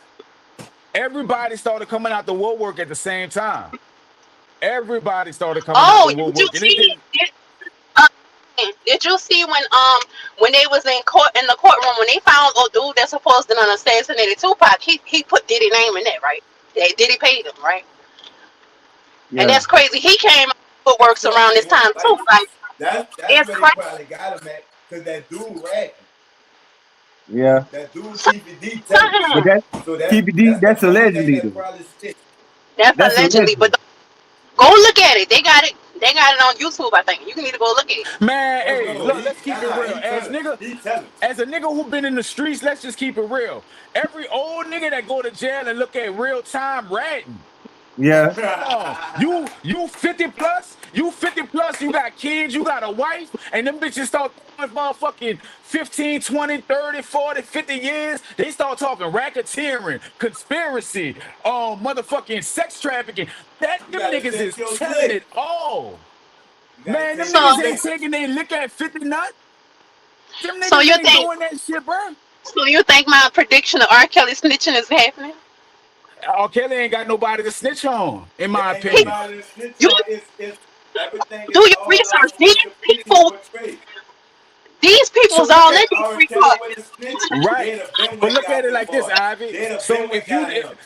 everybody started coming out the woodwork at the same time. Everybody started coming out the oh, did you woodwork. And it see? didn't Uh, did you see when they was in court in the courtroom when they found a dude that's supposed to done assassinated Tupac? He put Diddy name in that, right? Diddy paid him, right? And Yeah. that's crazy. He came out with That's works what around this what time too. like Like that's it's where they crazy. probably got him at because that dude ratting. Yeah. That dude p.DIDDY telling. But that So TBD, that's the that's only thing allegedly that though. probably stick. That's That's allegedly, but allegedly. go look at it. They got it. They got it on YouTube. I think you can need to go look at it. Man, Oh hey, no, look, let's keep it real. he telling. He telling. As a nigga who been in the streets, let's just keep it real. Every old nigga that go to jail and look at real time ratting. Yeah. Hold on. You 50 plus, you got kids, you got a wife, and them bitches start throwing motherfucking 15, 20, 30, 40, 50 years. They start talking racketeering, conspiracy, motherfucking sex trafficking. You Them gotta niggas take is your telling lick. it all. You gotta Man, them take So, your niggas ain't lick. taking they lick at 50 nut. Them so niggas you ain't think? doing that shit, bro. So you think my prediction of R. Kelly snitching is happening? R. Kelly ain't got nobody to snitch on, in It my ain't He, opinion. nobody to snitch you on. It's everything do is your all off research. of These what the police people, portray. these So people's look all If in at these R. free Kelly cards. would have snitched, right, they'd have been but went look at got it them like this, boys. Ivy. They'd have been So went got him.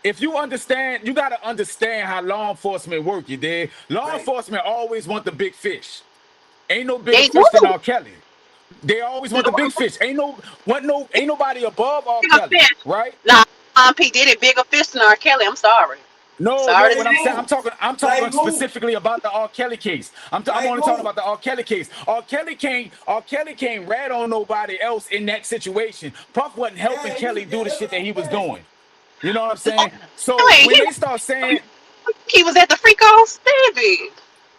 if you understand, you got to understand how law enforcement work. You did. Law Right. enforcement always want the big fish. Ain't no bigger They do. fish than R. Kelly. They always want the big fish. Ain't nobody above R. Bigger Kelly, fish. right? Nah, P Diddy bigger fish than R. Kelly. I'm sorry. No. Sorry to What Like I'm say. saying, who? I'm Like talking who? specifically about the R. Kelly case. I'm Like only talking who? about the R. Kelly case. R. Kelly can't rat on nobody else in that situation. Puff wasn't helping Kelly do the That's shit what that I'm he was saying. doing. You know what I'm No, saying? So wait, when they start saying, he was at the freak off, baby.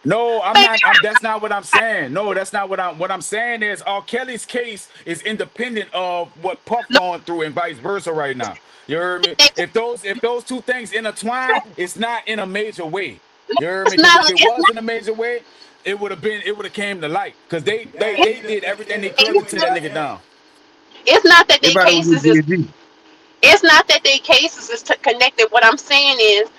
no, I'm Baby, not. That's not what I'm saying. No, that's not what I'm. What I'm saying is, R. Kelly's case is independent of what Puff no, going through, and vice versa. Right now, you heard me. they, If those two things intertwine, it's not in a major way. You heard me? it's Because not. if it It's was in a major way, it would have came to light. Because they they Yeah, they he'd have did been. everything They'd they have could been to went tear that got nigga him. down. it's not that They they about to cases do is. Jay-Z. It's not that they cases is connected. What I'm saying is,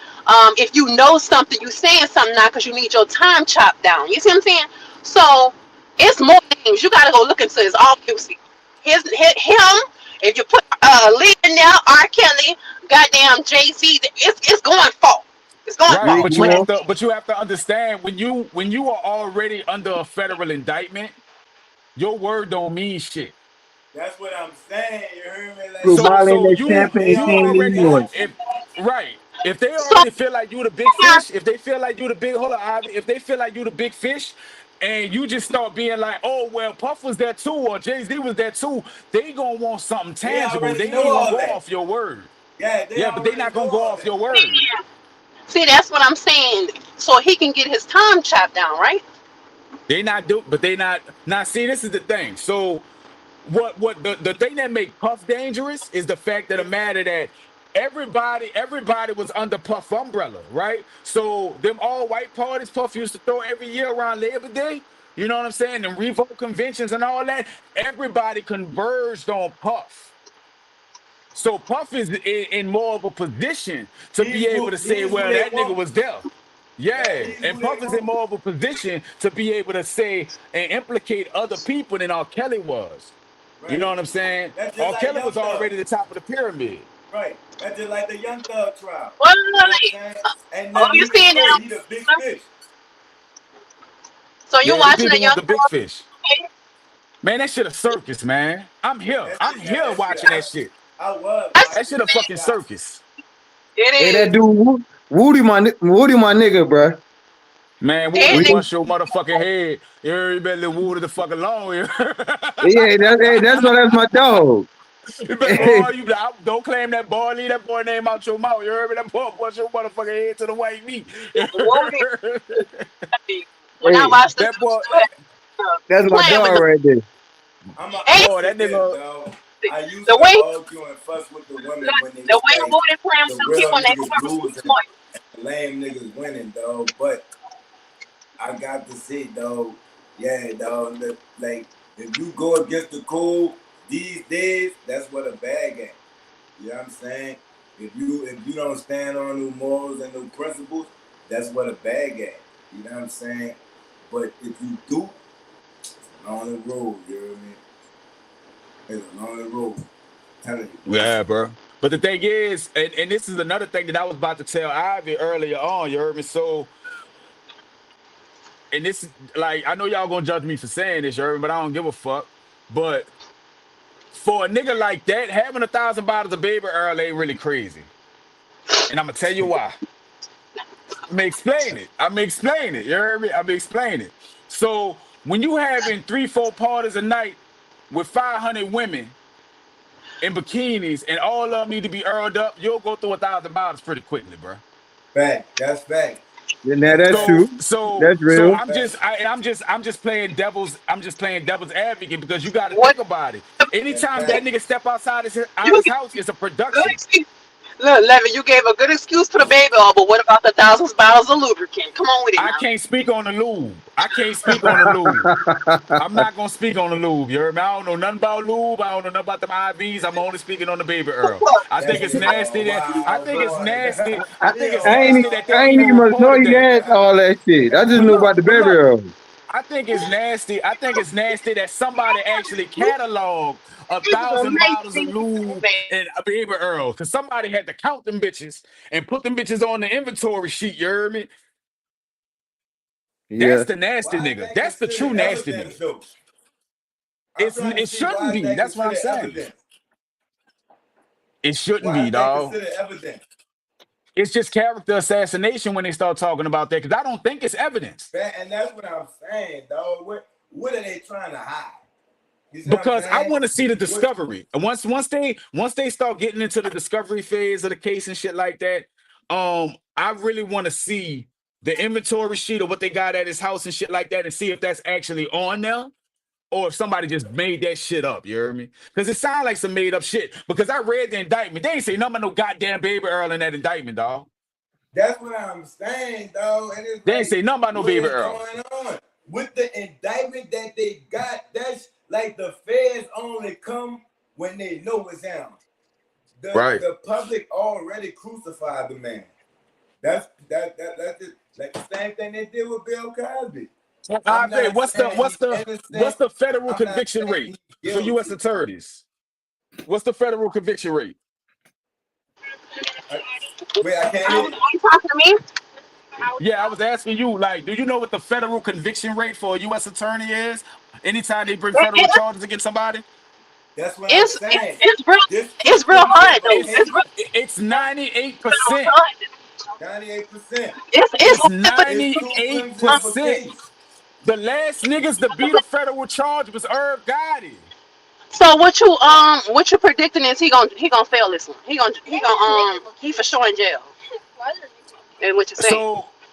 if you know something, you saying something now because you need your time chopped down. You see what I'm saying? So it's more things you got to go look into. Is all you see. Him. If you put Lee in there, R. Kelly, goddamn Jay Z, it's going fall. It's going Right, fall. Rick but you When Ross. have to, understand when you are already under a federal indictment, your word don't mean shit. That's what I'm saying. You heard me? Like Blue So Ball in so that you champagne they you sheen already already Illinois. got you. if right. If they so already feel like you the big fish, if they feel like you the big hold on, Ivy, if they feel like you the big fish, and you just start being like, oh well, Puff was there too, or Jay-Z was there too, they gonna want something They tangible. already They know ain't gonna all go that. off your word. Yeah, they Yeah, but they already not know gonna go all off that. your word. see, that's what I'm saying. So he can get his time chopped down, right? They not do, but they not now. See, this is the thing. So what the thing that make Puff dangerous is the fact of the matter that everybody was under Puff umbrella, right? So them all white parties Puff used to throw every year around Labor Day, you know what I'm saying? And revoke conventions and all that, everybody converged on Puff. So Puff is in more of a position to be able to say, He's who well, they that nigga want. was there. Yeah, Yeah, he's and who they Puff is in want. more of a position to be able to say and implicate other people than R. Kelly was. You know Right. what I'm saying? That's just R. like Kelly was Young Thug. already the top of the pyramid. Right. That's just like the Young Thug trial. Well, You know what I'm saying? Ain't oh, nothing you he can seeing say. He the big now? fish. So you Yeah, them watching people the want young the big girl? fish. Man, that shit a circus, man. I'm here. That I'm shit, yeah, here that shit. watching that shit. I was I That watching shit it a when it fucking stopped. circus. It Hey, that is. dude, Woody, my nigga, bro. Man, Woody will And bust your motherfucking head. You better leave Woody the fuck alone. You Yeah, that's my dog. better, boy, you don't claim that boy. Leave that boy name out your mouth. You heard me? That boy bust your motherfucking head to the white meat. Woody, when I Hey, watched the That boy, that's my playing with dog the right there. and boy, say that this, nigga. dog. I used the to way argue and fuss with the women when they the way say Woody playing the with them real people and they niggas losing, lame niggas winning, dog. But I got to see, dog. Yeah, dog. Like if you go against the cool these days, that's what a bag at. You know what I'm saying? If you don't stand on no morals and no principles, that's what a bag at. You know what I'm saying? But if you do, it's a long road. You know what I mean? It's a long road. I'm telling you. Yeah, bro. But the thing is, and this is another thing that I was about to tell Ivy earlier on. You heard me? So, and this is like, I know y'all gonna judge me for saying this, you heard me, but I don't give a fuck. But for a nigga like that, having 1,000 bottles of baby Earl ain't really crazy. And I'm gonna tell you why. I'm gonna explain it. I'm gonna explain it. You heard me? I'm gonna explain it. So when you having 3-4 parties a night with 500 women in bikinis and all of them need to be earled up, you'll go through 1,000 bottles pretty quickly, bro. Fact. That's fact. Yeah, now That's that's fact. true. So That's real. Fact. I'm just playing devil's advocate because you got to what think about it. That's Anytime that fact. nigga step outside out you his house, it's a good production. excuse. Look, Levin, you gave a good excuse for the baby oil, but what about the thousands bottles of lubricant? Come on with it I now. can't speak on the lube. I can't speak on the lube. I'm not gonna speak on the lube. You heard me? I don't know nothing about lube. I don't know nothing about them IVs. I'm only speaking on the baby Earl. I think That it's nigga nasty a that I wild think it's boy. nasty. I I, think He a it's I ain't nasty wild that they I ain't even even boy. must know reported you that. had all that shit. I just But knew about the look, but baby look. girl. I think it's nasty. I think it's nasty that somebody actually cataloged a This is thousand bottles of amazing, lube man. and a baby Earl. Cause somebody had to count them bitches and put them bitches on the inventory sheet. You heard me? That's Yeah. the nasty Why is nigga. that That's the true considered nasty evidence, nigga. though? I'm trying to It see shouldn't why is be. that That's what I'm considered saying. evidence. It shouldn't Why be, is that dog. considered evidence? It's just character assassination when they start talking about that. Cause I don't think it's evidence. And that's what I'm saying, dog. What are they trying to hide? You see what I'm Because I saying? want to see the What discovery. And once they start getting into the discovery phase of the case and shit like that, I really want to see the inventory sheet of what they got at his house and shit like that, and see if that's actually on there or if somebody just made that shit up. You hear me? Because it sounds like some made up shit. Because I read the indictment, they ain't say nothing about no goddamn baby Earl in that indictment, dog. that's what I'm saying, dog. And it's They ain't like, say nothing about no what baby is Earl. going on? With the indictment that they got, that's like the feds only come when they know it's him. Right. The public already crucified the man. That's it. Like the same thing they did with Bill Cosby. I'm not saying he's What's innocent. the federal I'm not conviction saying rate he's for U.S. guilty. attorneys? What's the federal conviction rate? Wait, I can't hear Are you. you talking to me? Yeah, I was asking you, like, do you know what the federal conviction rate for a U.S. attorney is? Anytime they bring It, federal it, charges against somebody, That's what I'm it's, saying. it's real. This It's real system is hard though. crazy. it's 98%. It's 98%. It's It's too flimsy of a 98%. case. The last niggas to beat a federal charge was Irv Gotti. So what you predicting is he gonna fail this one. He for sure in jail. And what you saying?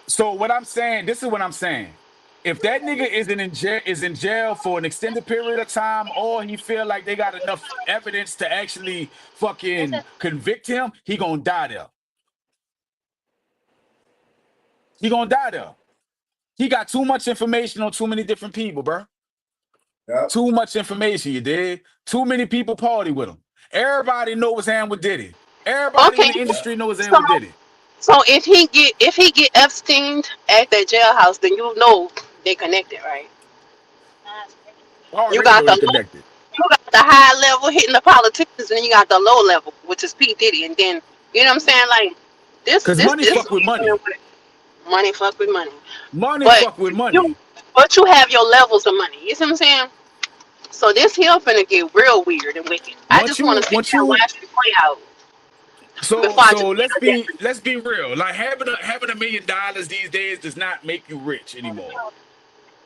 So what I'm saying, this is what I'm saying. If that nigga is in jail for an extended period of time, or he feel like they got enough evidence to actually fucking convict him, he gonna die there. He gonna die there. He got too much information on too many different people, bro. Yep. Too much information, you did. Too many people party with him. Everybody know what's hand with Diddy. Everybody in Okay. the industry Yep. knows hand So with Diddy. so if he get Epstein at that jailhouse, then you know they connected, right? I You already got know the they low, connected. you got the high level hitting the politicians, and then you got the low level, which is p.DIDDY, and then you know what I'm saying, like this Cause this money this fuck with money. money fuck with money, Money but fuck with you money. but you have your levels of money. You see what I'm saying? So this here finna get real weird and wicked. I Once just want you to see once how you it actually play out. So before I just so let's be real. Like having $1 million these days does not make you rich anymore.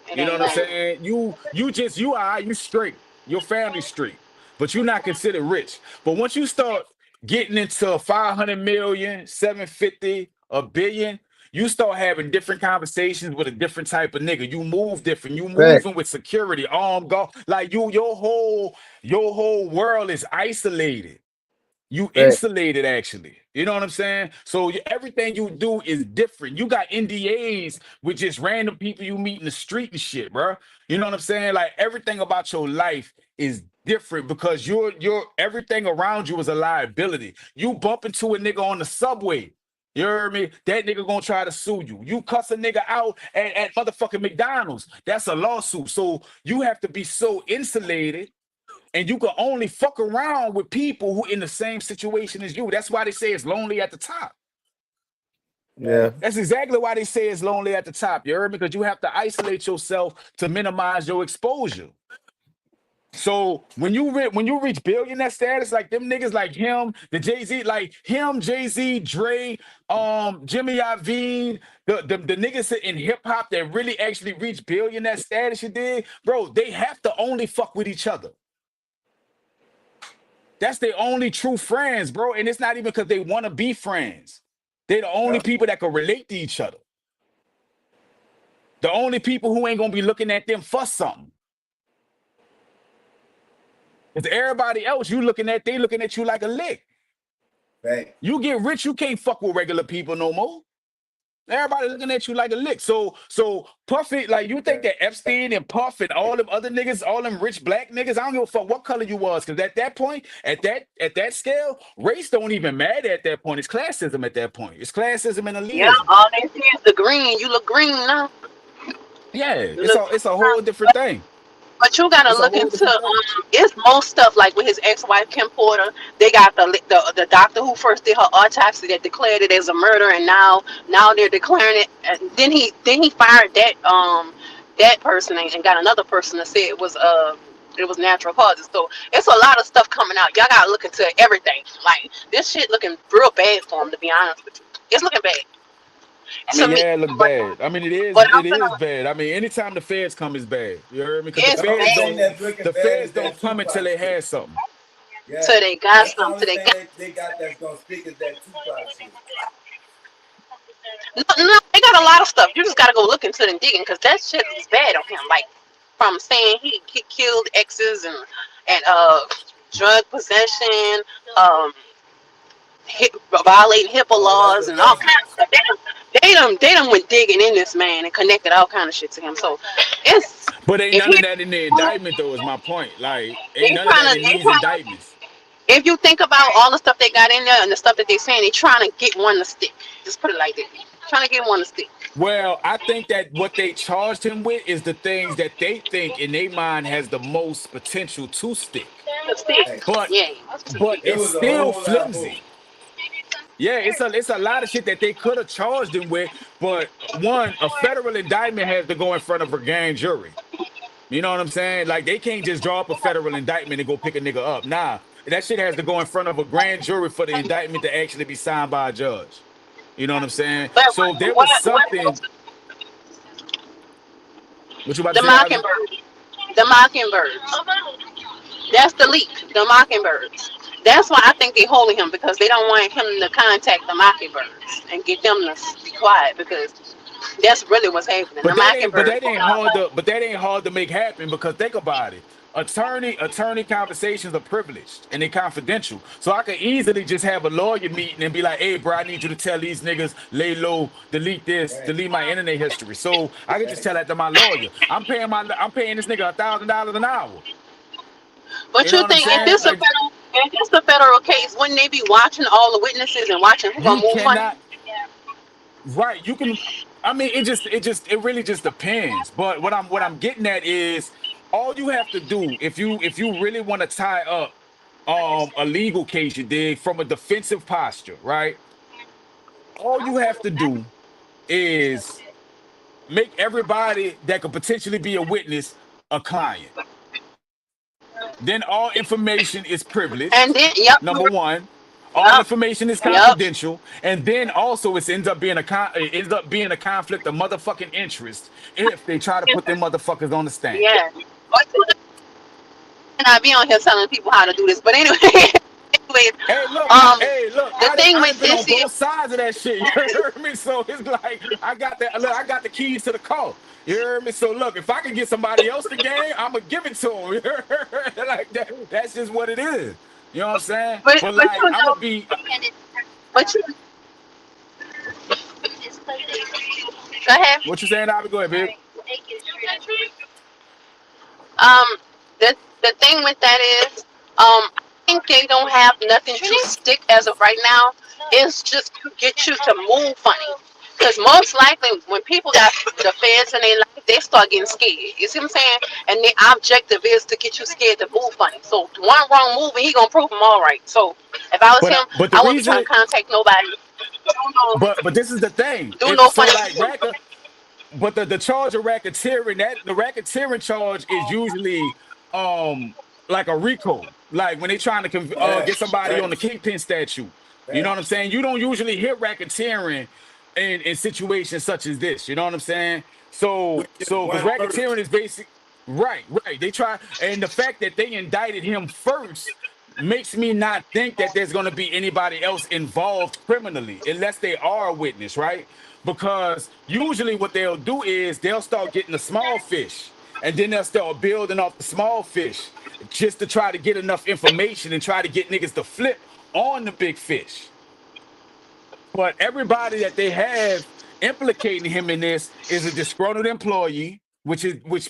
it You know ain't what I'm man. saying? You straight. Your family straight. But you're not considered rich. But once you start getting into 500 million, 750, a billion, you start having different conversations with a different type of nigga. You move different. You Fact, moving with security, armed guard. Like your whole world is isolated. You fact. insulated, actually. You know what I'm saying? So everything you do is different. You got NDAs with just random people you meet in the street and shit, bro. You know what I'm saying? Like everything about your life is different because you're everything around you is a liability. You bump into a nigga on the subway. You heard me? That nigga gonna try to sue you. You cuss a nigga out at motherfucking McDonald's. That's a lawsuit. So you have to be so insulated and you can only fuck around with people who in the same situation as you. That's why they say it's lonely at the top. Yeah, That's exactly why they say it's lonely at the top. You heard me? Because you have to isolate yourself to minimize your exposure. So when you reach billionaire status, like them niggas like him, the Jay-Z, like him, Jay-Z, Dre, Jimmy Iovine, the niggas in hip hop that really actually reach billionaire status, you dig, bro, they have to only fuck with each other. That's their only true friends, bro. And it's not even because they want to be friends. They're the only Yep. people that can relate to each other. The only people who ain't gonna be looking at them for something. Because everybody else they looking at you like a lick. Right. You get rich, you can't fuck with regular people no more. Everybody looking at you like a lick. So Puff it, like you think that Epstein and Puff and all them other niggas, all them rich black niggas, I don't give a fuck what color you was, because at that point, at that scale, race don't even matter at that point. It's classism at that point. It's classism and Yeah, elitism. all they see is the green. You look green now. Yeah, You it's look a green it's a now. whole different thing. But you gotta It's a look whole into different thing. it's most stuff like with his ex-wife Kim Porter. They got the doctor who first did her autopsy that declared it as a murder, and now they're declaring it. And then he fired that person and got another person to say it was natural causes. So it's a lot of stuff coming out. Y'all gotta look into everything. Like this shit looking real bad for him, to be honest with you. It's looking bad I to mean, me. yeah, it look But bad. I mean, it is but I'm it is gonna bad. I mean, anytime the feds come is bad. You heard me? Because it's The only bad thing that's looking the bad feds is don't that come until Tupac they shit. had something. Yeah. till they got That's the some. only Till they thing got. they got that's gonna stick is that Tupac shit. No, no, they got a lot of stuff. You just gotta go look into it and digging because that shit is bad on him. Like from saying he killed exes and drug possession, um, violating HIPAA Oh, that's laws the and all legend. kinds of stuff. They done went digging in this man and connected all kind of shit to him. So it's But ain't if none he of that in the indictment, though, is my point. Like, ain't they none of trying that to in they these trying to indictments. if you think about all the stuff they got in there and the stuff that they saying, they trying to get one to stick. Just put it like that. Trying to get one to stick. Well, I think that what they charged him with is the things that they think in their mind has the most potential to stick. To stick. Hey, But Yeah. but it it's was a still whole lot more. flimsy. Yeah, it's a lot of shit that they could have charged him with, but one, a federal indictment has to go in front of a grand jury. You know what I'm saying? Like they can't just draw up a federal indictment and go pick a nigga up. Nah, that shit has to go in front of a grand jury for the indictment to actually be signed by a judge. You know what I'm saying? But So there was something. What you about to the say, Ivy? mockingbird, the mockingbirds. That's the leak. The mockingbirds. That's why I think they holding him because they don't want him to contact the mockingbirds and get them to be quiet because that's really what's happening. The But that ain't but mockingbirds. that ain't hard to but that ain't hard to make happen because think about it. Attorney conversations are privileged and they confidential. So I could easily just have a lawyer meeting and be like, hey bro, I need you to tell these niggas, lay low, delete this, Right, delete my internet history. So I could just right. tell that to my lawyer. I'm paying this nigga $1,000 an hour. But You know you what I'm think saying? Like if this a federal case, wouldn't they be watching all the witnesses and watching who gonna you move on him? cannot right. You can I mean it really just depends. But what I'm getting at is all you have to do if you really want to tie up a legal case you dig from a defensive posture, right? All you have to do is make everybody that could potentially be a witness a client. Then all information is And privileged, then, yep, number one. All Yep. information is Yep. confidential, and then also it ends up being a conflict of motherfucking interest if they try to put them motherfuckers on the stand. Yeah. But and I be on here telling people how to do this. But anyway, anyways, the thing I with done been this on is, both sides of that shit. You heard me? So it's like I got the keys to the car. You heard me? So look, if I can get somebody else the game, I'ma give it to them. You heard? Like that. That's just what it is. You know what I'm saying? But but like you I'm gonna know, be. but you go ahead. What you saying? I'll be go ahead, babe. Um, the thing with that is, I think they don't have nothing to stick as of right now. It's just to get you to move funny. Because most likely, when people got the feds in their life, they start getting scared. You see what I'm saying? And the objective is to get you scared to move funny. So one wrong move, and he gonna prove them all right. So if I was him, But the I wouldn't be trying reason, to contact nobody. but this is the thing. Do If no so, funny like shit. but the charge of racketeering, that the racketeering charge is usually um like a RICO, like when they trying to Yeah, get somebody on right, the kingpin statute. You know right. what I'm saying? You don't usually hit racketeering in situations such as this. You know what I'm saying? With just So because one racketeering person. is basic. Right. They try, and the fact that they indicted him first makes me not think that there's going to be anybody else involved criminally unless they are a witness, right? Because usually what they'll do is they'll start getting the small fish and then they'll start building off the small fish just to try to get enough information and try to get niggas to flip on the big fish. But everybody that they have implicating him in this is a disgruntled employee, which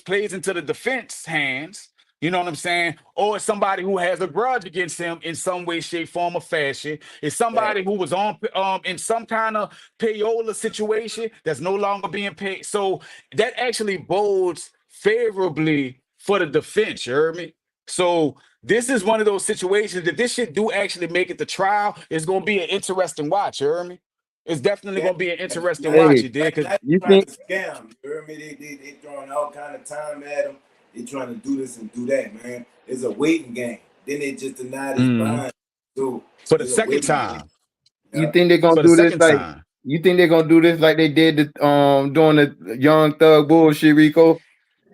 plays into the defense hands. You know what I'm saying? Or it's somebody who has a grudge against him in some way, shape, form, or fashion. It's Right. somebody who was on in some kind of payola situation that's no longer being paid. So that actually bodes favorably for the defense. You heard me? So this is one of those situations that this shit do actually make it to trial. It's gonna be an interesting watch. You heard me? It's definitely Yeah. gonna be an interesting Now, watch. Hey, You did, right because now you they're trying think to scam. You heard me? They throwing all kind of time at him. They trying to do this and do that, man. It's a waiting game. Then they just denied his bond. So for the it's a second waiting game. time, you Yeah. think they're gonna for the do this second like time. you think they're gonna do this like they did during the Young Thug bullshit, Rico,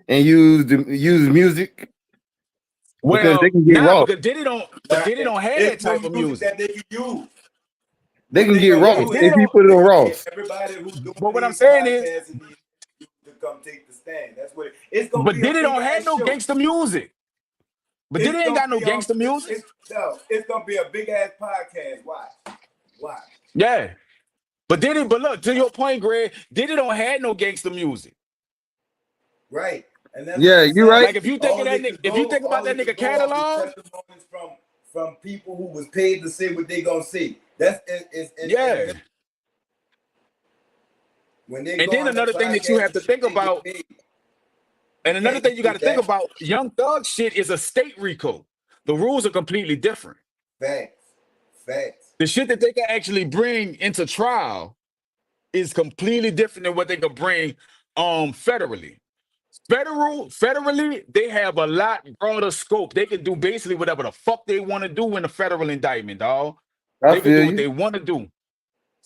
and use music because they Well, can get nah, raw. but Diddy don't have that It's no type of music music. that they can use. They What can they get gonna raw But do is Diddy if he don't. put it they on gonna raw. get everybody who's doing But what I'm these saying is, podcasts and these to come take the stand. That's what it's gonna but be a Diddy big don't have ass no show. gangster music. But Diddy It's ain't gonna got no be gangster music. it's gonna be a big ass podcast. Watch. Watch. Yeah. But look, to your point, Greg, Diddy don't have no gangster music. Right. And that's what Yeah, I'm you saying. right. Like if you think about All that it nigga could go off is catalog, testimonies from people who was paid to say what they gonna say. That's and yeah. when they And go then on the another thing that you podcast have and to shit, think they get about, paid. You and another can't thing you got use to think that. about, Young Thug shit is a state RICO. The rules are completely different. Facts. Facts. The shit that they can actually bring into trial is completely different than what they could bring federally. Federally, they have a lot broader scope. They can do basically whatever the fuck they want to do in a federal indictment, dog. I They can do feel what you. they want to do.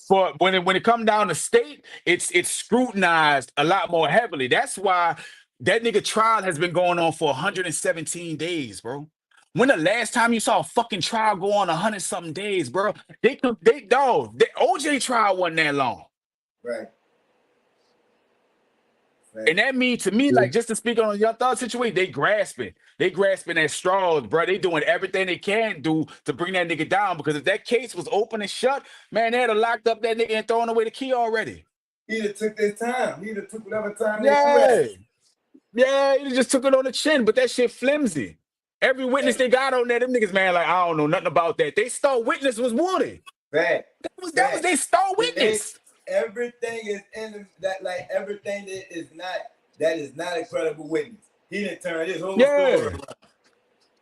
For when it come down to state, it's scrutinized a lot more heavily. That's why that nigga trial has been going on for 117 days, bro. When the last time you saw a fucking trial go on 100 something days, bro? The OJ trial wasn't that long. Right. And Facts. that means to me, Yeah. like just to speak on the Young Thug situation, they grasping. They grasping at straws, bro. They doing everything they can do to bring that nigga down. Because if that case was open and shut, man, they'd have locked up that nigga and thrown away the key already. He'd have took their time. He'd have took whatever time they threw at Yeah. him. Yeah, he just took it on the chin, but that shit flimsy. Every witness they got on there, them niggas, man, like, I don't know nothing about that. They star witness was Woody. Fact. That was Fact. their star They, witness. everything is in that, like everything that is not a credible witness. He didn't turn his whole story Yeah. around.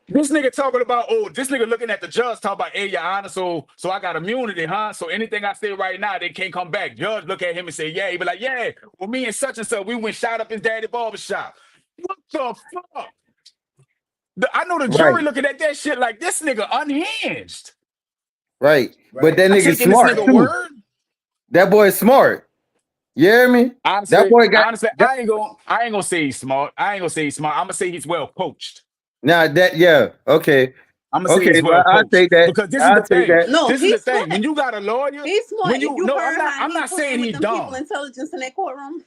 This nigga talking about, oh, this nigga looking at the judge talking about, hey, your honor, so I got immunity, huh? So anything I say right now, they can't come back. Judge look at him and say, yeah. He be like, yeah, well, me and such, we went shot up his daddy barbershop. What the fuck? I know the Right. jury looking at that shit like this nigga unhinged. Right. But Right. that I nigga taking this smart nigga too. word. That boy is smart. You hear me? That Honestly, boy got honestly, that, I ain't gonna say he's smart. I ain't gonna say he's smart. I'm gonna say he's well coached. now that yeah, okay. I'm gonna say Okay, he's but well I'll coached take that. because this is I'll the take thing. that. No, This is the he's thing. When smart. you got a lawyer, He's smart. when If you you no, heard how I'm he not saying playing with he's them people dumb. intelligence in that courtroom,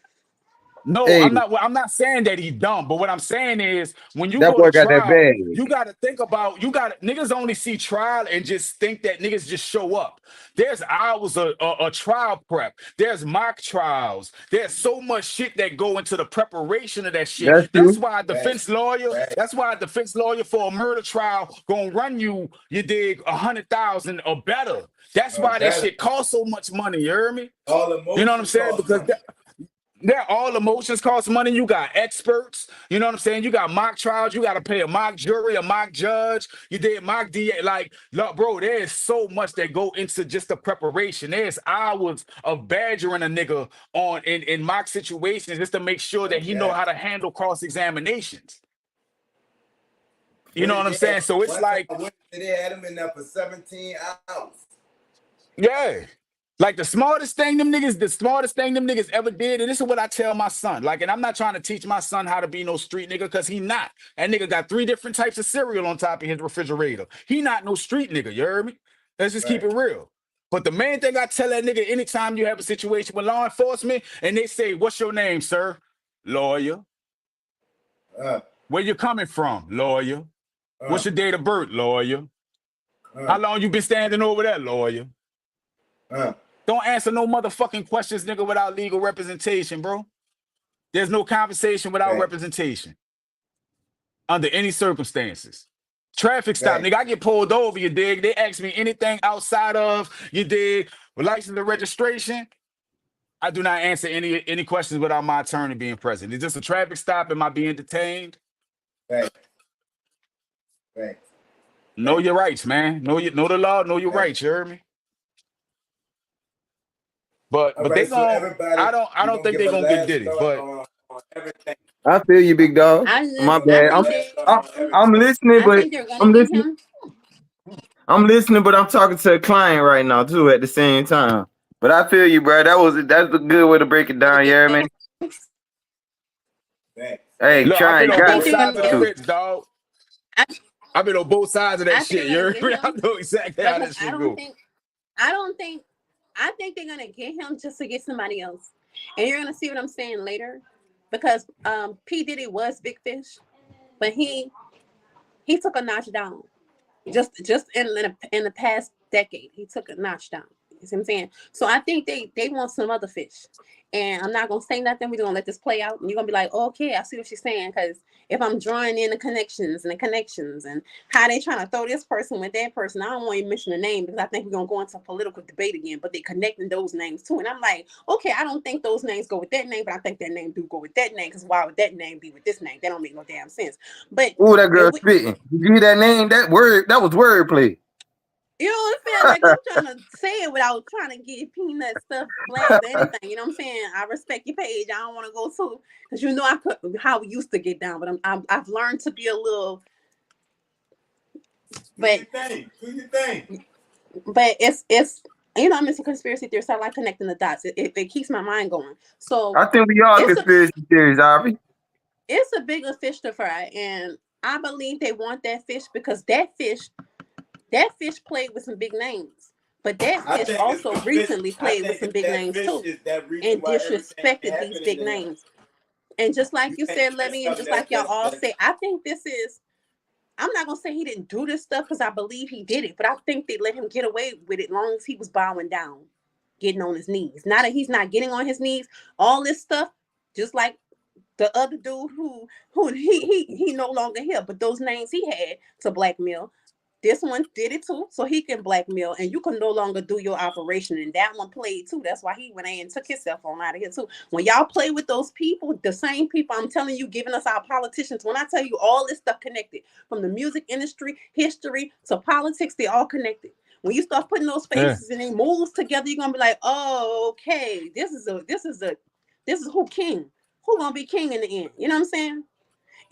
No, Hey, I'm not saying that he's dumb, but what I'm saying is when you that go to boy got that trial, bag. you got to think about niggas only see trial and just think that niggas just show up. There's hours of trial prep. There's mock trials. There's so much shit that go into the preparation of that shit. That's That's true. why a Right. defense lawyer, Right. that's why a defense lawyer for a murder trial gonna run you dig 100,000 or better. That's why that Better. shit costs so much money. You hear me? All You know what I'm emotions saying? cost Because money. yeah, all emotions cost money. You got experts. You know what I'm saying? You got mock trials. You got to pay a mock jury, a mock judge. You did mock DA. Like, look, bro, there's so much that go into just the preparation. There's hours of badgering a nigga on in mock situations just to make sure No that he know cap. how to handle cross examinations. You What know what did I'm they have? saying? So it's One time like, I went, they had him in there for 17 hours. yeah. Like the smartest thing them niggas ever did, and this is what I tell my son. Like, and I'm not trying to teach my son how to be no street nigga, because he not. That nigga got 3 different types of cereal on top of his refrigerator. He not no street nigga, you heard me? Let's just keep Right. it real. But the main thing I tell that nigga anytime you have a situation with law enforcement and they say, "What's your name, sir?" Lawyer. Uh, Where you coming from? Lawyer. uh, What's your date of birth? Lawyer. uh, How long you been standing over there? Lawyer. uh. Don't answer no motherfucking questions, nigga, without legal representation, bro. There's no conversation without Right. representation under any circumstances. Traffic stop, Right. nigga. I get pulled over, you dig? They ask me anything outside of, you dig, license and registration. I do not answer any questions without my attorney being present. Is this a traffic stop? Am I being detained? Right. Right. Know Right. your rights, man. Know the law, know your Right. rights, you heard me? But All they right. So gon' everybody, I we're don't gonna think give they're a gonna get last Diddy, thought but on everything. I feel you, big dog. I My just Give bad. a think last they thought I'm, on I'm everything. listening, I but think they're gonna I'm get listening. him. I'm listening, but I'm talking to a client right now too at the same time. But I feel you, bro. That's a good way to break it down. You hear me? Thanks. Hey, look, Thanks. I've been trying I on got think both they're sides gonna of the get to. him. fence, dog. I, I've been on both sides of that I think shit. they're gonna You get heard me? I him know exactly how because that shit go. I don't think I think they're gonna get him just to get somebody else. And you're gonna see what I'm saying later. Because P. Diddy was Big Fish, but he took a notch down. Just in the past decade, he took a notch down. You see what I'm saying? So I think they want some other fish. And I'm not gonna say nothing. We're gonna let this play out, and you're gonna be like, oh, okay, I see what she's saying. Because if I'm drawing in the connections and how they trying to throw this person with that person, I don't want to mention the name because I think we're gonna go into political debate again. But they connecting those names too, and I'm like, okay, I don't think those names go with that name, but I think that name do go with that name. Because why would that name be with this name? That don't make no damn sense. But Ooh, that if girl we, spitting. Did you hear that name? That was wordplay. you know what I'm saying? Like I'm trying to say it without trying to get peanut stuff flags or anything. You know what I'm saying? I respect your page. I don't want to go too because you know I could how we used to get down, but I've learned to be a little. But Do your thing. but it's you know I'm into conspiracy theories. So I like connecting the dots. It keeps my mind going. So I think we all it's a conspiracy theories, Harvey. it's a bigger fish to fry, and I believe they want that fish because that fish played with some big names. But that I fish think it's also the fish. recently I played with think some it's big that names fish too is that reason and why everything disrespected these happening big to him. names. And just like You you can't said, catch Levy, and something just like y'all all that's say, I think this is, I'm not going to say he didn't do this stuff because I believe he did it, but I think they let him get away with it long as he was bowing down, getting on his knees. Now that he's not getting on his knees, all this stuff, just like the other dude who he no longer here, but those names he had to blackmail. This one did it too, so he can blackmail, and you can no longer do your operation. And that one played too. That's why he went in and took his cell phone out of here too. When y'all play with those people, the same people I'm telling you, giving us our politicians. When I tell you all this stuff connected, from the music industry, history to politics, they all connected. When you start putting those Yeah. faces and they moves together, you're gonna be like, oh, okay, this is who king, who gonna be king in the end. You know what I'm saying?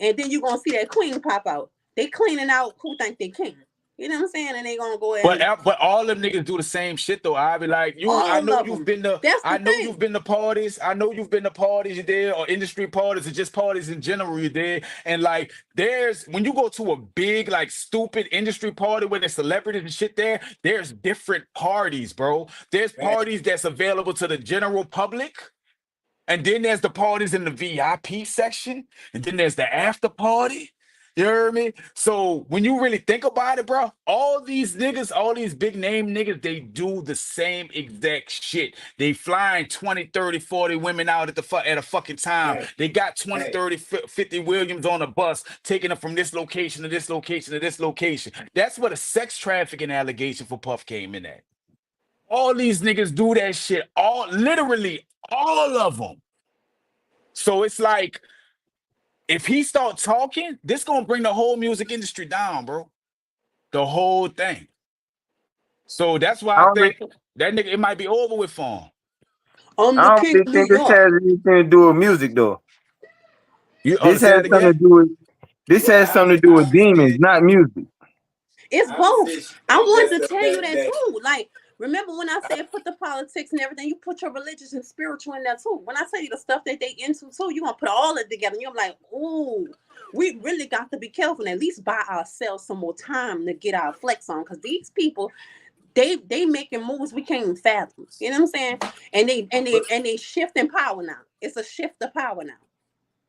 And then you're gonna see that queen pop out. They cleaning out who think they king. You know what I'm saying? And they gonna go ahead and But all them niggas do the same shit though. I be like, I all know of you've them. been to That's I the know you've thing. been to parties. I know you've been to parties you did, or industry parties, or just parties in general you did. And like there's when you go to a big, like stupid industry party where there's celebrities and shit there's different parties, bro. There's Fact. parties that's available to the general public. And then there's the parties in the VIP section, and then there's the after party. You hear me? So when you really think about it, bro, all these niggas, all these big name niggas, they do the same exact shit. They flying 20, 30, 40 women out at a fucking time. Fact. They got 20, Fact. 30, 50 Williams on a bus, taking them from this location to this location to this location. That's where the sex trafficking allegation for Puff came in at. All these niggas do that shit. Literally all of them. So it's like, if he start talking, this gonna bring the whole music industry down, bro. The whole thing. So that's why I I don't think that nigga, it might be over with for him. I'm I the don't king really of New think this York. has anything to do with music though. You This say has that something again? to do with Well, something to do with demons, not music. It's I would say both. I wanted to that tell you that that too. Like, remember when I said put the politics and everything, you put your religious and spiritual in there too. When I tell you the stuff that they into too, you're gonna put all it together. And you're like, ooh, we really got to be careful and at least buy ourselves some more time to get our flex on. Cause these people, they making moves we can't even fathom. You know what I'm saying? And they shifting power now. It's a shift of power now.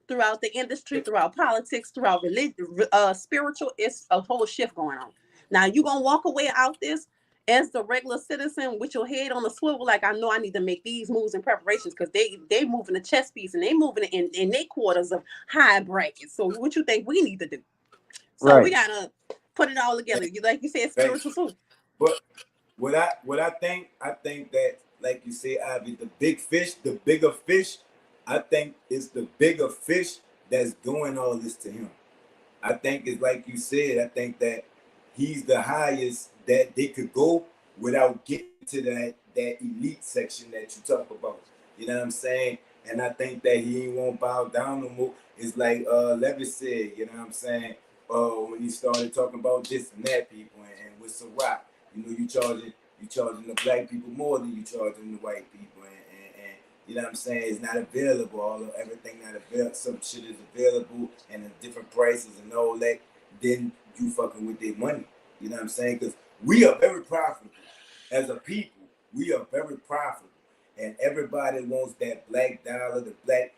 Throughout the industry, throughout politics, throughout religion, spiritual, it's a whole shift going on. Now you gonna walk away out this as the regular citizen with your head on the swivel, like I know I need to make these moves and preparations because they moving the chess piece and they moving it in their quarters of high brackets. So what you think we need to do? So we Right. gotta put it all together. You like you said, fact. spiritual too. But I think that like you say, Ivy, the big fish, the bigger fish, I think it's the bigger fish that's doing all this to him. I think it's like you said, I think that he's the highest that they could go without getting to that elite section that you talk about. You know what I'm saying? And I think that he ain't won't bow down no more. It's like Levy said, you know what I'm saying? When he started talking about this and that people and with Ciroc, you know, you charging the black people more than you charging the white people and you know what I'm saying? It's not available. Everything not available. Some shit is available and at different prices and all that. Then you fucking with their money. You know what I'm saying? Because we are very profitable as a people. We are very profitable, and everybody wants that black dollar,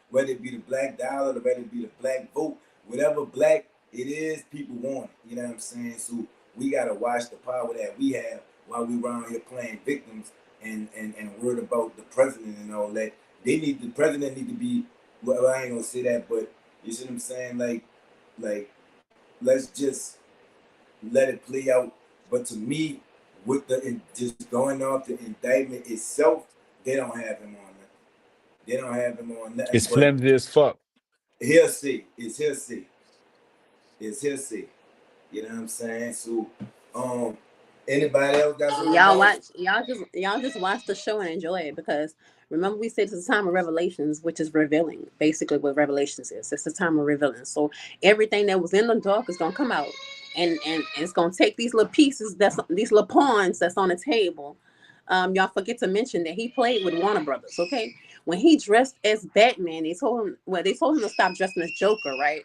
whether it be the black dollar, whether it be the black vote, whatever black it is, people want it. You know what I'm saying? So we gotta watch the power that we have while we around here playing victims and worried about the president and all that. The president need to be, well, I ain't gonna say that, but you see what I'm saying? Like let's just let it play out. But to me, with just going off the indictment itself, they don't have him on nothing. They don't have him on nothing It's but flimsy as fuck. hearsay. It's hearsay. It's hearsay. You know what I'm saying? So, anybody else got something else? Y'all just watch the show and enjoy it because remember we said it's a time of revelations, which is revealing. Basically, what revelations is, it's a time of revealing. So everything that was in the dark is gonna come out, and it's gonna take these little pieces these little pawns that's on the table. Y'all forget to mention that he played with Warner Brothers. Okay, when he dressed as Batman, they told him to stop dressing as Joker, right?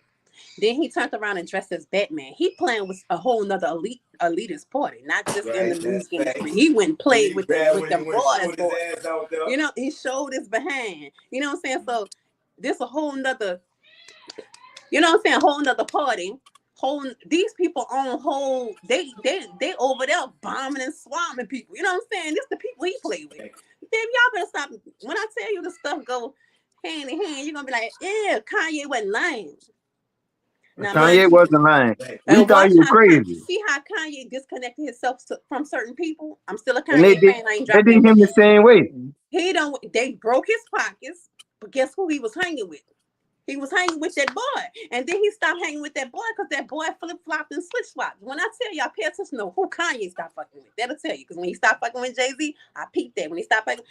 Then he turned around and dressed as Batman. He playing with a whole nother elitist party, not just in the Right, that's music industry. facts. He went and When played he with grabbed, with when he the went boys, showing his boys. ass out there. You know, he showed his behind. You know what I'm saying? So this a whole nother, you know what I'm saying? Whole nother party. These people on whole they over there bombing and swarming people. You know what I'm saying? This the people he played with. Then y'all better stop. When I tell you the stuff go hand in hand, you're gonna be like, yeah, Kanye wasn't lying. Now mind Kanye you, wasn't lying. We and thought watch he was how crazy. see how Kanye disconnected himself from certain people. I'm still a And Kanye fan. I ain't they dropped did that him book. the same way. He don't. They broke his pockets, but guess who he was hanging with? He was hanging with that boy, and then he stopped hanging with that boy because that boy flip flopped and switch flopped. When I tell y'all, pay attention to who Kanye stopped fucking with. That'll tell you because when he stopped fucking with Jay-Z, I peeped that. When he stopped fucking,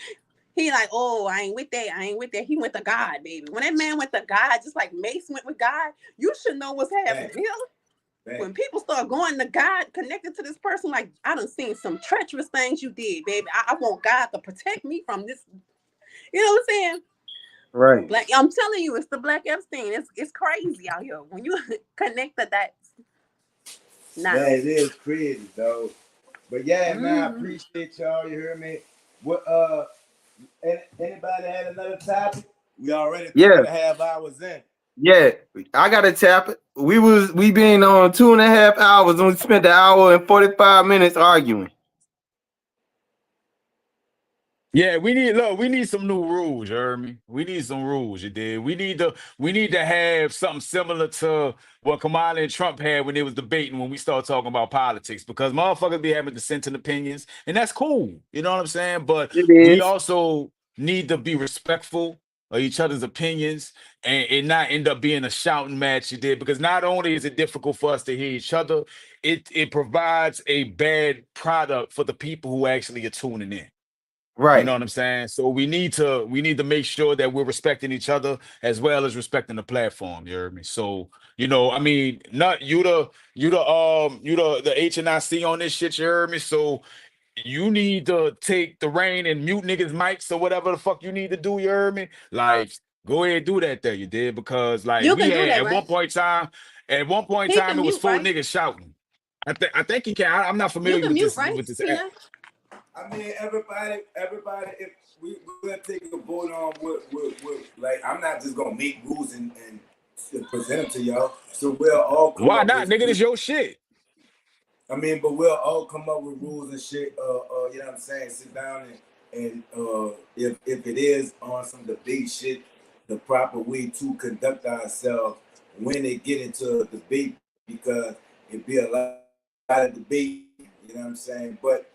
he like, oh, I ain't with that. I ain't with that. He went to God, baby. When that man went to God, just like Mace went with God, you should know what's happening. Facts. You know? When people start going to God connected to this person, like I done seen some treacherous things you did, baby. I want God to protect me from this. You know what I'm saying? Right. Black, I'm telling you, it's the Black Epstein. It's crazy out here. When you connect to that, Yeah, nah. it is crazy, though. But yeah, man, I Mm-hmm. appreciate y'all. You hear me? What anybody had another topic? We already Yeah. 2.5 hours in. Yeah. I gotta tap it. We been on 2.5 hours and we spent an hour and 45 minutes arguing. Yeah, we need some new rules, you heard me? We need some rules, you did. We need to have something similar to what Kamala and Trump had when they was debating when we start talking about politics, because motherfuckers be having dissenting opinions, and that's cool. You know what I'm saying? But It we is. also need to be respectful of each other's opinions and not end up being a shouting match, you did, because not only is it difficult for us to hear each other, it provides a bad product for the people who actually are tuning in. You know Right. what I'm saying? So we need to make sure that we're respecting each other as well as respecting the platform. You heard me? So, I mean, not you the HNIC on this shit, you heard me? So you need to take the reign and mute niggas' mics or whatever the fuck you need to do, you heard me? Like, go ahead and do that there, you did, because like You we can do had that, right? at one point in He time can it was mute, four right? niggas shouting. I think he can. I'm not You familiar can with mute, this right? app. Tina? I mean, everybody, if we're gonna take a vote on what, like, I'm not just gonna make rules and present them to y'all. So we'll all come Why up not? with. Nigga, this your shit. I mean, but we'll all come up with rules and shit. You know what I'm saying? Sit down and if it is on some debate shit, the proper way to conduct ourselves when they get into a debate, because it be a lot of debate. You know what I'm saying? But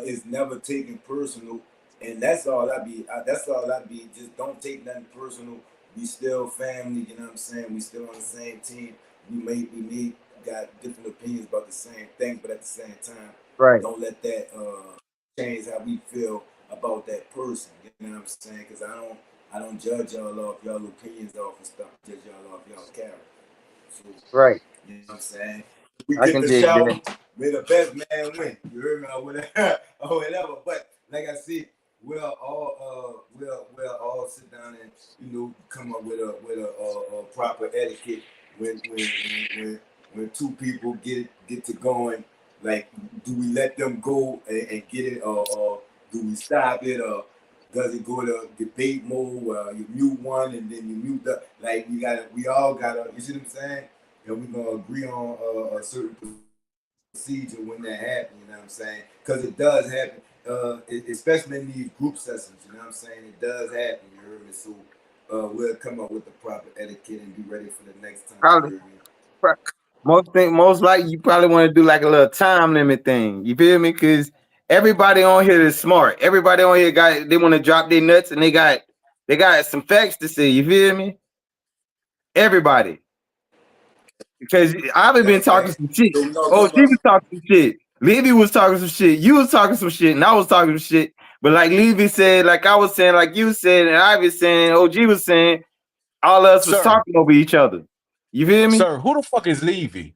it's never taken personal, and that's all I be. That's all I be. Just don't take nothing personal. We still family. You know what I'm saying? We still on the same team. We may got different opinions about the same thing, but at the same time, Right. don't let that change how we feel about that person. You know what I'm saying? Because I don't judge y'all off y'all opinions off and stuff. I judge y'all off y'all character. So Right. you know what I'm saying? We I get can the dig that. shouting, may the best man win. You heard me or whatever, or whatever. But like I said, we'll all sit down and come up with a proper etiquette when two people get to going. Like, do we let them go and get it, or do we stop it, or does it go to debate mode where you mute one and then you mute the, like, we all gotta, you see what I'm saying? And we're gonna agree on a certain procedure when that happens, you know what I'm saying? Because it does happen, especially in these group sessions, you know what I'm saying? It does happen, you heard me? So we'll come up with the proper etiquette and be ready for the next time, Probably. you heard me? Most likely you probably want to do like a little time limit thing. You feel me? Because everybody on here is smart. Everybody on here they want to drop their nuts and they got some facts to say. You feel me? Everybody. Because I've been That's talking fact. some shit. So we're gonna Oh, come she up. was talking some shit. Levy was talking some shit. You was talking some shit, and I was talking some shit. But like Levy said, like I was saying, like you said, and I was saying, OG was saying, all of us was Sir, talking over each other. You feel me? sir, who the fuck is Levy?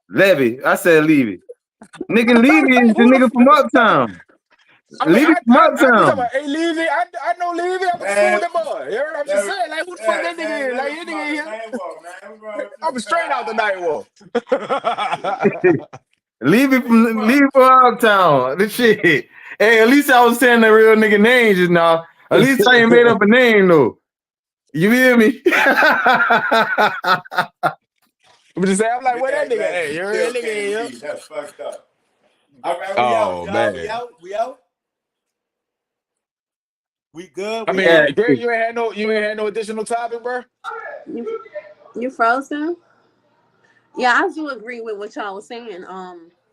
Levy. I said Levy. Nigga, Levy is Like, the who the nigga from fuck? Uptown. I mean, Levy from you talking Uptown. about, hey, Levy? I know Levy. I went to school Man, with that boy. You heard? I'm just saying, like, who the fuck that nigga is? let Like, him that come out the nigga night walk, man. What's wrong here. with I'm you? straight out the night walk. Levy Where you from? Levy from Uptown. The shit. Hey, at least I was saying the real nigga name just now. At least I ain't made up a name though. You feel me? I'm just saying, I'm like, where that Man, nigga man, at? you You heard still that nigga can't here? leave. That's fucked up. All right, we out, Oh, y'all. We man. out. We out. We good. I We Yeah. out. mean, Greg, you ain't had no additional topic, bro? You frozen? Yeah, I do agree with what y'all was saying.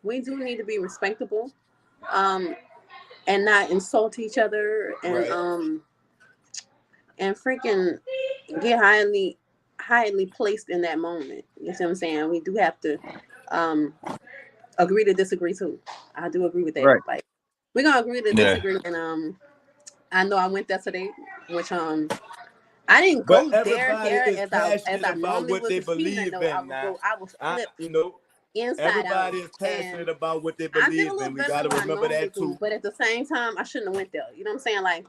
We do need to be respectable, um, and not insult each other, Right. and freaking get highly placed in that moment. You see what I'm saying? We do have to um agree to disagree too. I do agree with that. Right. Like, we're gonna agree to Yeah. disagree, and I know I went there today, which I didn't But go everybody there is as passionate I about normally what would. they Because Peanut believe know I in would now. go. I was flipped You know, inside out, everybody is passionate and about what they I did a believe little in. We better got to than I remember normally that do. too. But at the same time, I shouldn't have went there. You know what I'm saying? Like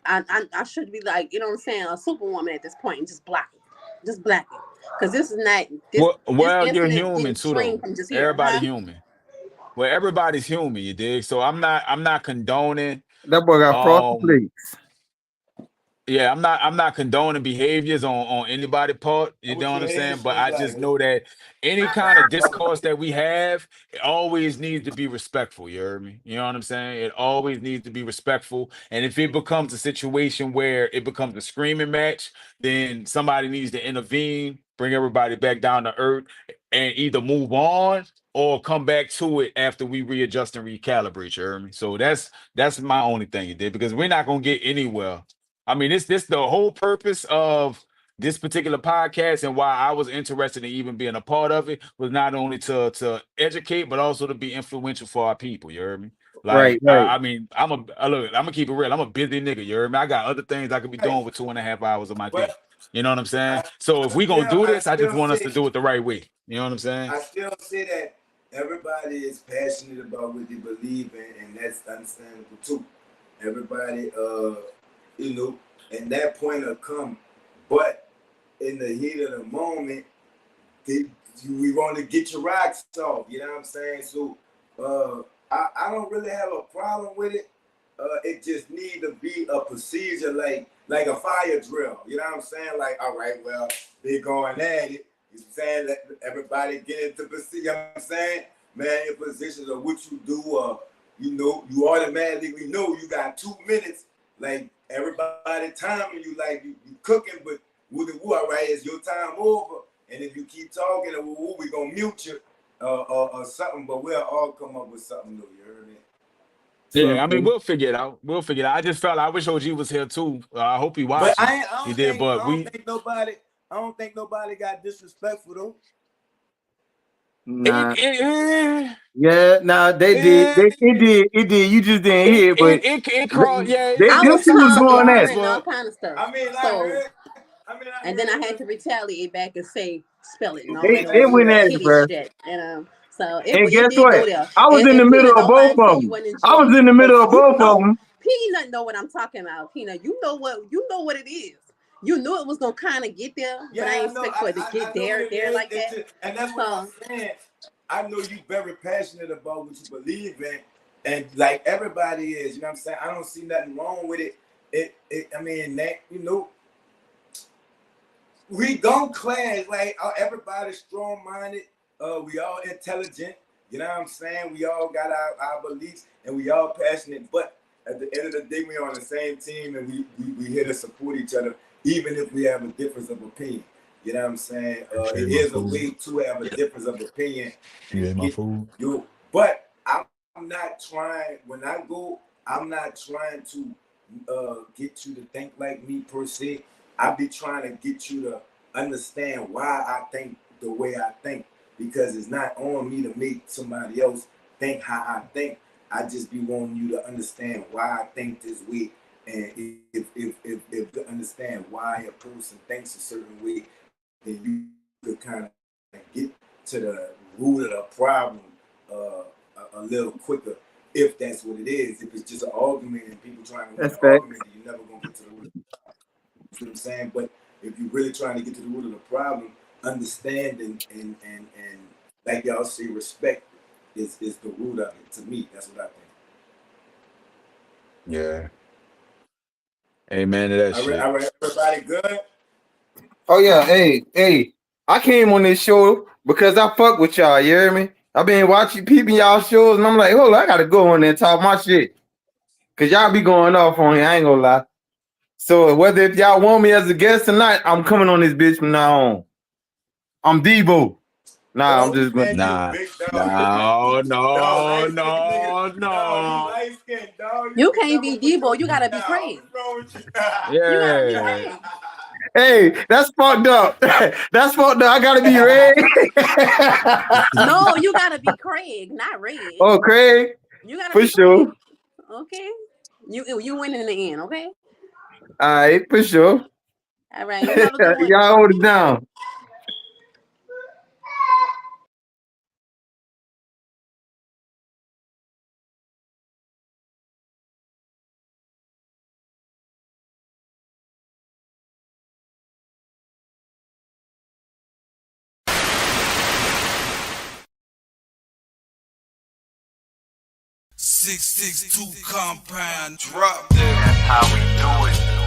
I should be like, you know what I'm saying, a superwoman at this point and just block it, because this is not this this Well, you're incident human didn't too, spring though. from just here, Everybody huh? human. Well, everybody's human, you dig? So I'm not condoning That boy got frosted um flakes. yeah, I'm not condoning behaviors on anybody part. You With know what your I'm saying? But headphones I like, just know that any kind of discourse that we have, it always needs to be respectful. You heard me? You know what I'm saying? It always needs to be respectful. And if it becomes a situation where it becomes a screaming match, then somebody needs to intervene, bring everybody back down to earth, and either move on or come back to it after we readjust and recalibrate. You heard me? So that's my only thing you did, because we're not gonna get anywhere. I mean, this the whole purpose of this particular podcast, and why I was interested in even being a part of it, was not only to educate, but also to be influential for our people. You heard me? Right, Like, right. I mean, look, I'm gonna keep it real. I'm a busy nigga. You heard me? I got other things I could be doing with 2.5 hours of my day. but You know what I'm saying? I, So if we gonna do I this, I just still want us to say do it the right way. You know what I'm saying? I still say that everybody is passionate about what they believe in, and that's understandable too. Everybody, you know, and that point will come, but in the heat of the moment, we want to get your rocks off. You know what I'm saying? So, I don't really have a problem with it. It just need to be a procedure like a fire drill. You know what I'm saying? Like, all right, well, they going at it. You know what I'm saying? Let everybody get into procedure. You know what I'm saying? Man, in positions of what you do, you know, you automatically know you got 2 minutes. Like everybody timing you like you cooking, but all right, it's your time over. And if you keep talking, we gonna mute you or something. But we'll all come up with something new. You heard me? Yeah, I mean, Mhm. we'll figure it out. We'll figure it out. I just felt, I wish OG was here too. I hope he But watching. I He don't did, think but we got disrespectful though. it Nah. it Yeah, nah, they did. it It did. You just didn't it hear it, but it crossed. Yeah, I them was two was calm, going at hollering it. and all but kind of stuff. I mean, So, I and then I heard had to retaliate back and say, spell it and all that They old went at it, kitty bro. shit. And so And it guess did go what? there. I was in the And middle Peanut, of don't both mind of saying you them. wasn't I was enjoying in it the middle because of both of them. Peanut know what I'm talking about. Peanut, you know what it is. You knew it was gonna kind of get there, but I yeah, I ain't know, expect for it to I get know what there it like is. that. And that's what I'm So saying. I know you very passionate about what you believe in, and like everybody is. You know what I'm saying? I don't see nothing wrong with it. I mean, that you know, we don't clash. Like everybody's strong minded. We all intelligent. You know what I'm saying? We all got our beliefs and we all passionate. But at the end of the day, we on the same team and we here to support each other, even if we have a difference of opinion. You know what I'm saying? appreciate It my is a food. way to have a difference of opinion You and ate my get food. you. But I'm not trying. When I go, I'm not trying to get you to think like me per se. I be trying to get you to understand why I think the way I think, because it's not on me to make somebody else think how I think. I just be wanting you to understand why I think this way, and if to understand why a person thinks a certain way, then you could kind of get to the root of the problem uh, a little quicker. If that's what it is, if it's just an argument and people trying to win That's an fact. argument, then you're never gonna get to the root. You know what I'm saying? But if you're really trying to get to the root of the problem, understanding and like y'all say, respect is the root of it. To me, that's what I think. Yeah. Amen to that All right, shit. all right, everybody good? Oh yeah, hey. I came on this show because I fuck with y'all. You hear me? I've been watching peeping y'all shows, and I'm like, hold on, I gotta go on there and talk my shit. Cause y'all be going off on here. I ain't gonna lie. So whether if y'all want me as a guest or not, I'm coming on this bitch from now on. I'm Debo. Nah, I'm Oh just going. man, you a Nah, big dog. no, Dog, no, light skinned nigga. no, Dog, you no. light skinned, dog. You you can can't never be put your Debo. You foot gotta be down. Craig. What's wrong with you? You gotta be Yeah. Craig. Hey, that's fucked up. That's fucked up. I gotta be Red. No, you gotta be Craig, not Red. Oh, Craig, You gotta for be Craig. sure. Okay. You win in the end. Okay. All right, for sure. All right. You have a good one. Y'all hold it down. Six 6 2 compound drop there. That's how we do it.